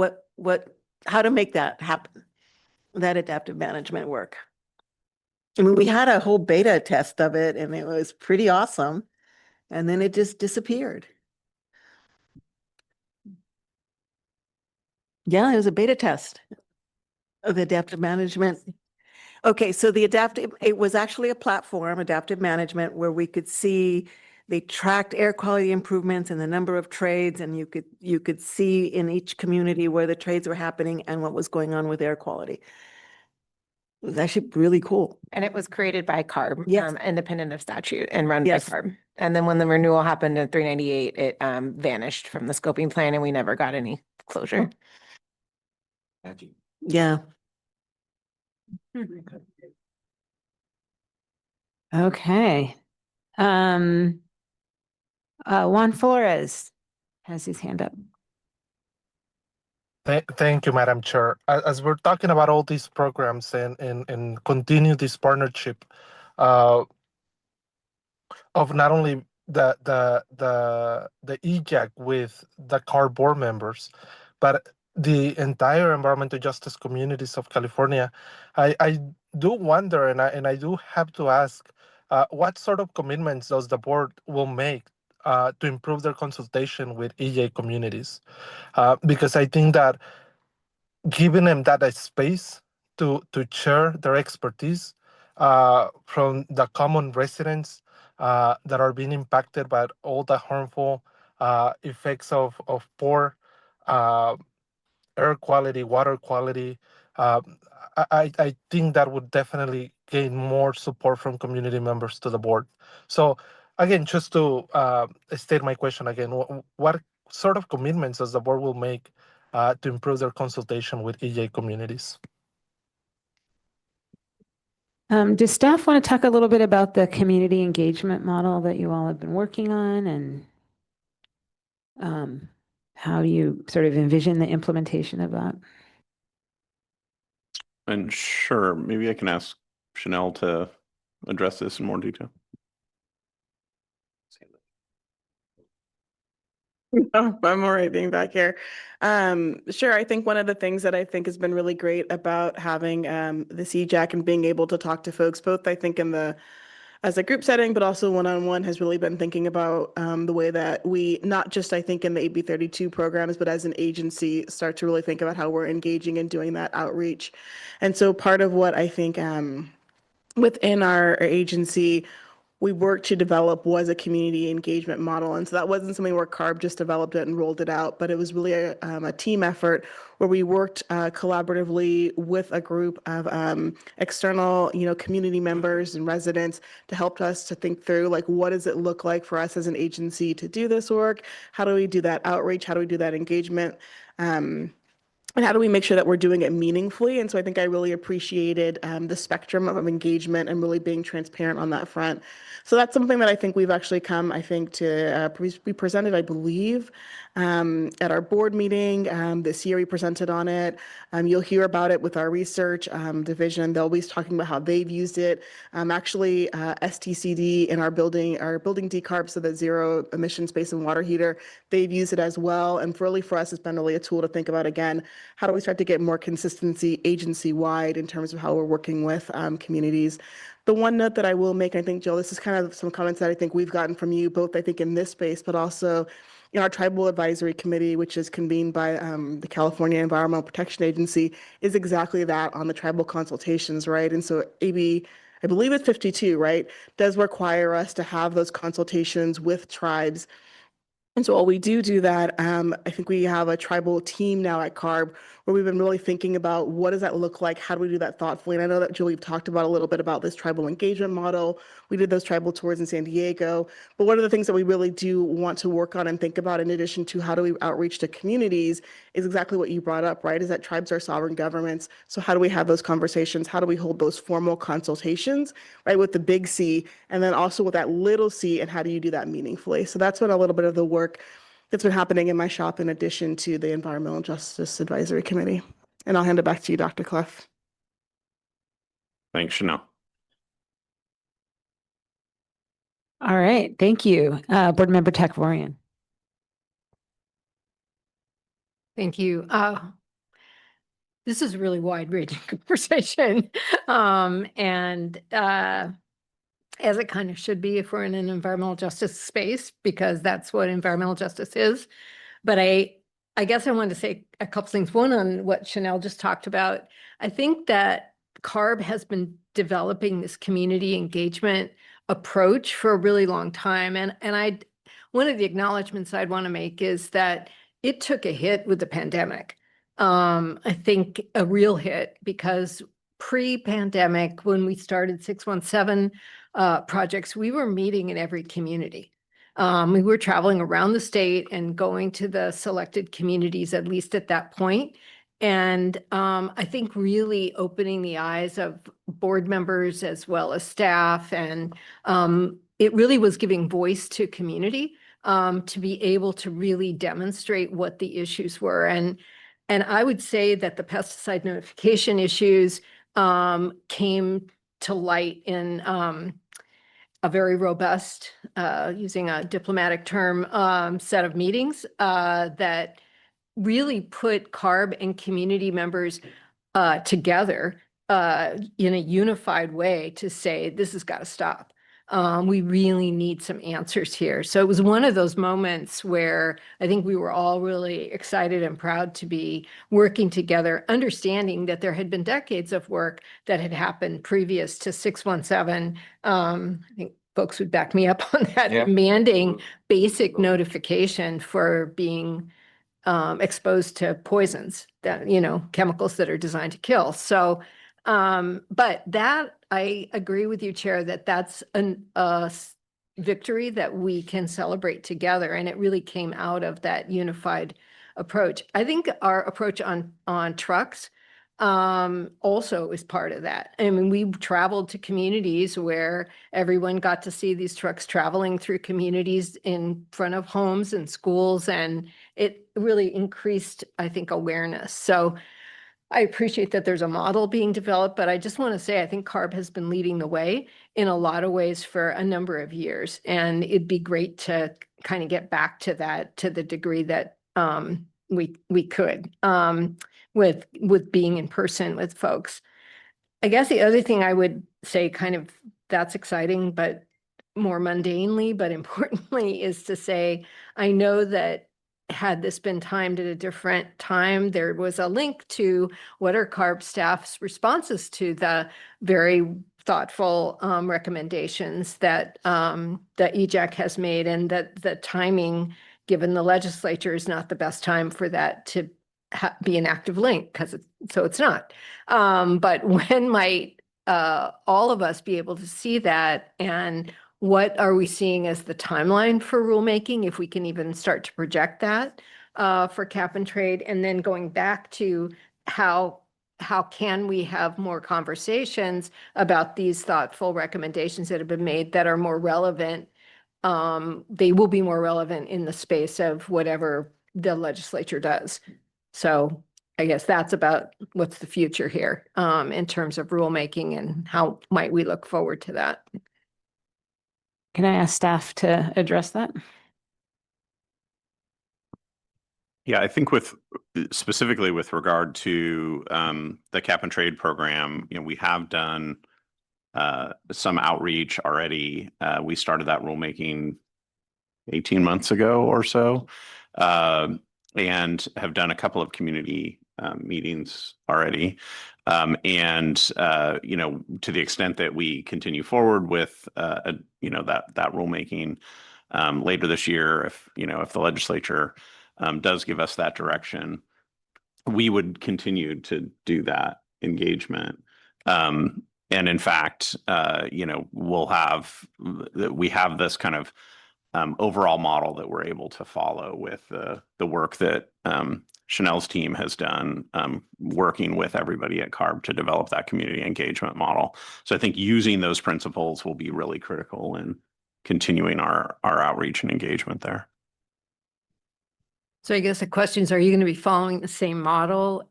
how to make that happen, that adaptive management work. I mean, we had a whole beta test of it and it was pretty awesome. And then it just disappeared. Yeah, it was a beta test of adaptive management. Okay, so it was actually a platform, adaptive management, where we could see, they tracked air quality improvements and the number of trades, and you could see in each community where the trades were happening and what was going on with air quality. It was actually really cool. And it was created by CARB, Yes. independent of statute, and run Yes. by CARB. And then when the renewal happened in 398, it vanished from the scoping plan and we never got any closure. Yeah. Okay. Juan Flores has his hand up. Thank you, Madam Chair. As we're talking about all these programs and continue this partnership of not only the EJAC with the CARB board members, but the entire environmental justice communities of California, I do wonder, and I do have to ask, what sort of commitments does the board will make to improve their consultation with EJ communities? Because I think that giving them that space to share their expertise from the common residents that are being impacted by all the harmful effects of poor air quality, water quality. I think that would definitely gain more support from community members to the board. So again, just to state my question again, what sort of commitments does the board will make to improve their consultation with EJ communities? Does staff want to talk a little bit about the community engagement model that you all have been working on, and how you sort of envision the implementation of that? And sure, maybe I can ask Chanel to address this in more detail. Oh, I'm all right being back here. Sure. I think one of the things that I think has been really great about having this EJAC and being able to talk to folks, both I think as a group setting, but also one-on-one, has really been thinking about the way that we, not just I think in the AB 32 programs, but as an agency, start to really think about how we're engaging and doing that outreach. And so part of what I think within our agency we worked to develop was a community engagement model. And so that wasn't something where CARB just developed it and rolled it out, but it was really a team effort where we worked collaboratively with a group of external, community members and residents to help us to think through, like, what does it look like for us as an agency to do this work? How do we do that outreach? How do we do that engagement? And how do we make sure that we're doing it meaningfully? And so I think I really appreciated the spectrum of engagement and really being transparent on that front. So that's something that I think we've actually come, I think, to be presented, I believe, at our board meeting. This year we presented on it. You'll hear about it with our research division. They'll be talking about how they've used it. Actually, STCD in our building decarb, so the zero emission space and water heater, they've used it as well. And really for us, it's been really a tool to think about, again, how do we start to get more consistency agency-wide in terms of how we're working with communities. The one note that I will make, I think, Jill, this is kind of some comments that I think we've gotten from you, both I think in this space, but also in our Tribal Advisory Committee, which is convened by the California Environmental Protection Agency, is exactly that on the tribal consultations, right? And so AB, I believe it's 52, right, does require us to have those consultations with tribes. And so while we do that, I think we have a tribal team now at CARB where we've been really thinking about what does that look like? How do we do that thoughtfully? And I know that Julie talked about a little bit about this tribal engagement model. We did those tribal tours in San Diego. But one of the things that we really do want to work on and think about, in addition to how do we outreach to communities, is exactly what you brought up, right? Is that tribes are sovereign governments. So how do we have those conversations? How do we hold those formal consultations, right, with the big C, and then also with that little c, and how do you do that meaningfully? So that's been a little bit of the work that's been happening in my shop in addition to the Environmental Justice Advisory Committee. And I'll hand it back to you, Dr. Clough. Thanks, Chanel. All right, thank you. Board Member Takavorian. Thank you. This is a really wide-ranging conversation. As it kind of should be if we're in an environmental justice space, because that's what environmental justice is. But I guess I wanted to say a couple things. One, on what Chanel just talked about. I think that CARB has been developing this community engagement approach for a really long time. And one of the acknowledgments I'd want to make is that it took a hit with the pandemic. I think a real hit, because pre-pandemic, when we started 617 projects, we were meeting in every community. We were traveling around the state and going to the selected communities, at least at that point. And I think really opening the eyes of board members as well as staff. And it really was giving voice to community to be able to really demonstrate what the issues were. And I would say that the pesticide notification issues came to light in a very robust, using a diplomatic term, set of meetings that really put CARB and community members together in a unified way to say, this has got to stop. We really need some answers here. So it was one of those moments where I think we were all really excited and proud to be working together, understanding that there had been decades of work that had happened previous to 617. I think folks would back me up on that, demanding basic notification for being exposed to poisons, that, chemicals that are designed to kill. So, but that, I agree with you, Chair, that that's a victory that we can celebrate together. And it really came out of that unified approach. I think our approach on trucks also is part of that. I mean, we traveled to communities where everyone got to see these trucks traveling through communities in front of homes and schools, and it really increased, I think, awareness. So I appreciate that there's a model being developed, but I just want to say, I think CARB has been leading the way in a lot of ways for a number of years. And it'd be great to kind of get back to that to the degree that we could with being in person with folks. I guess the other thing I would say, kind of, that's exciting, but more mundanely, but importantly, is to say, I know that had this been timed at a different time, there was a link to what are CARB staff's responses to the very thoughtful recommendations that the EJAC has made, and that the timing, given the legislature, is not the best time for that to be an active link, because it's not. But when might all of us be able to see that, and what are we seeing as the timeline for rulemaking, if we can even start to project that? for cap and trade, and then going back to how can we have more conversations about these thoughtful recommendations that have been made that are more relevant. They will be more relevant in the space of whatever the legislature does. So I guess that's about what's the future here in terms of rulemaking and how might we look forward to that. Can I ask staff to address that? Yeah, I think specifically with regard to the cap and trade program, we have done some outreach already. We started that rulemaking 18 months ago or so, and have done a couple of community meetings already. To the extent that we continue forward with that rulemaking later this year, if the legislature does give us that direction, we would continue to do that engagement. And in fact, we have this kind of overall model that we're able to follow with the work that Chanel's team has done, working with everybody at CARB to develop that community engagement model. So I think using those principles will be really critical in continuing our outreach and engagement there. So I guess the question is, are you going to be following the same model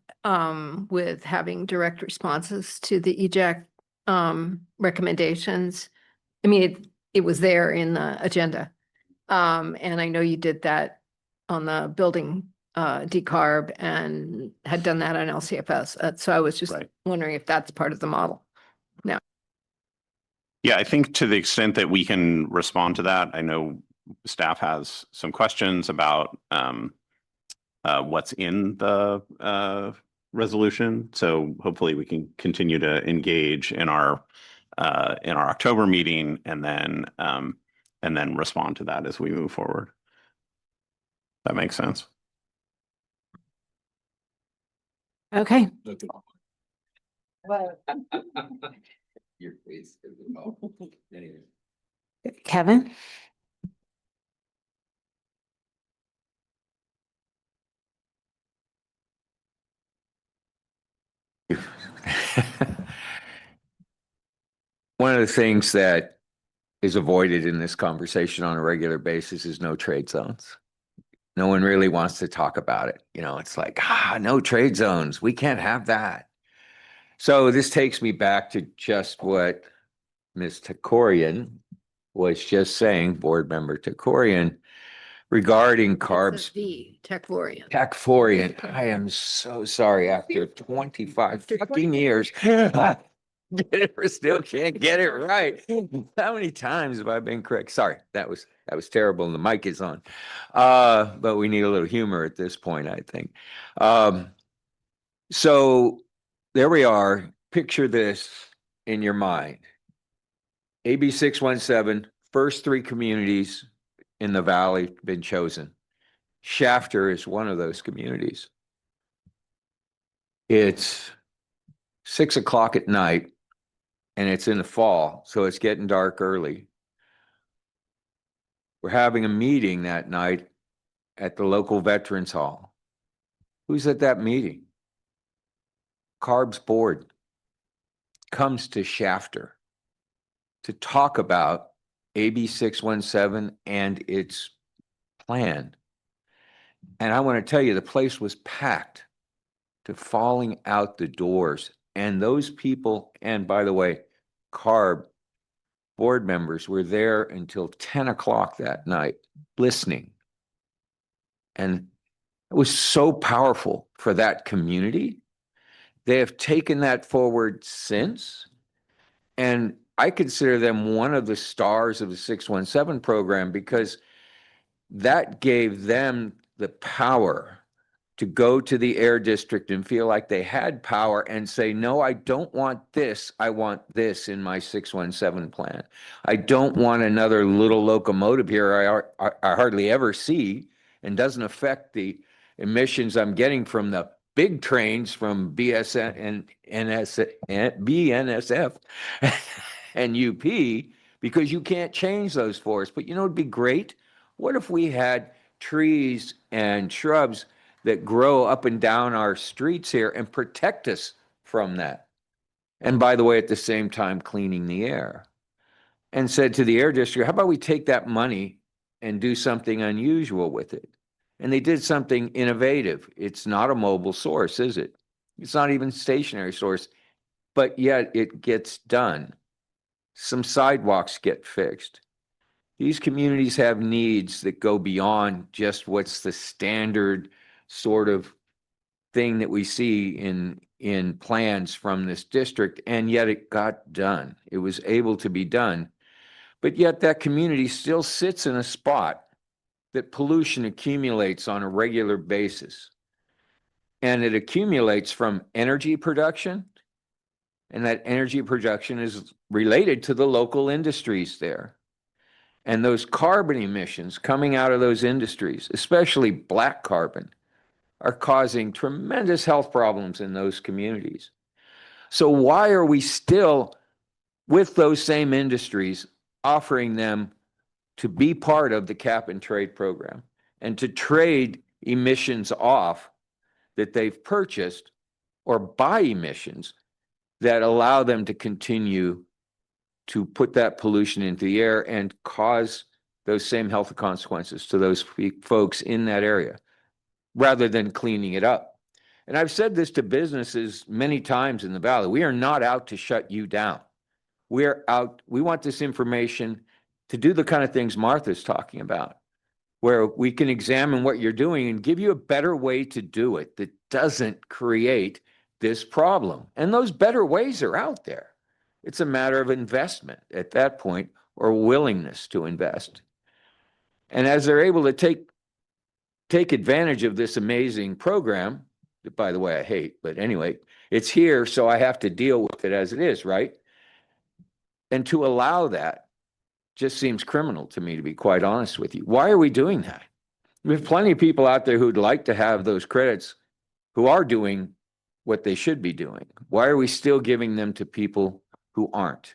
with having direct responses to the EJAC recommendations? I mean, it was there in the agenda. And I know you did that on the building decarb and had done that on LCFS. So I was just wondering if that's part of the model now. Yeah, I think to the extent that we can respond to that, I know staff has some questions about what's in the resolution. So hopefully we can continue to engage in our October meeting and then respond to that as we move forward. That makes sense. Okay. Your face. Anyway. Kevin? One of the things that is avoided in this conversation on a regular basis is no trade zones. No one really wants to talk about it. It's like, no trade zones. We can't have that. So this takes me back to just what Ms. Takorian was just saying, board member Takorian, regarding carbs. Techforian. Techforian. I am so sorry. After 25 fucking years, still can't get it right. How many times have I been correct? Sorry, that was terrible, and the mic is on. But we need a little humor at this point, I think. So there we are. Picture this in your mind. AB 617, first 3 communities in the valley been chosen. Shafter is one of those communities. It's 6 o'clock at night and it's in the fall, so it's getting dark early. We're having a meeting that night at the local Veterans Hall. Who's at that meeting? CARB's board comes to Shafter to talk about AB 617 and its plan. And I want to tell you, the place was packed to falling out the doors. And those people, and by the way, CARB board members were there until 10 o'clock that night listening. And it was so powerful for that community. They have taken that forward since. And I consider them one of the stars of the 617 program because that gave them the power to go to the air district and feel like they had power and say, no, I don't want this. I want this in my 617 plan. I don't want another little locomotive here I hardly ever see and doesn't affect the emissions I'm getting from the big trains from BNSF and UP, because you can't change those for us. But it'd be great. What if we had trees and shrubs that grow up and down our streets here and protect us from that. And by the way, at the same time, cleaning the air. And said to the air district, how about we take that money and do something unusual with it? And they did something innovative. It's not a mobile source, is it? It's not even a stationary source, but yet it gets done. Some sidewalks get fixed. These communities have needs that go beyond just what's the standard sort of thing that we see in plans from this district, and yet it got done. It was able to be done. But yet that community still sits in a spot that pollution accumulates on a regular basis. And it accumulates from energy production, and that energy production is related to the local industries there. And those carbon emissions coming out of those industries, especially black carbon, are causing tremendous health problems in those communities. So why are we still, with those same industries, offering them to be part of the cap and trade program and to trade emissions off that they've purchased or buy emissions that allow them to continue to put that pollution into the air and cause those same health consequences to those folks in that area, rather than cleaning it up? And I've said this to businesses many times in the Valley. We are not out to shut you down. We're out, we want this information to do the kind of things Martha's talking about, where we can examine what you're doing and give you a better way to do it that doesn't create this problem. And those better ways are out there. It's a matter of investment at that point, or willingness to invest. And as they're able to take advantage of this amazing program, that, by the way, I hate, but anyway, it's here, so I have to deal with it as it is, right? And to allow that just seems criminal to me, to be quite honest with you. Why are we doing that? We have plenty of people out there who'd like to have those credits, who are doing what they should be doing. Why are we still giving them to people who aren't,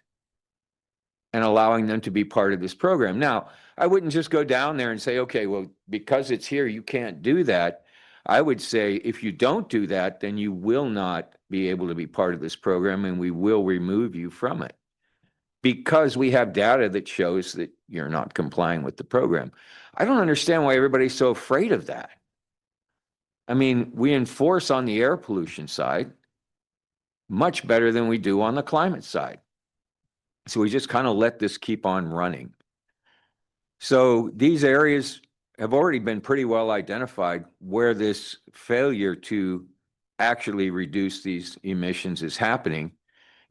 and allowing them to be part of this program? Now, I wouldn't just go down there and say, okay, well, because it's here, you can't do that. I would say, if you don't do that, then you will not be able to be part of this program, and we will remove you from it, because we have data that shows that you're not complying with the program. I don't understand why everybody's so afraid of that. I mean, we enforce on the air pollution side much better than we do on the climate side. So we just kind of let this keep on running. So these areas have already been pretty well identified where this failure to actually reduce these emissions is happening.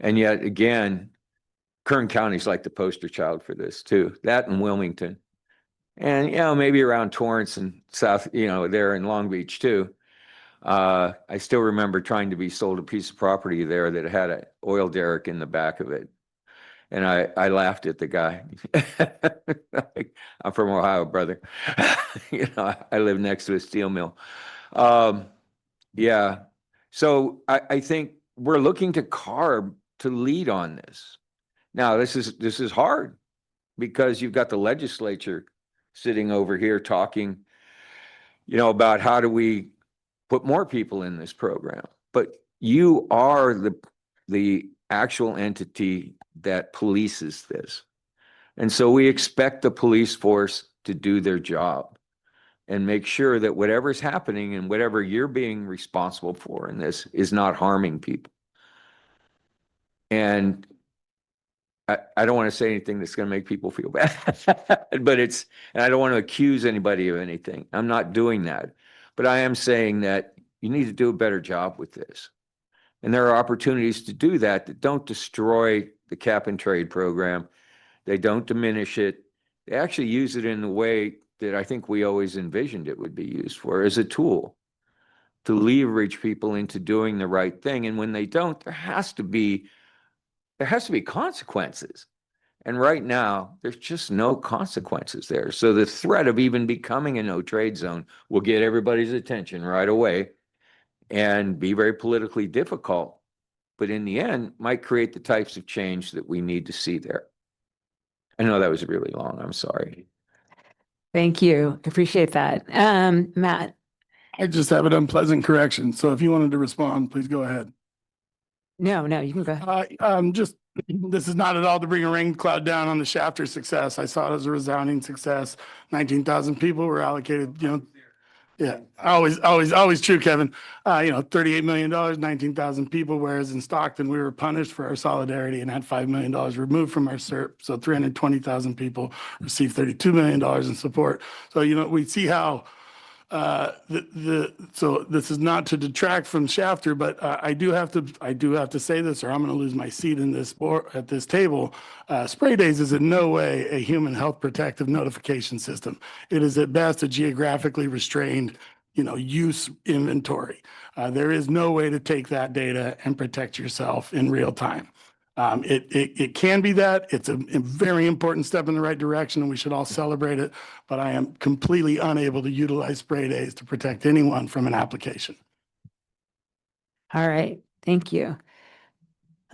And yet again, Kern County's like the poster child for this too. That and Wilmington. And, you know, maybe around Torrance and South, you know, there in Long Beach too. I still remember trying to be sold a piece of property there that had an oil derrick in the back of it. And I laughed at the guy. I'm from Ohio, brother. You know, I live next to a steel mill. Yeah. So I think we're looking to CARB to lead on this. Now, this is hard, because you've got the legislature sitting over here talking, you know, about how do we put more people in this program. But you are the actual entity that polices this. And so we expect the police force to do their job and make sure that whatever's happening and whatever you're being responsible for in this is not harming people. And I don't want to say anything that's going to make people feel bad, but and I don't want to accuse anybody of anything. I'm not doing that. But I am saying that you need to do a better job with this. And there are opportunities to do that don't destroy the cap and trade program. They don't diminish it. They actually use it in the way that I think we always envisioned it would be used for, as a tool to leverage people into doing the right thing. And when they don't, there has to be consequences. And right now, there's just no consequences there. So the threat of even becoming a no trade zone will get everybody's attention right away and be very politically difficult, but in the end might create the types of change that we need to see there. I know that was really long. I'm sorry. Thank you. Appreciate that. Matt. I just have an unpleasant correction. So if you wanted to respond, please go ahead. No, you can go ahead. This is not at all to bring a rain cloud down on the Shafter success. I saw it as a resounding success. 19,000 people were allocated, yeah, always true, Kevin. $38 million, 19,000 people, whereas in Stockton, we were punished for our solidarity and had $5 million removed from our CERP. So 320,000 people received $32 million in support. So, we see how so this is not to detract from Shafter, but I do have to say this, or I'm going to lose my seat in this board at this table. Spray days is in no way a human health protective notification system. It is at best a geographically restrained, use inventory. There is no way to take that data and protect yourself in real time. It can be that. It's a very important step in the right direction, and we should all celebrate it. But I am completely unable to utilize spray days to protect anyone from an application. All right. Thank you.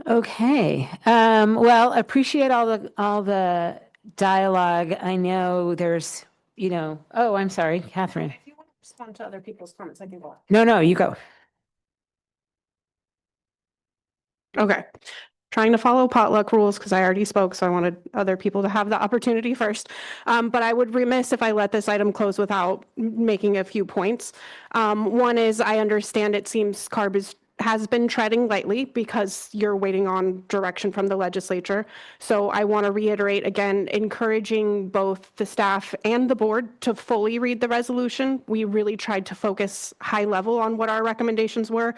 Okay. Well, appreciate all the dialogue. I know there's, oh, I'm sorry, Catherine. If you want to respond to other people's comments, I can go. No, you go. Okay. Trying to follow potluck rules because I already spoke, so I wanted other people to have the opportunity first. But I would remiss if I let this item close without making a few points. One is I understand it seems CARB has been treading lightly because you're waiting on direction from the legislature. So I want to reiterate again, encouraging both the staff and the board to fully read the resolution. We really tried to focus high level on what our recommendations were.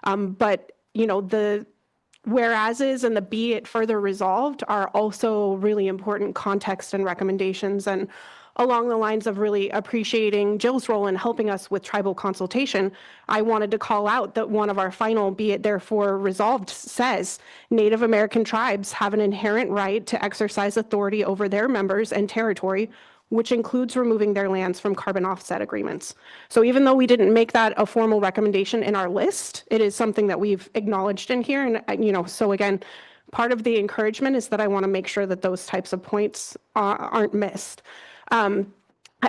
But the whereases and the be it further resolved are also really important context and recommendations. And along the lines of really appreciating Jill's role in helping us with tribal consultation, I wanted to call out that one of our final be it therefore resolved says Native American tribes have an inherent right to exercise authority over their members and territory, which includes removing their lands from carbon offset agreements. So even though we didn't make that a formal recommendation in our list, it is something that we've acknowledged in here. And, so again, part of the encouragement is that I want to make sure that those types of points aren't missed. I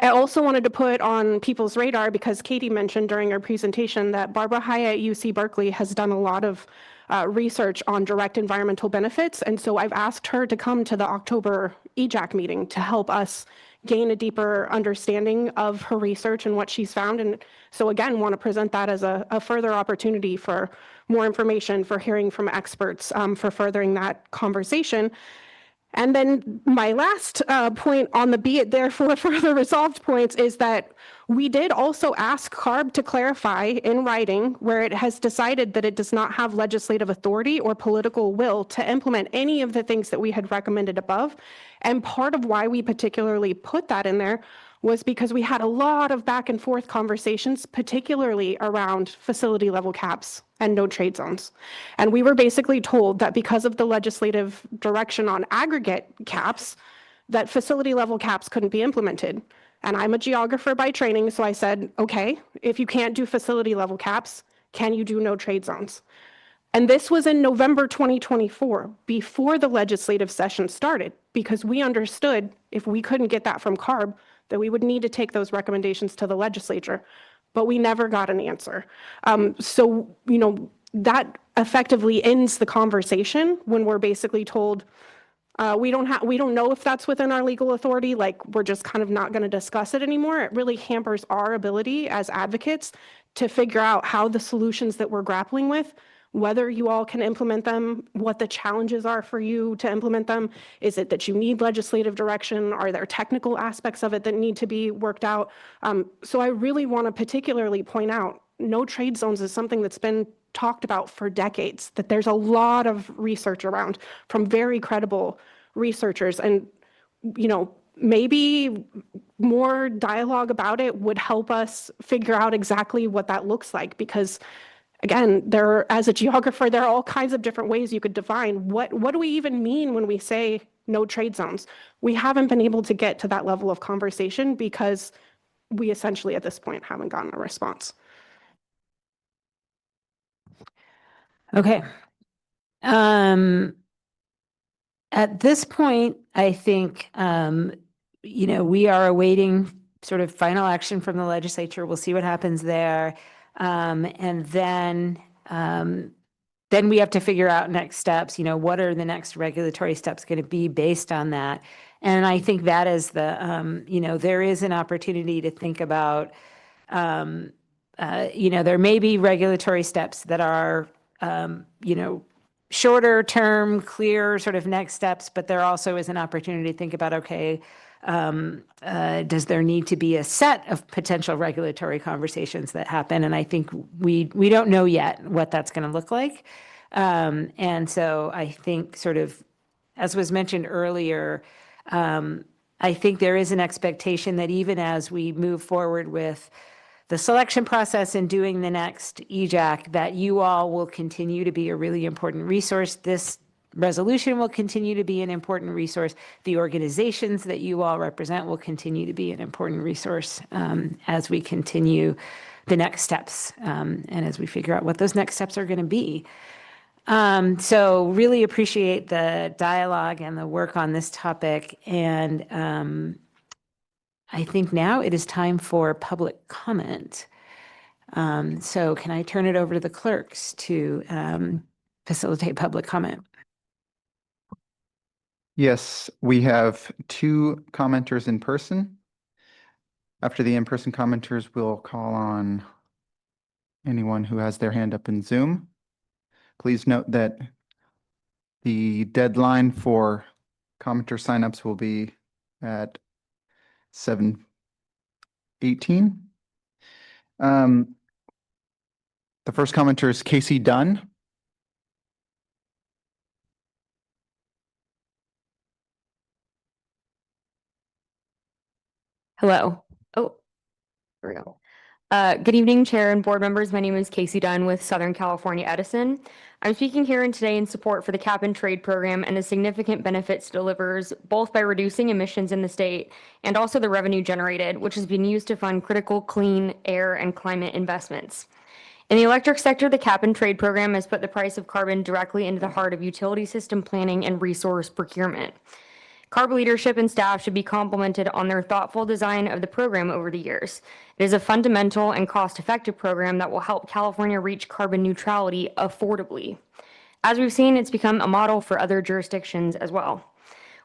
also wanted to put on people's radar, because Katie mentioned during her presentation that Barbara Haya at UC Berkeley has done a lot of research on direct environmental benefits. And so I've asked her to come to the October EJAC meeting to help us gain a deeper understanding of her research and what she's found. And so again, want to present that as a further opportunity for more information, for hearing from experts, for furthering that conversation. And then my last point on the be it therefore further resolved points is that we did also ask CARB to clarify in writing where it has decided that it does not have legislative authority or political will to implement any of the things that we had recommended above. And part of why we particularly put that in there was because we had a lot of back and forth conversations, particularly around facility level caps and no trade zones. And we were basically told that because of the legislative direction on aggregate caps, that facility level caps couldn't be implemented. And I'm a geographer by training, so I said, okay, if you can't do facility level caps, can you do no trade zones? And this was in November 2024, before the legislative session started, because we understood if we couldn't get that from CARB, that we would need to take those recommendations to the legislature, but we never got an answer. So, that effectively ends the conversation when we're basically told, we don't know if that's within our legal authority, like we're just kind of not going to discuss it anymore. It really hampers our ability as advocates to figure out how the solutions that we're grappling with, whether you all can implement them, what the challenges are for you to implement them. Is it that you need legislative direction? Are there technical aspects of it that need to be worked out? So I really want to particularly point out, no trade zones is something that's been talked about for decades, that there's a lot of research around from very credible researchers. And, maybe more dialogue about it would help us figure out exactly what that looks like, because again, as a geographer, there are all kinds of different ways you could define what do we even mean when we say no trade zones. We haven't been able to get to that level of conversation because we essentially at this point haven't gotten a response. Okay. At this point, I think we are awaiting sort of final action from the legislature. We'll see what happens there. And then we have to figure out next steps, what are the next regulatory steps going to be based on that? And I think that is there is an opportunity to think about, there may be regulatory steps that are, shorter term, clear sort of next steps, but there also is an opportunity to think about, okay, does there need to be a set of potential regulatory conversations that happen? And I think we don't know yet what that's going to look like. And so I think sort of, as was mentioned earlier, I think there is an expectation that even as we move forward with the selection process and doing the next EJAC, that you all will continue to be a really important resource. This resolution will continue to be an important resource. The organizations that you all represent will continue to be an important resource as we continue the next steps and as we figure out what those next steps are going to be. So really appreciate the dialogue and the work on this topic. And I think now it is time for public comment. So can I turn it over to the clerks to facilitate public comment? Yes, we have 2 commenters in person. After the in-person commenters, we'll call on anyone who has their hand up in Zoom. Please note that the deadline for commenter signups will be at 7:18. The first commenter is Casey Dunn. Hello. Oh, here we go. Good evening, Chair and board members. My name is Casey Dunn with Southern California Edison. I'm speaking here today in support for the Cap and Trade program and the significant benefits it delivers, both by reducing emissions in the state and also the revenue generated, which has been used to fund critical clean air and climate investments. In the electric sector, the Cap and Trade program has put the price of carbon directly into the heart of utility system planning and resource procurement. CARB leadership and staff should be complimented on their thoughtful design of the program over the years. It is a fundamental and cost-effective program that will help California reach carbon neutrality affordably. As we've seen, it's become a model for other jurisdictions as well.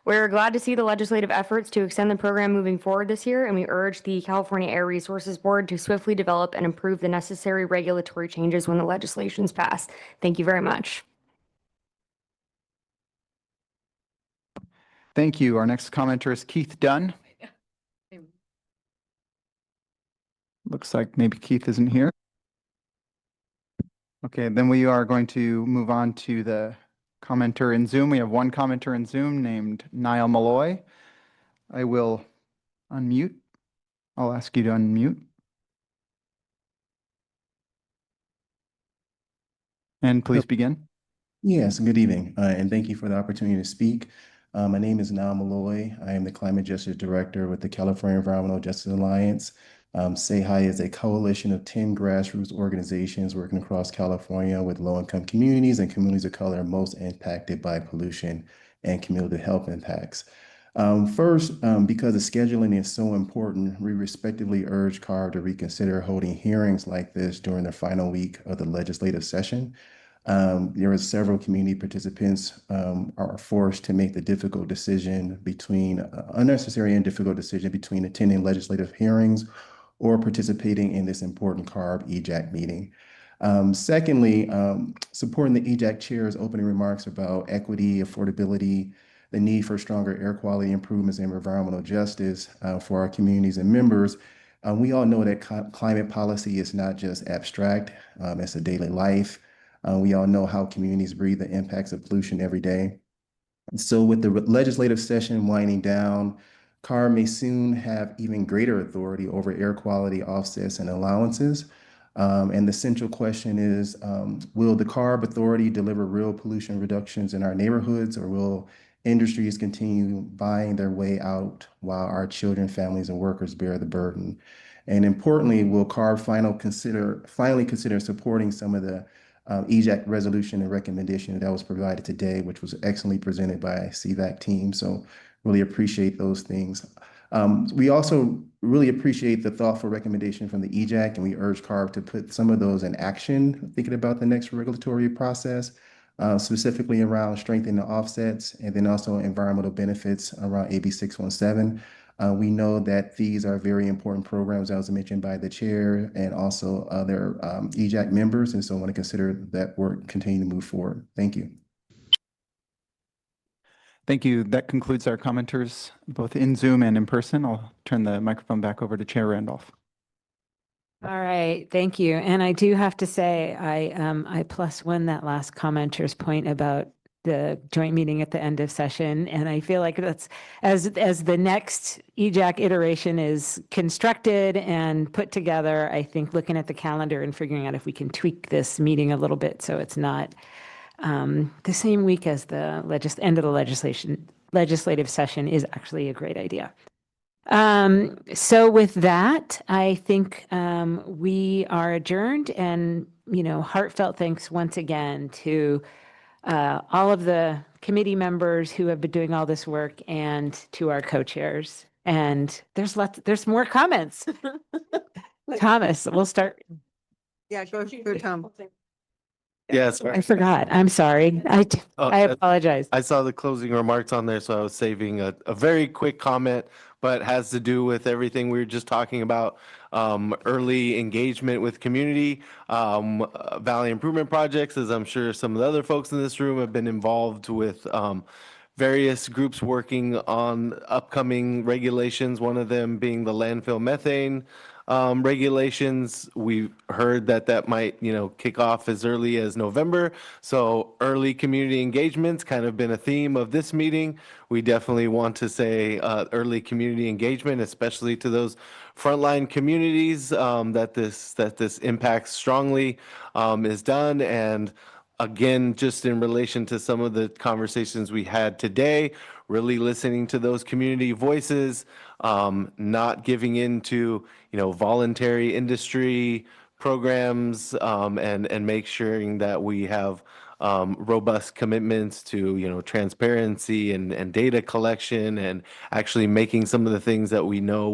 We're glad to see the legislative efforts to extend the program moving forward this year, and we urge the California Air Resources Board to swiftly develop and improve the necessary regulatory changes when the legislation's passed. Thank you very much. Thank you. Our next commenter is Keith Dunn. Looks like maybe Keith isn't here. Okay, then we are going to move on to the commenter in Zoom. We have 1 commenter in Zoom named Niall Malloy. I will unmute. I'll ask you to unmute. And please begin. Yes, good evening, and thank you for the opportunity to speak. My name is Niall Malloy. I am the Climate Justice Director with the California Environmental Justice Alliance. SAHI is a coalition of 10 grassroots organizations working across California with low-income communities and communities of color most impacted by pollution and cumulative health impacts. First, because the scheduling is so important, we respectively urge CARB to reconsider holding hearings like this during the final week of the legislative session. There are several community participants are forced to make the difficult decision between unnecessary and difficult decision between attending legislative hearings or participating in this important CARB EJAC meeting. Secondly, supporting the EJAC chair's opening remarks about equity, affordability, the need for stronger air quality improvements and environmental justice for our communities and members. We all know that climate policy is not just abstract, it's a daily life. We all know how communities breathe the impacts of pollution every day. So with the legislative session winding down, CARB may soon have even greater authority over air quality offsets and allowances. And the central question is, will the CARB authority deliver real pollution reductions in our neighborhoods, or will industries continue buying their way out while our children, families, and workers bear the burden? And importantly, will CARB finally consider supporting some of the EJAC resolution and recommendation that was provided today, which was excellently presented by CVAC team. So really appreciate those things. We also really appreciate the thoughtful recommendation from the EJAC, and we urge CARB to put some of those in action, thinking about the next regulatory process, specifically around strengthening the offsets and then also environmental benefits around AB 617. We know that these are very important programs, as mentioned by the chair and also other EJAC members, and so I want to consider that work continue to move forward. Thank you. Thank you. That concludes our commenters, both in Zoom and in person. I'll turn the microphone back over to Chair Randolph. All right, thank you. And I do have to say, I +1 that last commenter's point about the joint meeting at the end of session. And I feel like that's, as the next EJAC iteration is constructed and put together, I think looking at the calendar and figuring out if we can tweak this meeting a little bit so it's not the same week as the end of the legislative session is actually a great idea. So with that, I think we are adjourned, and heartfelt thanks once again to all of the committee members who have been doing all this work, and to our co-chairs. And there's more comments. Thomas, we'll start. Yeah, go Tom. Yes. I forgot. I'm sorry. I apologize. I saw the closing remarks on there, so I was saving a very quick comment, but has to do with everything we were just talking about. Early engagement with community, valley improvement projects, as I'm sure some of the other folks in this room have been involved with various groups working on upcoming regulations, one of them being the landfill methane regulations. We've heard that might, kick off as early as November. So early community engagement's kind of been a theme of this meeting. We definitely want to say early community engagement, especially to those frontline communities that this impacts strongly, is done. And again, just in relation to some of the conversations we had today, really listening to those community voices, not giving into, voluntary industry programs, and make sure that we have robust commitments to, transparency and data collection, and actually making some of the things that we know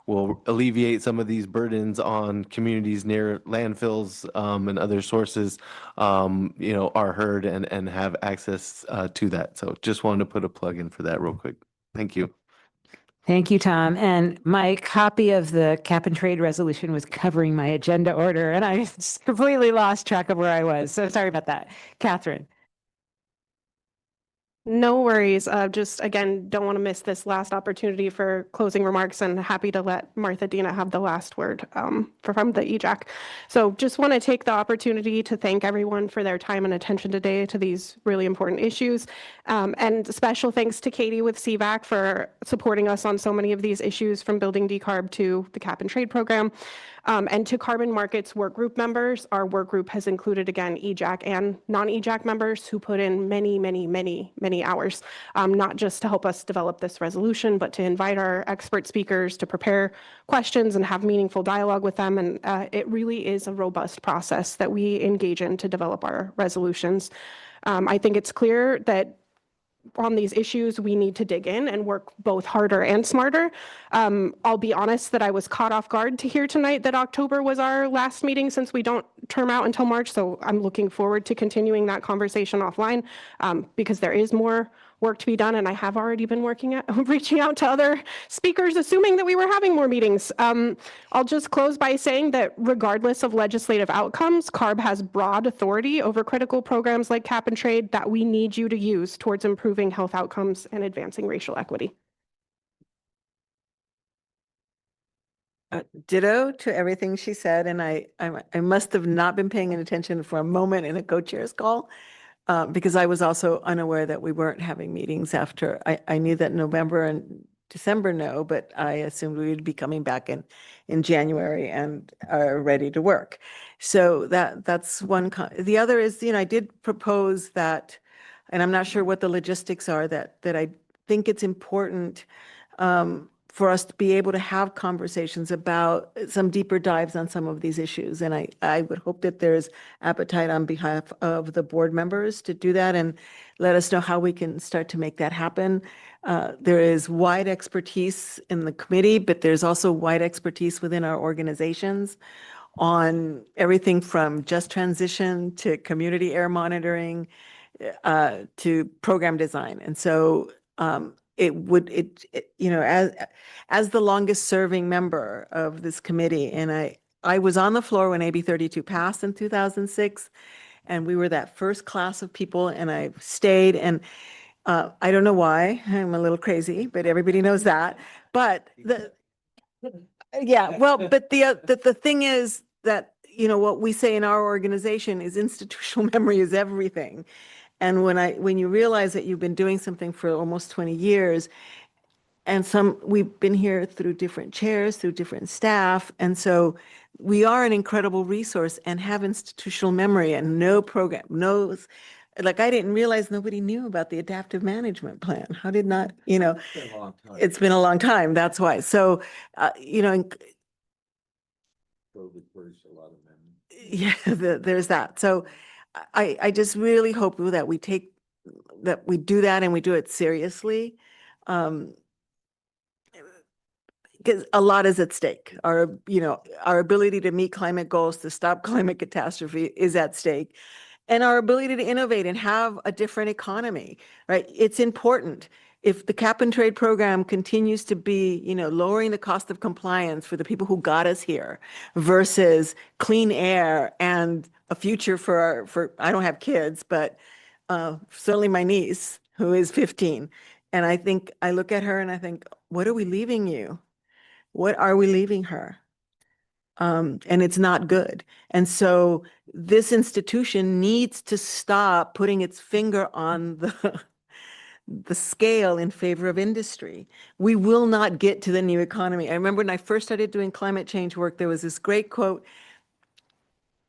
will alleviate some of these burdens on communities near landfills and other sources, are heard and have access to that. So just wanted to put a plug in for that real quick. Thank you. Thank you, Tom. And my copy of the cap and trade resolution was covering my agenda order, and I just completely lost track of where I was. So sorry about that. Catherine. No worries. Just again, don't want to miss this last opportunity for closing remarks, and happy to let Martha Dina have the last word from the EJAC. So just want to take the opportunity to thank everyone for their time and attention today to these really important issues. And special thanks to Katie with CVAC for supporting us on so many of these issues, from Building Decarb to the cap and trade program. And to carbon markets work group members, our work group has included, again, EJAC and non-EJAC members who put in many hours, not just to help us develop this resolution, but to invite our expert speakers to prepare questions and have meaningful dialogue with them. And it really is a robust process that we engage in to develop our resolutions. I think it's clear that on these issues, we need to dig in and work both harder and smarter. I'll be honest that I was caught off guard to hear tonight that October was our last meeting, since we don't term out until March. So I'm looking forward to continuing that conversation offline, because there is more work to be done. And I have already been reaching out to other speakers, assuming that we were having more meetings. I'll just close by saying that regardless of legislative outcomes, CARB has broad authority over critical programs like cap and trade that we need you to use towards improving health outcomes and advancing racial equity. Ditto to everything she said. And I must have not been paying attention for a moment in a co-chair's call. Because I was also unaware that we weren't having meetings after. I knew that November and December, no, but I assumed we would be coming back in January and are ready to work. So that's one. The other is, I did propose that, and I'm not sure what the logistics are, that I think it's important for us to be able to have conversations about some deeper dives on some of these issues. And I would hope that there's appetite on behalf of the board members to do that and let us know how we can start to make that happen. There is wide expertise in the committee, but there's also wide expertise within our organizations on everything from just transition to community air monitoring to program design. And so as the longest serving member of this committee, and I was on the floor when AB 32 passed in 2006, and we were that first class of people, and I stayed, and I don't know why, I'm a little crazy, but everybody knows that. But the thing is that, what we say in our organization is institutional memory is everything. And when you realize that you've been doing something for almost 20 years, and we've been here through different chairs, through different staff, and so we are an incredible resource and have institutional memory and no program knows. Like, I didn't realize nobody knew about the adaptive management plan. How did not, It's been a long time. it's been a long time. That's why. So, COVID purged a lot of memory. yeah, there's that. So I just really hope that we do that and we do it seriously. Because a lot is at stake. Our ability to meet climate goals, to stop climate catastrophe is at stake. And our ability to innovate and have a different economy, right? It's important. If the cap and trade program continues to be, lowering the cost of compliance for the people who got us here versus clean air and a future for I don't have kids, but certainly my niece who is 15. And I look at her and I think, what are we leaving you? What are we leaving her? And it's not good. And so this institution needs to stop putting its finger on the scale in favor of industry. We will not get to the new economy. I remember when I first started doing climate change work, there was this great quote: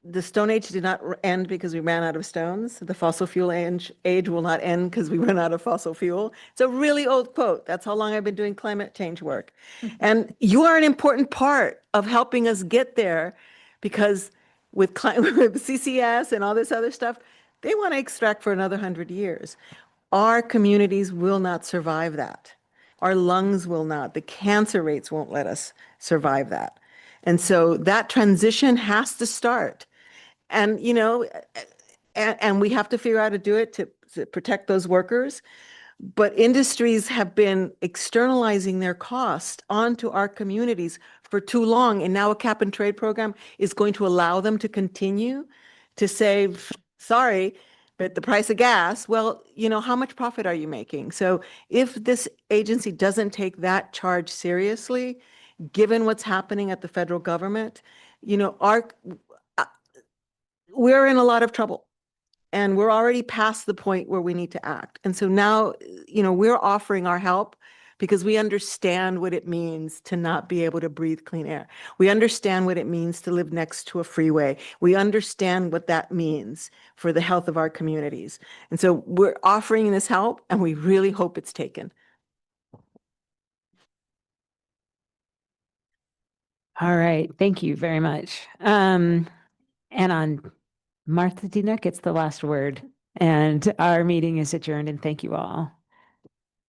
the Stone Age did not end because we ran out of stones. The fossil fuel age will not end because we run out of fossil fuel. It's a really old quote. That's how long I've been doing climate change work. And you are an important part of helping us get there, because with CCS and all this other stuff, they want to extract for another 100 years. Our communities will not survive that. Our lungs will not. The cancer rates won't let us survive that. And so that transition has to start. And, and we have to figure out how to do it to protect those workers. But industries have been externalizing their cost onto our communities for too long. And now a cap and trade program is going to allow them to continue to say, sorry, but the price of gas, well, how much profit are you making? So if this agency doesn't take that charge seriously, given what's happening at the federal government, we're in a lot of trouble, and we're already past the point where we need to act. And so now, we're offering our help because we understand what it means to not be able to breathe clean air. We understand what it means to live next to a freeway. We understand what that means for the health of our communities. And so we're offering this help, and we really hope it's taken. All right. Thank you very much. And on Martha Dina gets the last word, and our meeting is adjourned, and thank you all.